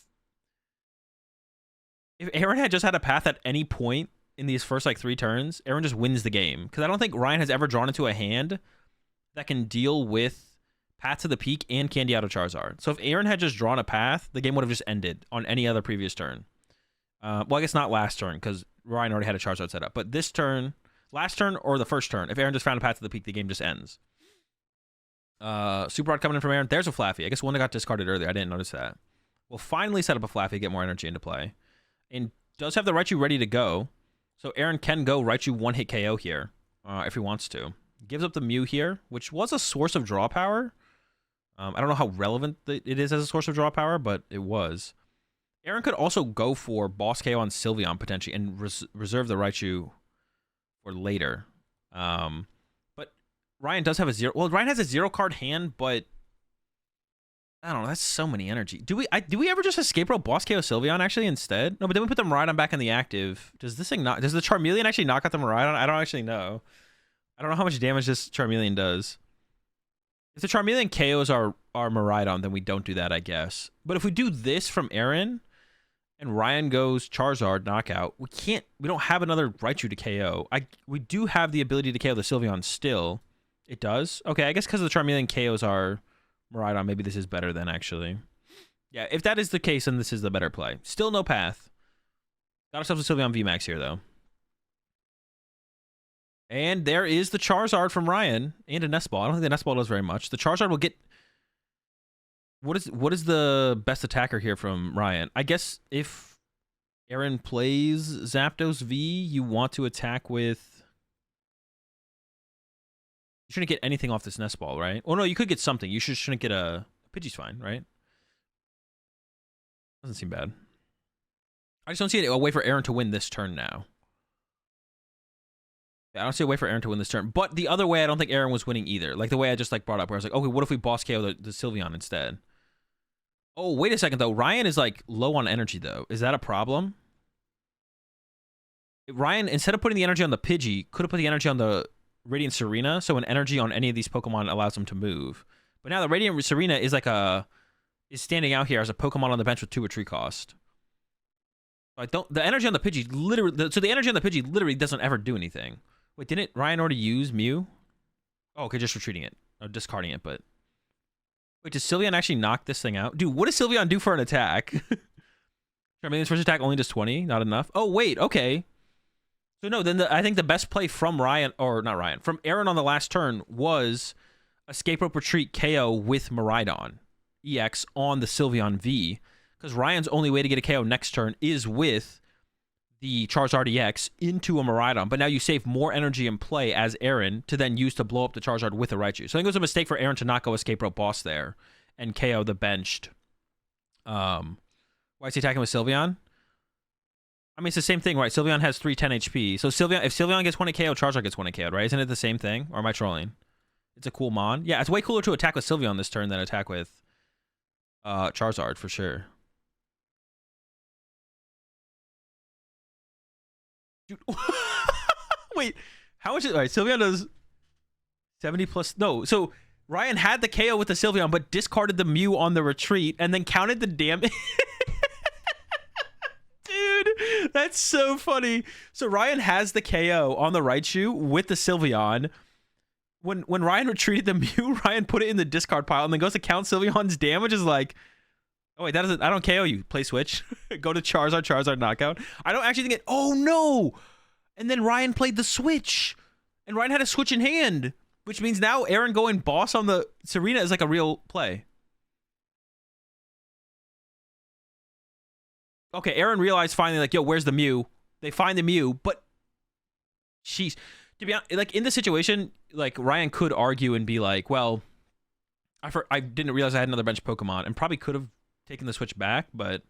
If Aaron had just had a path at any point in these first, 3 turns, Aaron just wins the game. Because I don't think Ryan has ever drawn into a hand that can deal with Path to the Peak and Candy out of Charizard. So if Aaron had just drawn a path, the game would have just ended on any other previous turn. Well, I guess not last turn, because Ryan already had a Charizard set up. But this turn, last turn, or the first turn, if Aaron just found a Path to the Peak, the game just ends. Super Rod coming in from Aaron. There's a Flaffy. I guess one that got discarded earlier. I didn't notice that. We'll finally set up a Flaffy to get more energy into play. And does have the Raichu ready to go. So Aaron can go Raichu 1-hit KO here if he wants to. Gives up the Mew here, which was a source of draw power. I don't know how relevant it is as a source of draw power, but it was. Aaron could also go for Boss KO on Sylveon potentially and reserve the Raichu for later. But Ryan does have a 0. Well, Ryan has a 0-card hand, but I don't know. That's so many energy. Do we ever just escape roll Boss KO Sylveon actually instead? No, but then we put the Miraidon back in the active. Does this thing not? Does the Charmeleon actually knock out the Miraidon? I don't actually know. I don't know how much damage this Charmeleon does. If the Charmeleon KOs our Miraidon, then we don't do that, I guess. But if we do this from Aaron and Ryan goes Charizard knockout, we don't have another Raichu to KO. We do have the ability to KO the Sylveon still. It does? Okay, I guess because the Charmeleon KOs our Miraidon, maybe this is better then, actually. Yeah, if that is the case, then this is the better play. Still no path. Got ourselves a Sylveon VMAX here, though. And there is the Charizard from Ryan and a Nest Ball. I don't think the Nest Ball does very much. The Charizard will get... What is the best attacker here from Ryan? I guess if Aaron plays Zapdos V, you want to attack with... You shouldn't get anything off this Nest Ball, right? Oh, no, you could get something. You shouldn't get a... Pidgey's fine, right? Doesn't seem bad. I just don't see a way for Aaron to win this turn now. I don't see a way for Aaron to win this turn. But the other way, I don't think Aaron was winning either. Like the way I just like brought up, where I was like, okay, what if we boss KO the Sylveon instead? Oh, wait a second though. Ryan is like low on energy though. Is that a problem? Ryan, instead of putting the energy on the Pidgey, could have put the energy on the Radiant Serena, so an energy on any of these Pokemon allows them to move. But now the Radiant Serena is like is standing out here as a Pokemon on the bench with 2 retreat cost. The energy on the Pidgey literally, so the energy on the Pidgey literally doesn't ever do anything. Wait, didn't Ryan already use Mew? Oh, okay, just retreating it. Or discarding it, but... Wait, does Sylveon actually knock this thing out? Dude, what does Sylveon do for an attack? Charmeleon's first attack only does 20, not enough. Oh, wait, okay. So no, then I think the best play from Ryan, or not Ryan, from Aaron on the last turn was Escape Rope Retreat KO with Miraidon EX on the Sylveon V, because Ryan's only way to get a KO next turn is with the Charizard EX into a Miraidon, but now you save more energy in play as Aaron to then use to blow up the Charizard with a Raichu. So I think it was a mistake for Aaron to not go Escape Rope Boss there and KO the benched. Why is he attacking with Sylveon? I mean, it's the same thing, right? Sylveon has 310 HP. So if Sylveon gets 1 KO, Charizard gets 1 KO, right? Isn't it the same thing? Or am I trolling? It's a cool mon. Yeah, it's way cooler to attack with Sylveon this turn than attack with Charizard for sure. Dude, wait, how much is... All right, Sylveon does 70 plus... No, so Ryan had the KO with the Sylveon, but discarded the Mew on the retreat and then counted the damage. Dude, that's so funny. So Ryan has the KO on the Raichu with the Sylveon. When Ryan retreated the Mew, Ryan put it in the discard pile and then goes to count Sylveon's damage. Is like... Oh, wait, that doesn't... I don't KO you. Play switch. Go to Charizard knockout. I don't actually think it... Oh, no! And then Ryan played the switch. And Ryan had a switch in hand. Which means now Aaron going boss on the Serena is like a real play. Okay, Aaron realized finally, like, yo, where's the Mew? They find the Mew, but... Jeez. To be honest, like, in this situation, like, Ryan could argue and be like, well... I didn't realize I had another bench Pokemon. And probably could have taking the switch back, but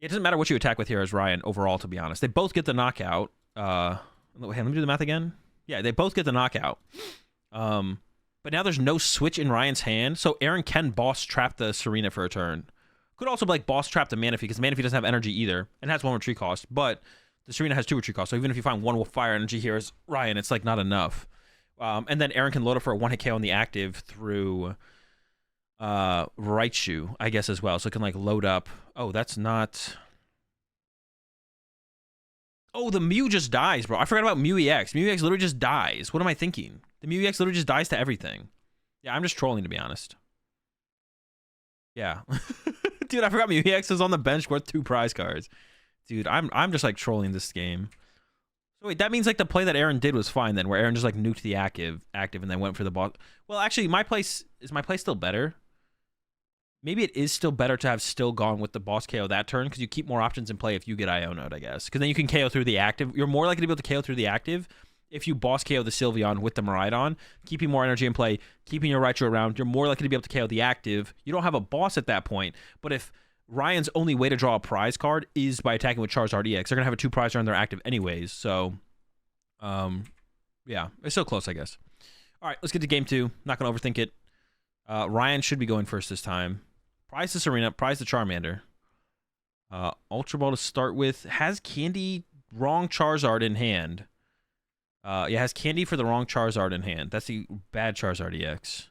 it doesn't matter what you attack with here as Ryan overall, to be honest. They both get the knockout. Hey, let me do the math again. Yeah, they both get the knockout. But now there's no switch in Ryan's hand, so Aaron can boss trap the Serena for a turn. Could also like boss trap the Manaphy, because Manaphy doesn't have energy either, and has 1 retreat cost, but the Serena has 2 retreat costs, so even if you find 1 fire energy here as Ryan, it's like not enough. And then Aaron can load up for a 1-hit KO on the active through... Raichu, I guess, as well. So it can like load up. Oh, that's not... Oh, the Mew just dies, bro. I forgot about Mew EX. Mew EX literally just dies. What am I thinking? The Mew EX literally just dies to everything. Yeah, I'm just trolling, to be honest. Yeah. Dude, I forgot Mew EX is on the bench worth 2 prize cards. Dude, I'm just like trolling this game. So wait, that means like the play that Aaron did was fine then, where Aaron just like nuked the active and then went for the boss. Well, actually, is my play still better? Maybe it is still better to have still gone with the boss KO that turn, because you keep more options in play if you get Iono'd, I guess. Because then you can KO through the active. You're more likely to be able to KO through the active if you boss KO the Sylveon with the Miraidon, keeping more energy in play, keeping your Raichu around. You're more likely to be able to KO the active. You don't have a boss at that point, but if Ryan's only way to draw a prize card is by attacking with Charizard EX, they're going to have a 2 prize card on their active anyways, so... yeah, it's still close, I guess. All right, let's get to game 2. Not going to overthink it. Ryan should be going first this time. Prize the Serena, prize the Charmander. Ultra Ball to start with. Has Candy wrong Charizard in hand. Yeah, has Candy for the wrong Charizard in hand. That's the bad Charizard EX.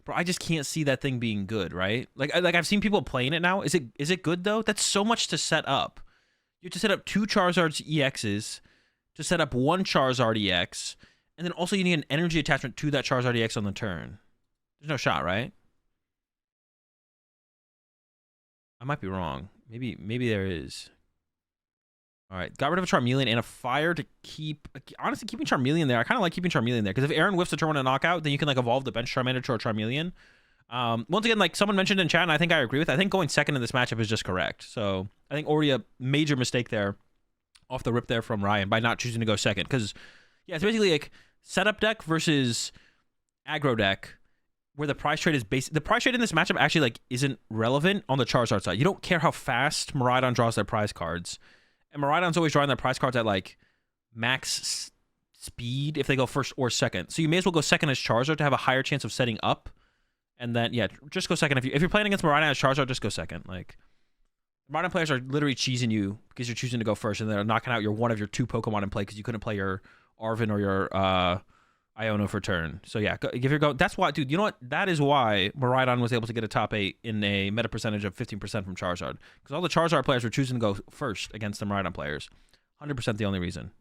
Bro, I just can't see that thing being good, right? Like I've seen people playing it now. Is it good, though? That's so much to set up. You have to set up 2 Charizard's EXs to set up 1 Charizard EX, and then also you need an energy attachment to that Charizard EX on the turn. There's no shot, right? I might be wrong. Maybe there is. All right, got rid of a Charmeleon and a fire to keep... Honestly, keeping Charmeleon there, I kind of like keeping Charmeleon there, because if Aaron whiffs a turn 1 and knockout, then you can like evolve the bench Charmander to a Charmeleon. Once again, like someone mentioned in chat, and I think I agree with, I think going second in this matchup is just correct. So I think already a major mistake there off the rip there from Ryan by not choosing to go second. Because, yeah, it's basically like setup deck versus aggro deck, where the price trade is basic. The price trade in this matchup actually like isn't relevant on the Charizard side. You don't care how fast Miraidon draws their prize cards. And Miraidon's always drawing their prize cards at like speed if they go first or second. So you may as well go second as Charizard to have a higher chance of setting up. And then, yeah, just go second. If you're playing against Miraidon as Charizard, just go second. Like, Miraidon players are literally cheesing you because you're choosing to go first, and they're knocking out one of your 2 Pokemon in play because you couldn't play your Arven or your Iono for turn. So yeah, give your go. That's why, dude. You know what? That is why Miraidon was able to get a top 8 in a meta percentage of 15% from Charizard, because all the Charizard players were choosing to go first against the Miraidon players. 100% the only reason.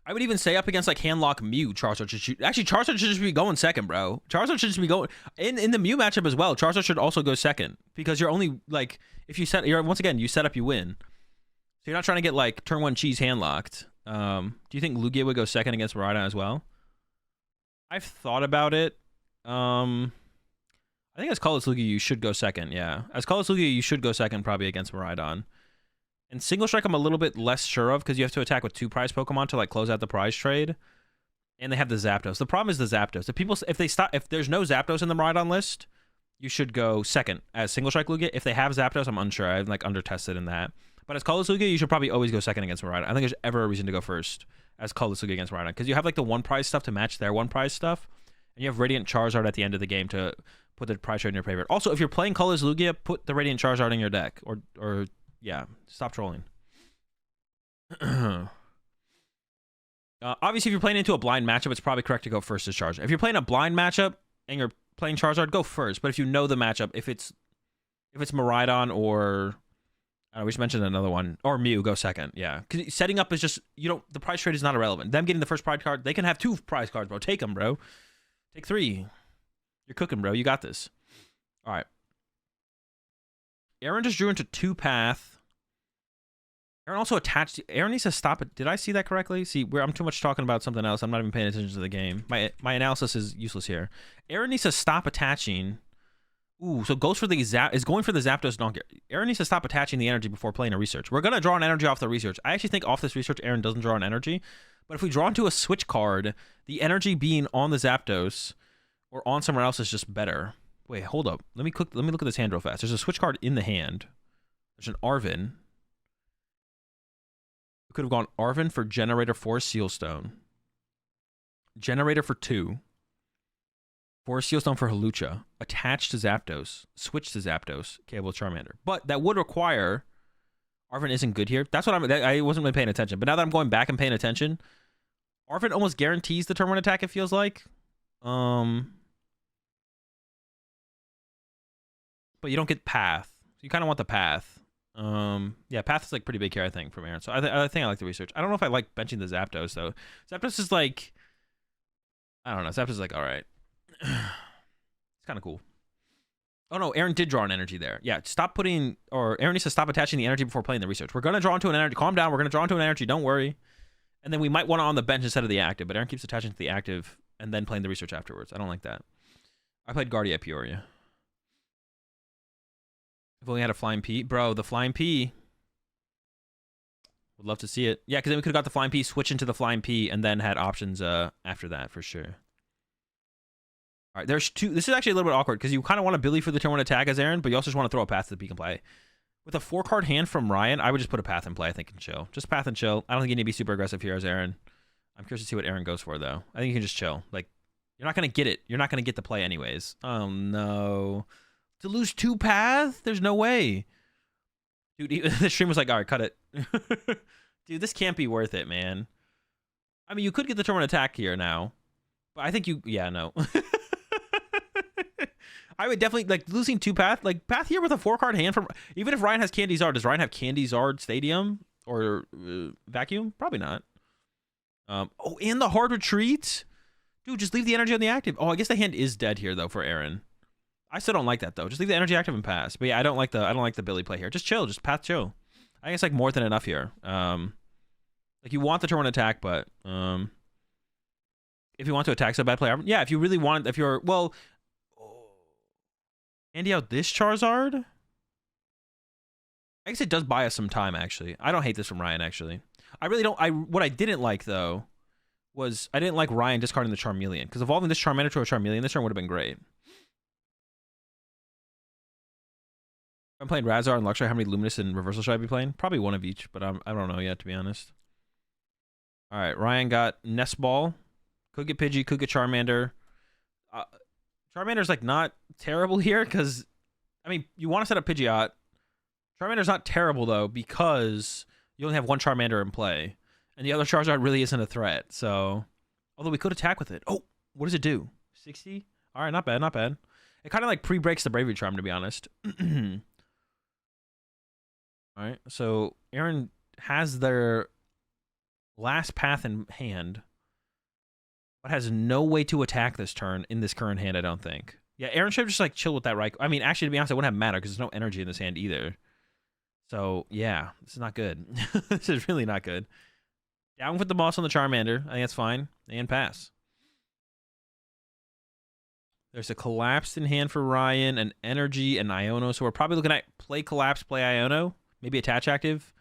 I would even say up against like Handlock Mew, Charizard should actually Charizard should just be going second, bro. Charizard should just be going in the Mew matchup as well. Charizard should also go second because you're only like if you set once again you set up, you win. So you're not trying to get like turn 1 cheese handlocked. Do you think Lugia would go second against Miraidon as well? I've thought about it. I think as Colorless Lugia you should go second. Yeah, as Colorless Lugia you should go second probably against Miraidon. And Single Strike I'm a little bit less sure of because you have to attack with 2 prize Pokemon to like close out the prize trade. And they have the Zapdos. The problem is the Zapdos. If there's no Zapdos in the Miraidon list, you should go second as Single Strike Lugia. If they have Zapdos, I'm unsure. I've like under-tested in that. But as Colorless Lugia, you should probably always go second against Miraidon. I think there's ever a reason to go first as Colorless Lugia against Miraidon because you have like the 1 prize stuff to match their 1 prize stuff. And you have Radiant Charizard at the end of the game to put the prize trade in your favorite. Also, if you're playing Colorless Lugia, put the Radiant Charizard in your deck. Or yeah, stop trolling. Obviously, if you're playing into a blind matchup, it's probably correct to go first as Charizard. If you're playing a blind matchup and you're playing Charizard, go first. But if you know the matchup, if it's Miraidon or we just mentioned another one, or Mew, go second. Yeah, because setting up is just the prize trade is not irrelevant. Them getting the first prize card, they can have 2 prize cards, bro. Take them, bro. Take 3. You're cooking, bro. You got this. All right. Aaron just drew into 2 path. Aaron also attached. Aaron needs to stop it. Did I see that correctly? See, I'm too much talking about something else. I'm not even paying attention to the game. My analysis is useless here. Aaron needs to stop attaching. Ooh, so goes for the is going for the Zapdos Donkey. Aaron needs to stop attaching the energy before playing a research. We're gonna draw an energy off the research. I actually think off this research, Aaron doesn't draw an energy. But if we draw into a switch card, the energy being on the Zapdos or on somewhere else is just better. Wait, hold up. Let me look at this hand real fast. There's a switch card in the hand. There's an Arven. Could have gone Arven for Generator 4 Sealstone. Generator for 2. 4 Sealstone for Hawlucha. Attached to Zapdos. Switch to Zapdos. Cable Charmander. But that would require... Arven isn't good here. That's what I wasn't really paying attention. But now that I'm going back and paying attention, Arven almost guarantees the turn 1 attack, it feels like. But you don't get Path. You kind of want the Path. Yeah, Path is like pretty big here, I think, from Aaron. So I think I like the research. I don't know if I like benching the Zapdos though. Zapdos is like, I don't know. Zapdos is like, all right, it's kind of cool. Oh no, Aaron did draw an energy there. Yeah, Aaron needs to stop attaching the energy before playing the research. We're gonna draw into an energy. Calm down. We're gonna draw into an energy. Don't worry. And then we might want it on the bench instead of the active. But Aaron keeps attaching to the active and then playing the research afterwards. I don't like that. I played Guardia at Peoria. If only had a Flying P. Bro, the Flying P. Would love to see it. Yeah, because then we could have got the Flying P, switch into the Flying P, and then had options after that, for sure. All right, there's 2. This is actually a little bit awkward, because you kind of want to Billy for the turn 1 attack as Aaron, but you also just want to throw a Path to the P can play. With a 4-card hand from Ryan, I would just put a Path in play, I think, and chill. Just Path and chill. I don't think you need to be super aggressive here as Aaron. I'm curious to see what Aaron goes for, though. I think you can just chill. Like, you're not going to get it. You're not going to get the play anyways. Oh, no. To lose 2 Path? There's no way. Dude, the stream was like, all right, cut it. Dude, this can't be worth it, man. I mean, you could get the turn 1 attack here now. But I think yeah, no. I would definitely, like, losing 2 Path. Like, Path here with a 4-card hand from... Even if Ryan has Candy Zard, does Ryan have Candy Zard Stadium? Or Vacuum? Probably not. Oh, and the Hard Retreat? Dude, just leave the energy on the active. Oh, I guess the hand is dead here, though, for Aaron. I still don't like that though. Just leave the energy active and pass. But yeah, I don't like the Billy play here. Just chill, just Path chill. I think it's like more than enough here. Like you want the turn 1 attack, but if you want to attack so bad play, yeah, if you really want, if you're Andy out this Charizard. I guess it does buy us some time actually. I don't hate this from Ryan actually. I really don't. What I didn't like though was I didn't like Ryan discarding the Charmeleon because evolving this Charmander to a Charmeleon this turn would have been great. I'm playing Razar and Luxray. How many Luminous and Reversal should I be playing? Probably one of each, but I don't know yet, to be honest. All right, Ryan got Nest Ball. Could get Pidgey, could get Charmander. Charmander's like not terrible here because, I mean, you want to set up Pidgeot. Charmander's not terrible though because you only have one Charmander in play, and the other Charizard really isn't a threat. So, although we could attack with it. Oh, what does it do? 60? All right, not bad, not bad. It kind of like pre-breaks the Bravery Charm, to be honest. All right, so Aaron has their last path in hand, but has no way to attack this turn in this current hand, I don't think. Yeah, Aaron should have just like chill with that Raikou. I mean, actually, to be honest, it wouldn't have mattered because there's no energy in this hand either. So, yeah, this is not good. This is really not good. Down with the boss on the Charmander. I think that's fine. And pass. There's a Collapsed in hand for Ryan, an Energy, and Iono. So we're probably looking at play Collapse, play Iono. Maybe Attach Active.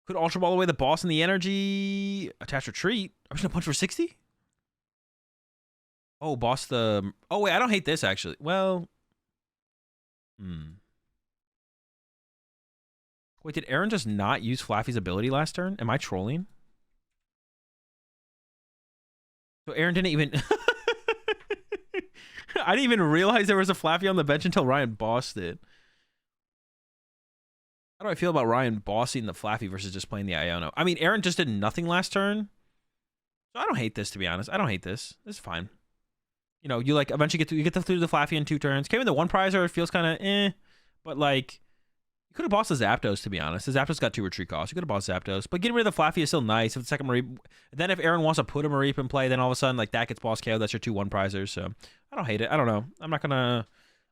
Could Ultra Ball away the boss and the Energy. Attach Retreat. Are we going to punch for 60? Oh, boss the... Oh, wait, I don't hate this, actually. Well... Wait, did Aaron just not use Flaffy's ability last turn? Am I trolling? So Aaron didn't even... I didn't even realize there was a Flaffy on the bench until Ryan bossed it. How do I feel about Ryan bossing the Flaffy versus just playing the Iono? I mean, Aaron just did nothing last turn. So I don't hate this, to be honest. I don't hate this. This is fine. You know, you like eventually get through the Flaffy in 2 turns. Came in the 1 prizer, it feels kind of eh. But like, you could have bossed the Zapdos, to be honest. The Zapdos got 2 retreat costs. You could have bossed Zapdos. But getting rid of the Flaffy is still nice. If the second Mareep, then if Aaron wants to put a Mareep in play, then all of a sudden, like, that gets boss KO. That's your 2 1 prizers. So I don't hate it. I don't know. I'm not gonna.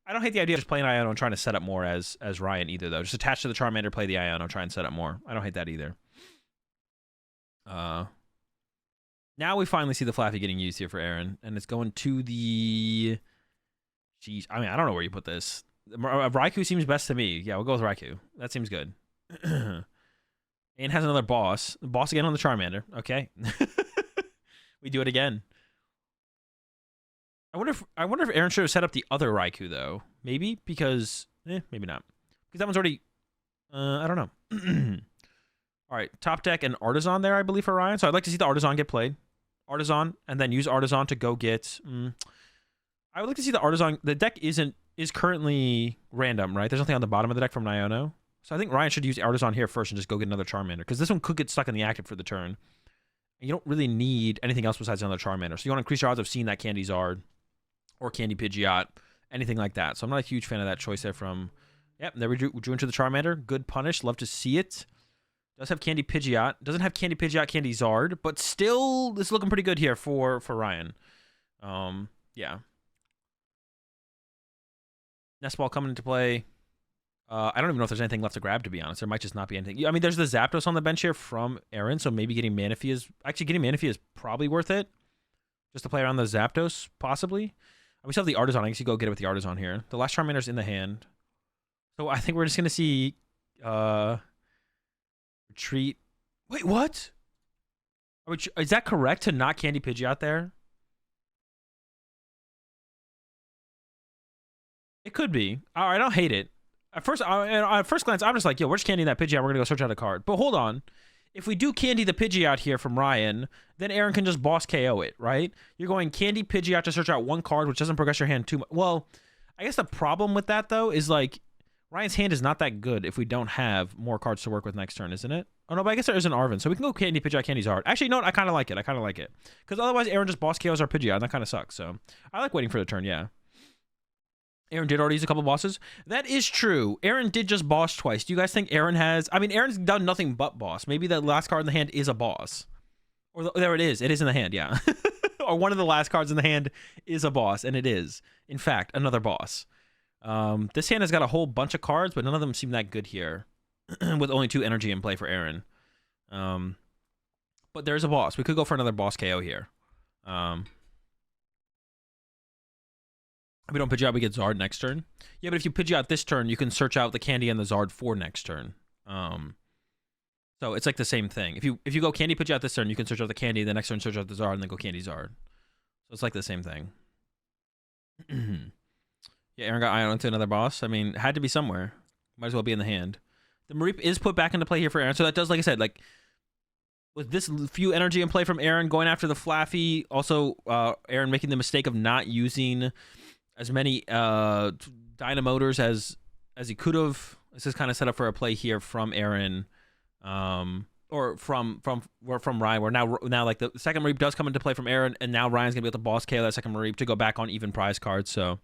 I don't hate the idea of just playing Iono and trying to set up more as Ryan either, though. Just attach to the Charmander, play the Iono, try and set up more. I don't hate that either. Now we finally see the Flaffy getting used here for Aaron, and it's going to the... Jeez, I mean, I don't know where you put this. Raikou seems best to me. Yeah, we'll go with Raikou. That seems good. And has another boss. Boss again on the Charmander. Okay. We do it again. I wonder if Aaron should have set up the other Raikou, though. Maybe, because... maybe not. Because that one's already... I don't know. All right, top deck and Artisan there, I believe, for Ryan. So I'd like to see the Artisan get played. Artisan, and then use Artisan to go get... I would like to see the Artisan... The deck is currently random, right? There's nothing on the bottom of the deck from Iono. So I think Ryan should use Artisan here first and just go get another Charmander. Because this one could get stuck in the active for the turn. And you don't really need anything else besides another Charmander. So you want to increase your odds of seeing that Candy Zard or Candy Pidgeot, anything like that. So I'm not a huge fan of that choice there from... Yep, there we drew into the Charmander. Good punish. Love to see it. Does have Candy Pidgeot. Doesn't have Candy Pidgeot, Candy Zard, but still, this is looking pretty good here for Ryan. Yeah. Nest Ball coming into play. I don't even know if there's anything left to grab, to be honest. There might just not be anything. I mean, there's the Zapdos on the bench here from Aaron, so maybe getting Manaphy is... Actually, getting Manaphy is probably worth it. Just to play around the Zapdos, possibly. We still have the Artisan. I guess you go get it with the Artisan here. The last Charmander's in the hand. So I think we're just going to see... Retreat. Wait, what? Is that correct to not Candy Pidgeot there? It could be. All right, I don't hate it. At first glance, I'm just like, yo, we're just candying that Pidgeot. We're going to go search out a card. But hold on. If we do candy the Pidgeot here from Ryan, then Aaron can just boss KO it, right? You're going candy Pidgeot to search out one card, which doesn't progress your hand too much. Well, I guess the problem with that, though, is like, Ryan's hand is not that good if we don't have more cards to work with next turn, isn't it? Oh, no, but I guess there is an Arven, so we can go Candy Pidgeot, Candy Zard. Actually, no, I kind of like it. Because otherwise, Aaron just boss KOs our Pidgeot, and that kind of sucks. So I like waiting for the turn, yeah. Aaron did already use a couple bosses. That is true. Aaron did just boss twice. Do you guys think Aaron has... I mean, Aaron's done nothing but boss. Maybe the last card in the hand is a boss. Or there it is. It is in the hand, yeah. Or one of the last cards in the hand is a boss, and it is, in fact, another boss. This hand has got a whole bunch of cards, but none of them seem that good here. With only 2 energy in play for Aaron. But there's a boss. We could go for another boss KO here. If we don't Pidgeot, we get Zard next turn. Yeah, but if you Pidgeot this turn, you can search out the Candy and the Zard for next turn. So it's like the same thing. If you go Candy Pidgeot this turn, you can search out the Candy, the next turn search out the Zard, and then go Candy Zard. So it's like the same thing. Yeah, Aaron got Ion into another boss. I mean, it had to be somewhere. Might as well be in the hand. The Mareep is put back into play here for Aaron. So that does, like I said, like with this few energy in play from Aaron going after the Flaffy, also Aaron making the mistake of not using as many Dynamotors as he could have. This is kind of set up for a play here from Aaron, or from Ryan. Where now like the second Mareep does come into play from Aaron, and now Ryan's gonna be able to boss KO that second Mareep to go back on even prize cards. So,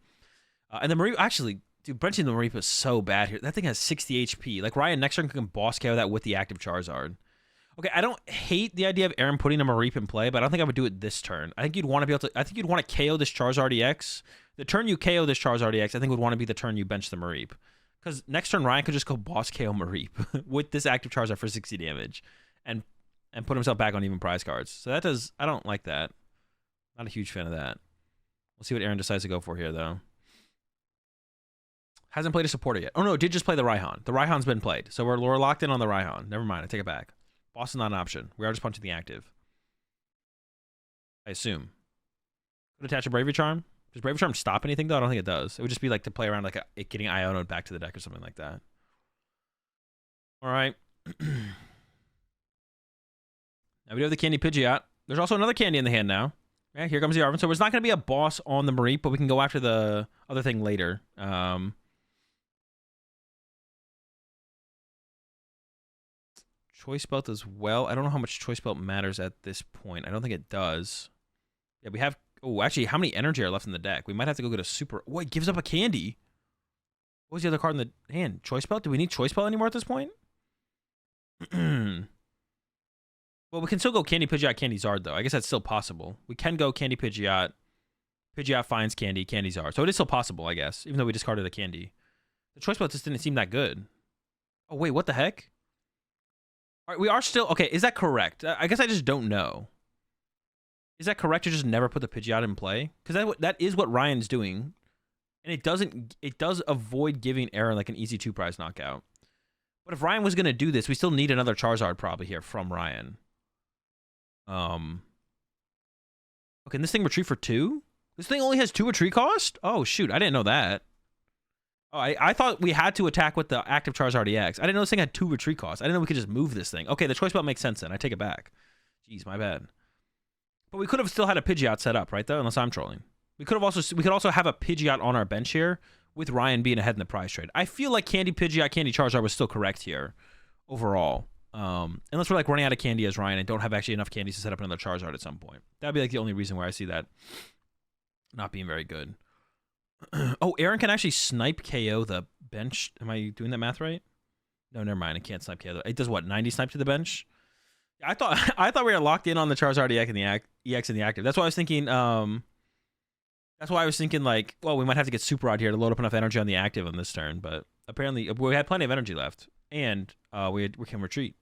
and the Mareep actually, dude, benching the Mareep is so bad here. That thing has 60 HP. Like Ryan next turn can boss KO that with the active Charizard. Okay, I don't hate the idea of Aaron putting a Mareep in play, but I don't think I would do it this turn. I think you'd want to be able to. I think you'd want to KO this Charizard EX. The turn you KO this Charizard EX, I think would want to be the turn you bench the Mareep. Because next turn, Ryan could just go boss KO Mareep with this active Charizard for 60 damage and put himself back on even prize cards. So that does... I don't like that. Not a huge fan of that. We'll see what Aaron decides to go for here, though. Hasn't played a supporter yet. Oh, no, did just play the Raihan. The Raihan's been played. So we're locked in on the Raihan. Never mind, I take it back. Boss is not an option. We are just punching the active. I assume. Could attach a Bravery Charm. Does Bravery Charm stop anything, though? I don't think it does. It would just be like to play around like it getting Iono'd back to the deck or something like that. All right. Now we do have the Candy Pidgeot. There's also another candy in the hand now. Yeah, here comes the Arvin. So there's not going to be a boss on the Mareep, but we can go after the other thing later. Choice Belt as well. I don't know how much Choice Belt matters at this point. I don't think it does. Yeah, we have... Oh, actually, how many energy are left in the deck? We might have to go get a super... Oh, it gives up a candy. What was the other card in the hand? Choice Belt? Do we need Choice Belt anymore at this point? Well, we can still go Candy Pidgeot, Candy Zard, though. I guess that's still possible. We can go Candy Pidgeot. Pidgeot finds Candy, Candy Zard. So it is still possible, I guess, even though we discarded a candy. The Choice Belt just didn't seem that good. Oh, wait, what the heck? All right, we are still... Okay, is that correct? I guess I just don't know. Is that correct to just never put the Pidgeot in play? Because that is what Ryan's doing. And it does avoid giving Aaron like an easy 2-prize knockout. But if Ryan was going to do this, we still need another Charizard probably here from Ryan. Okay, and this thing retreat for 2? This thing only has 2 retreat cost? Oh, shoot, I didn't know that. Oh, I thought we had to attack with the active Charizard EX. I didn't know this thing had 2 retreat costs. I didn't know we could just move this thing. Okay, the Choice Belt makes sense then. I take it back. Jeez, my bad. But we could have still had a Pidgeot set up, right, though? Unless I'm trolling. We could also have a Pidgeot on our bench here with Ryan being ahead in the prize trade. I feel like Candy Pidgeot, Candy Charizard was still correct here overall. Unless we're like running out of candy as Ryan and don't have actually enough candies to set up another Charizard at some point. That'd be like the only reason where I see that not being very good. Oh, Aaron can actually snipe KO the bench. Am I doing that math right? No, never mind. It can't snipe KO. It does what? 90 snipe to the bench? I thought we were locked in on the Charizard EX in the active. That's why I was thinking. That's why I was thinking like, well, we might have to get Super Rod here to load up enough energy on the active on this turn. But apparently, we had plenty of energy left, and we can retreat.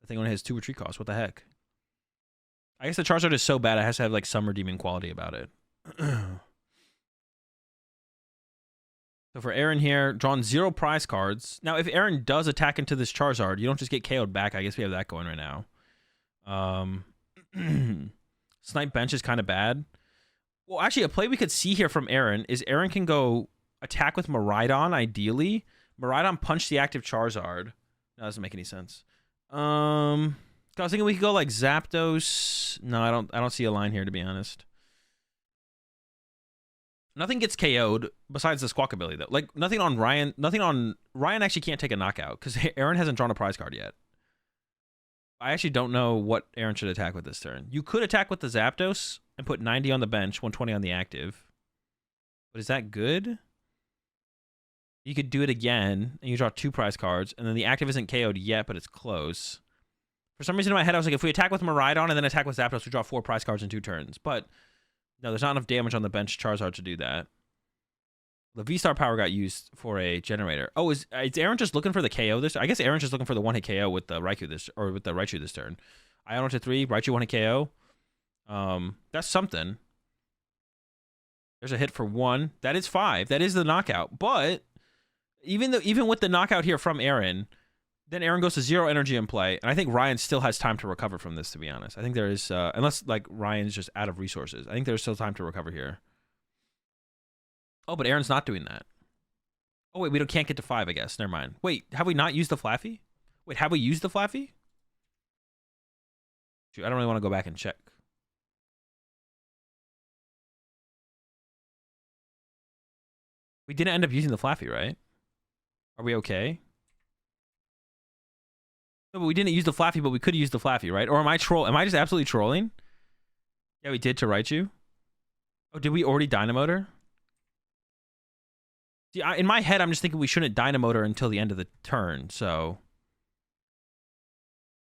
The thing only has 2 retreat costs. What the heck? I guess the Charizard is so bad it has to have like some redeeming quality about it. So for Aaron here, drawn 0 prize cards. Now, if Aaron does attack into this Charizard, you don't just get KO'd back. I guess we have that going right now. Snipe bench is kind of bad. Well, actually, a play we could see here from Aaron is Aaron can go attack with Miraidon, ideally. Miraidon punch the active Charizard. No, that doesn't make any sense. I was thinking we could go like Zapdos. No, I don't see a line here, to be honest. Nothing gets KO'd besides the Squawk ability, though. Like, nothing on Ryan actually can't take a knockout because Aaron hasn't drawn a prize card yet. I actually don't know what Aaron should attack with this turn. You could attack with the Zapdos and put 90 on the bench, 120 on the active. But is that good? You could do it again, and you draw 2 prize cards, and then the active isn't KO'd yet, but it's close. For some reason in my head, I was like, if we attack with Miraidon and then attack with Zapdos, we draw 4 prize cards in 2 turns. But no, there's not enough damage on the bench Charizard to do that. The V-Star power got used for a generator. Oh, is Aaron just looking for the KO this? I guess Aaron's just looking for the 1-hit KO with the Raichu this turn. Iono to 3, Raichu 1-hit KO. That's something. There's a hit for 1. That is 5. That is the knockout. But even with the knockout here from Aaron, then Aaron goes to 0 energy in play, and I think Ryan still has time to recover from this, to be honest. I think there is, unless like Ryan's just out of resources, I think there's still time to recover here. Oh, but Aaron's not doing that. Oh, wait, we can't get to 5, I guess. Never mind. Wait, have we not used the Flaffy? Wait, have we used the Flaffy? Shoot, I don't really want to go back and check. We didn't end up using the Flaffy, right? Are we okay? No, but we didn't use the Flaffy, but we could use the Flaffy, right? Or am I just absolutely trolling? Yeah, we did to Raichu. Oh, did we already Dynamotor? See, in my head, I'm just thinking we shouldn't Dynamotor until the end of the turn, so...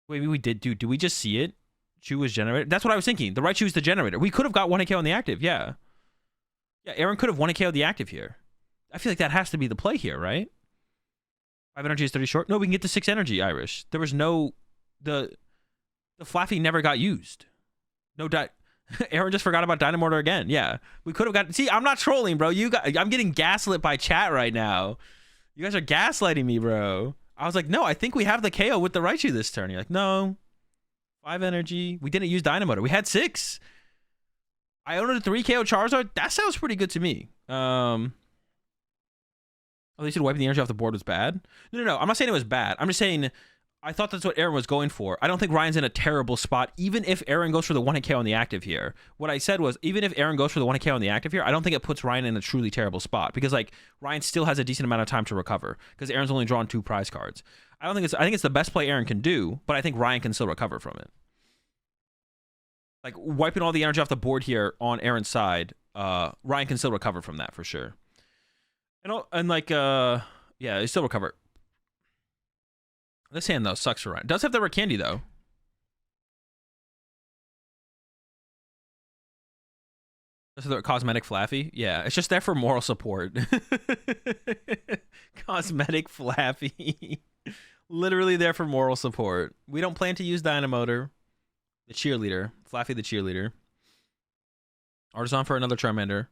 Maybe we did, dude. Did we just see it? Chew was generated? That's what I was thinking. The Raichu is the generator. We could have got 1 KO on the active, yeah. Yeah, Aaron could have 1 KO the active here. I feel like that has to be the play here, right? 5 energy is 30 short. No, we can get to 6 energy, Irish. There was no... The Flaffy never got used. No Aaron just forgot about Dynamortar again. Yeah. We could have got... See, I'm not trolling, bro. I'm getting gaslit by chat right now. You guys are gaslighting me, bro. I was like, no, I think we have the KO with the Raichu this turn. You're like, no. 5 energy. We didn't use Dynamotor. We had 6. I owned a 3 KO Charizard. That sounds pretty good to me. Oh, they said wiping the energy off the board was bad? No. I'm not saying it was bad. I'm just saying I thought that's what Aaron was going for. I don't think Ryan's in a terrible spot, even if Aaron goes for the 1 KO on the active here. What I said was, even if Aaron goes for the 1 KO on the active here, I don't think it puts Ryan in a truly terrible spot, because like Ryan still has a decent amount of time to recover, because Aaron's only drawn 2 prize cards. I think it's the best play Aaron can do, but I think Ryan can still recover from it. Like wiping all the energy off the board here on Aaron's side, Ryan can still recover from that for sure. And like yeah, he still recover. This hand though sucks for Ryan. It does have the rare candy though. This is the cosmetic Flaffy. Yeah, it's just there for moral support. Cosmetic Flaffy. Literally there for moral support. We don't plan to use Dynamotor. The cheerleader. Flaffy the cheerleader. Artisan for another Charmander.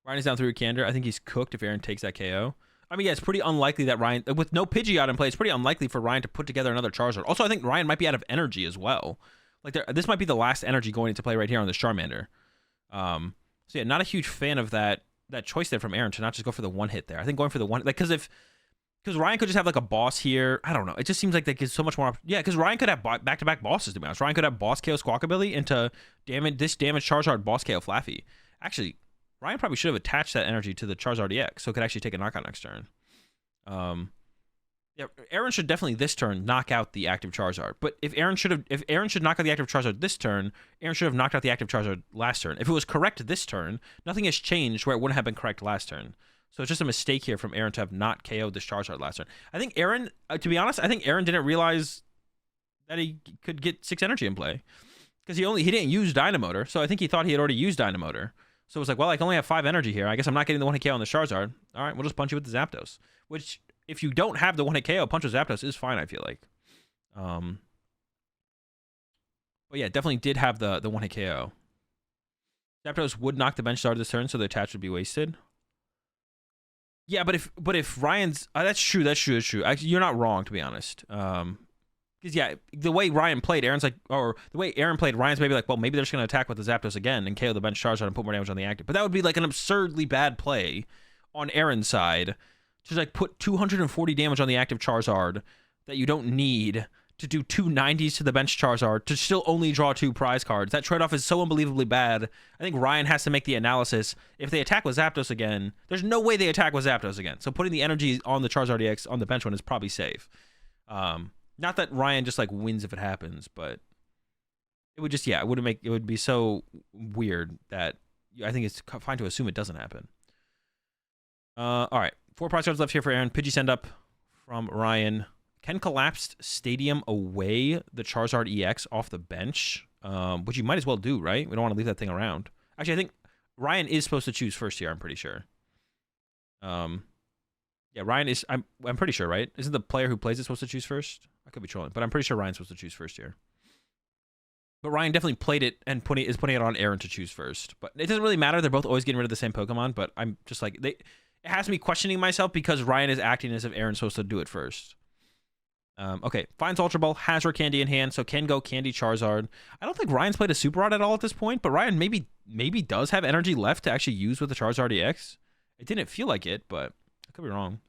Ryan is down 3 with Candor. I think he's cooked if Aaron takes that KO. I mean, yeah, it's pretty unlikely that Ryan... With no Pidgeot in play, it's pretty unlikely for Ryan to put together another Charizard. Also, I think Ryan might be out of energy as well. Like, this might be the last energy going into play right here on this Charmander. So, yeah, not a huge fan of that choice there from Aaron to not just go for the 1-hit there. I think going for the 1... Like, because Ryan could just have, like, a boss here. I don't know. It just seems like that gives so much more... Yeah, because Ryan could have back-to-back bosses, to be honest. Ryan could have boss KO Squawkabilly into this damage Charizard boss KO Flaffy. Actually... Ryan probably should have attached that energy to the Charizard EX so it could actually take a knockout next turn. Yeah, Aaron should definitely this turn knock out the active Charizard. But if Aaron should knock out the active Charizard this turn, Aaron should have knocked out the active Charizard last turn. If it was correct this turn, nothing has changed where it wouldn't have been correct last turn. So it's just a mistake here from Aaron to have not KO'd this Charizard last turn. I think Aaron, to be honest, Aaron didn't realize that he could get 6 energy in play. Because he didn't use Dynamotor, so I think he thought he had already used Dynamotor. So it was like, well, I can only have 5 energy here. I guess I'm not getting the 1-hit KO on the Charizard. All right, we'll just punch you with the Zapdos. Which, if you don't have the 1-hit KO, punch with Zapdos is fine, I feel like. But yeah, definitely did have the 1-hit KO. Zapdos would knock the bench star this turn, so the attach would be wasted. Yeah, but if Ryan's... that's true. Actually, you're not wrong, to be honest. Because, yeah, the way Ryan played, Aaron's like, or the way Aaron played, Ryan's maybe like, well, maybe they're just going to attack with the Zapdos again and KO the bench Charizard and put more damage on the active. But that would be like an absurdly bad play on Aaron's side to like put 240 damage on the active Charizard that you don't need to do 2 90s to the bench Charizard to still only draw 2 prize cards. That trade-off is so unbelievably bad. I think Ryan has to make the analysis. If they attack with Zapdos again, there's no way they attack with Zapdos again. So putting the energy on the Charizard EX on the bench one is probably safe. Not that Ryan just like wins if it happens, but it would just, yeah, it would be so weird that I think it's fine to assume it doesn't happen. All right, 4 prize cards left here for Aaron. Pidgey send up from Ryan. Can collapsed Stadium away the Charizard EX off the bench, which you might as well do, right? We don't want to leave that thing around. Actually, I think Ryan is supposed to choose first here. I'm pretty sure. Yeah, Ryan is. I'm pretty sure, right? Isn't the player who plays it supposed to choose first? I could be trolling, but I'm pretty sure Ryan's supposed to choose first here. But Ryan definitely played it and is putting it on Aaron to choose first. But it doesn't really matter. They're both always getting rid of the same Pokemon. But I'm just like it has me questioning myself because Ryan is acting as if Aaron's supposed to do it first. Okay, finds Ultra Ball, has her candy in hand, so can go Candy Charizard. I don't think Ryan's played a Super Rod at all at this point, but Ryan maybe does have energy left to actually use with the Charizard EX. It didn't feel like it, but I could be wrong.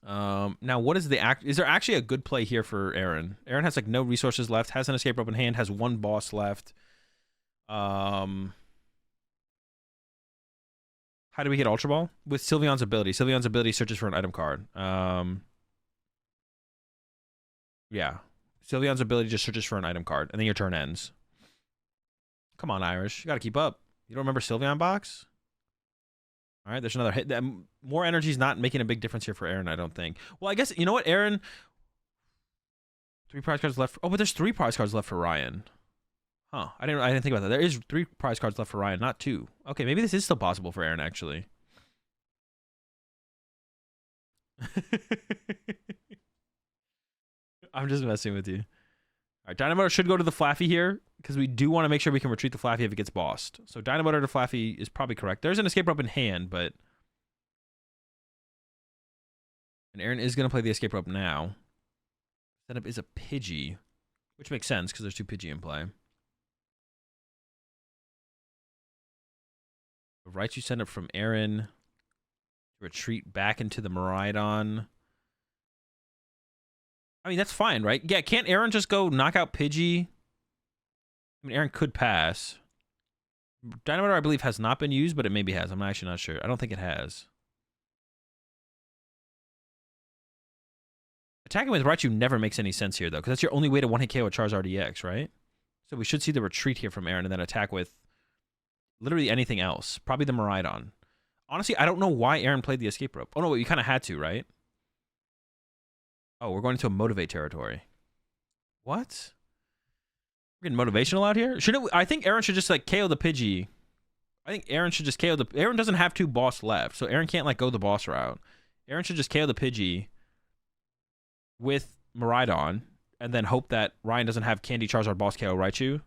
Now what is the is there actually a good play here for Aaron? Aaron has like no resources left, has an escape rope in hand, has one boss left. How do we get Ultra Ball? With Sylveon's ability. Sylveon's ability searches for an item card. Yeah. Sylveon's ability just searches for an item card, and then your turn ends. Come on, Irish. You gotta keep up. You don't remember Sylveon box? All right, there's another hit. More energy is not making a big difference here for Aaron, I don't think. Well, I guess, you know what, Aaron? 3 prize cards left. Oh, but there's 3 prize cards left for Ryan. Huh. I didn't think about that. There is 3 prize cards left for Ryan, not 2. Okay, maybe this is still possible for Aaron, actually. I'm just messing with you. All right, Dynamotor should go to the Flaffy here, because we do want to make sure we can retreat the Flaffy if it gets bossed. So Dynamotor to Flaffy is probably correct. There's an escape rope in hand, but... And Aaron is going to play the escape rope now. Setup is a Pidgey, which makes sense, because there's 2 Pidgey in play. Raichu send up from Aaron. Retreat back into the Miraidon. I mean, that's fine, right? Yeah, can't Aaron just go knock out Pidgey? I mean, Aaron could pass. Dynamotor, I believe, has not been used, but it maybe has. I'm actually not sure. I don't think it has. Attacking with Raichu never makes any sense here, though, because that's your only way to one-hit KO a Charizard EX, right? So we should see the retreat here from Aaron and then attack with literally anything else. Probably the Miraidon. Honestly, I don't know why Aaron played the escape rope. Oh, no, wait, you kind of had to, right? Oh, we're going into a motivate territory. What? We're getting motivational out here? I think Aaron should just, like, KO the Pidgey. I think Aaron should just KO the... Aaron doesn't have 2 boss left, so Aaron can't, like, go the boss route. Aaron should just KO the Pidgey with Miraidon, and then hope that Ryan doesn't have Candy Charizard boss KO Raichu.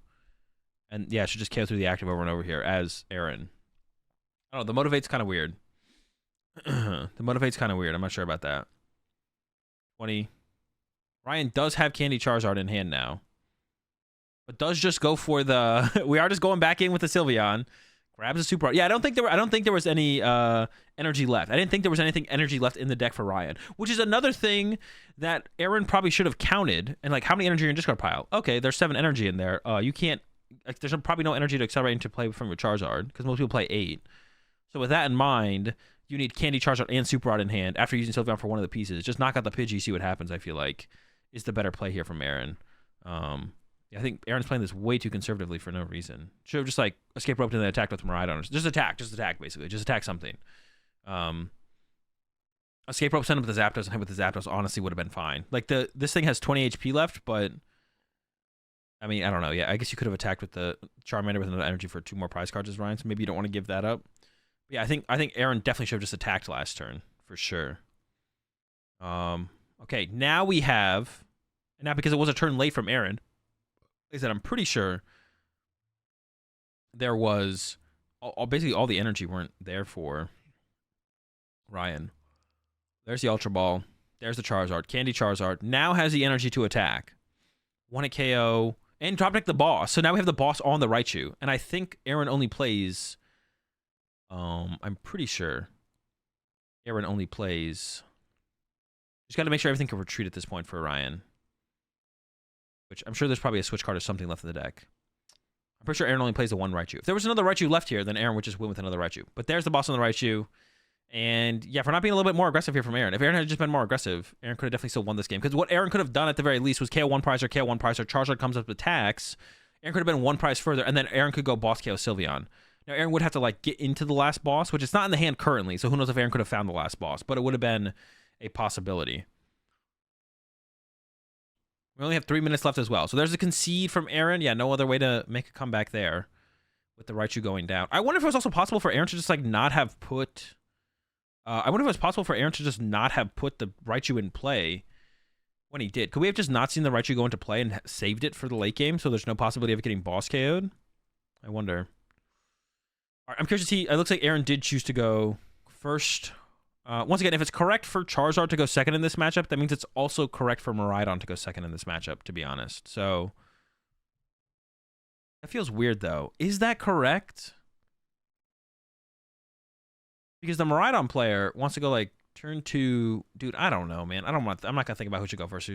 And, yeah, should just KO through the active over and over here as Aaron. I don't know, the motivate's kind of weird. The motivate's kind of weird. I'm not sure about that. 20. Ryan does have Candy Charizard in hand now. But does just go for the... We are just going back in with the Sylveon. Grabs a super... Yeah, I don't think there was any energy left. I didn't think there was anything energy left in the deck for Ryan. Which is another thing that Aaron probably should have counted. And, like, how many energy are in your discard pile? Okay, there's 7 energy in there. You can't... Like, there's probably no energy to accelerate into play from your Charizard. Because most people play 8. So with that in mind, you need Candy Charizard and Super Rod in hand after using Sylveon for one of the pieces. Just knock out the Pidgey, see what happens, I feel like, is the better play here from Aaron. Yeah, I think Aaron's playing this way too conservatively for no reason. Should have just, like, escape roped and then attacked with Miraidon. Just attack, basically. Just attack something. Escape rope, send him with the Zapdos, and hit with the Zapdos honestly would have been fine. Like, this thing has 20 HP left, but... I mean, I don't know. Yeah, I guess you could have attacked with the Charmander with another energy for 2 more prize cards as Ryan, so maybe you don't want to give that up. But yeah, I think Aaron definitely should have just attacked last turn, for sure. Okay, now we have... And now because it was a turn late from Aaron, like I said, I'm pretty sure there was... basically, all the energy weren't there for Ryan. There's the Ultra Ball. There's the Charizard. Candy Charizard now has the energy to attack. 1-hit KO... And drop deck the boss. So now we have the boss on the Raichu. And I think Aaron only plays... I'm pretty sure Aaron only plays... Just got to make sure everything can retreat at this point for Ryan. Which I'm sure there's probably a switch card or something left in the deck. I'm pretty sure Aaron only plays the 1 Raichu. If there was another Raichu left here, then Aaron would just win with another Raichu. But there's the boss on the Raichu. And yeah, for not being a little bit more aggressive here from Aaron. If Aaron had just been more aggressive, Aaron could have definitely still won this game. Because what Aaron could have done at the very least was KO 1 prize or KO 1 prize or Charizard comes up with attacks. Aaron could have been 1 prize further, and then Aaron could go boss KO Sylveon. Now, Aaron would have to, like, get into the last boss, which is not in the hand currently, so who knows if Aaron could have found the last boss, but it would have been a possibility. We only have 3 minutes left as well. So there's a concede from Aaron. Yeah, no other way to make a comeback there with the Raichu going down. I wonder if it was also possible for Aaron to just, like, not have put... I wonder if it was possible for Aaron to just not have put the Raichu in play when he did. Could we have just not seen the Raichu go into play and saved it for the late game so there's no possibility of it getting boss KO'd? I wonder. All right, I'm curious to see. It looks like Aaron did choose to go first. Once again, if it's correct for Charizard to go second in this matchup, that means it's also correct for Miraidon to go second in this matchup, to be honest. So, that feels weird, though. Is that correct? Because the Miraidon player wants to go, like, Turn 2, dude, I don't know, man. I'm not gonna think about who should go first.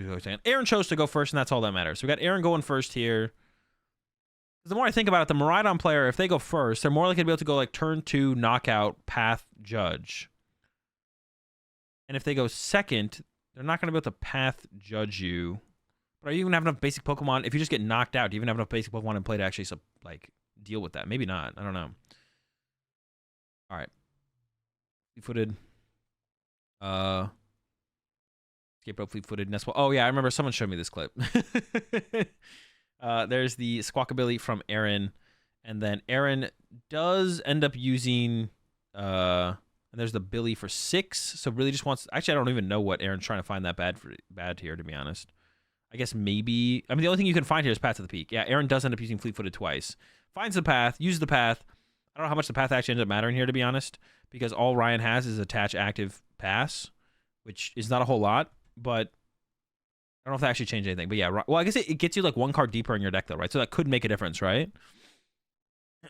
Aaron chose to go first, and that's all that matters. So we got Aaron going first here. The more I think about it, the Miraidon player, if they go first, they're more likely to be able to go like turn 2, knockout, path, judge. And if they go second, they're not going to be able to path judge you. But are you even have enough basic Pokemon? If you just get knocked out, do you even have enough basic Pokemon in play to actually like deal with that? Maybe not. I don't know. All right. Fleet-footed. Escape rope, fleet-footed. Nest. Oh yeah, I remember someone showed me this clip. There's the Squawkabilly from Aaron, and then Aaron does end up using and there's the Billy for 6. So really just wants. Actually, I don't even know what Aaron's trying to find that bad here, to be honest. I guess maybe. I mean, the only thing you can find here is Path to the Peak. Yeah, Aaron does end up using fleet-footed twice. Finds the path, uses the path. I don't know how much the path actually ends up mattering here, to be honest, because all Ryan has is attach active pass, which is not a whole lot, but I don't know if that actually changed anything. But yeah, well, I guess it gets you like 1 card deeper in your deck, though, right? So that could make a difference, right?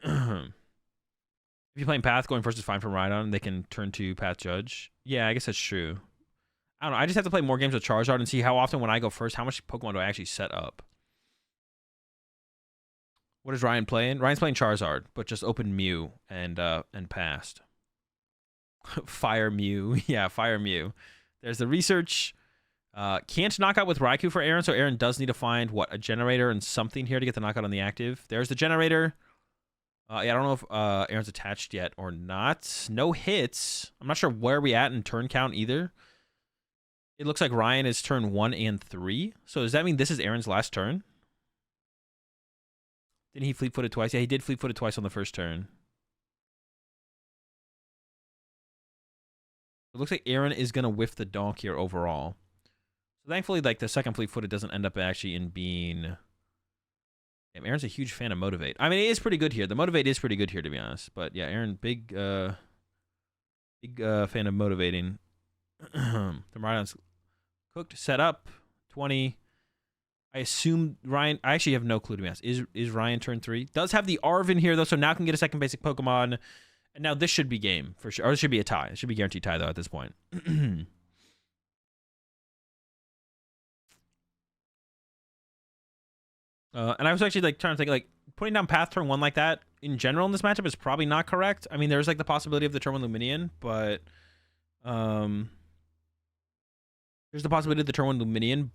If you're playing Path, going first is fine for Rhydon. They can turn to Path Judge. Yeah, I guess that's true. I don't know. I just have to play more games with Charizard and see how often when I go first, how much Pokemon do I actually set up? What is Ryan playing? Ryan's playing Charizard, but just open Mew and passed. Fire Mew. Yeah, Fire Mew. There's the research. Can't knock out with Raikou for Aaron, so Aaron does need to find, what, a generator and something here to get the knockout on the active. There's the generator. Yeah, I don't know if Aaron's attached yet or not. No hits. I'm not sure where we at in turn count either. It looks like Ryan is turn 1 and 3. So does that mean this is Aaron's last turn? Didn't he fleet-footed twice? Yeah, he did fleet-footed twice on the first turn. It looks like Aaron is going to whiff the donk here overall. So thankfully, like, the second fleet-footed doesn't end up actually in being... Damn, Aaron's a huge fan of Motivate. I mean, it is pretty good here. The Motivate is pretty good here, to be honest. But yeah, Aaron, big fan of motivating. The Ryan's cooked, set up, 20. I assume Ryan... I actually have no clue, to be honest. Is Ryan turn 3? Does have the Arvin here, though, so now can get a second basic Pokemon. And now this should be game, for sure. Or this should be a tie. It should be guaranteed tie, though, at this point. And I was actually like trying to think, like, putting down Path turn 1 like that in general in this matchup is probably not correct. I mean, there's like the possibility of the turn 1 Luminion, but there's the possibility of the turn 1 Luminion.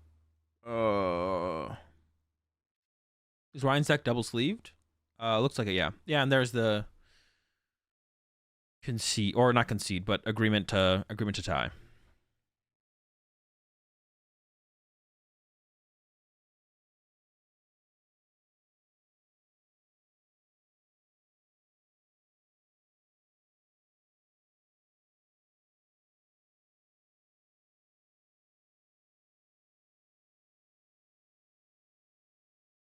Is Ryan's deck double sleeved? Looks like it, yeah. Yeah, and there's the concede, or not concede, but agreement to tie.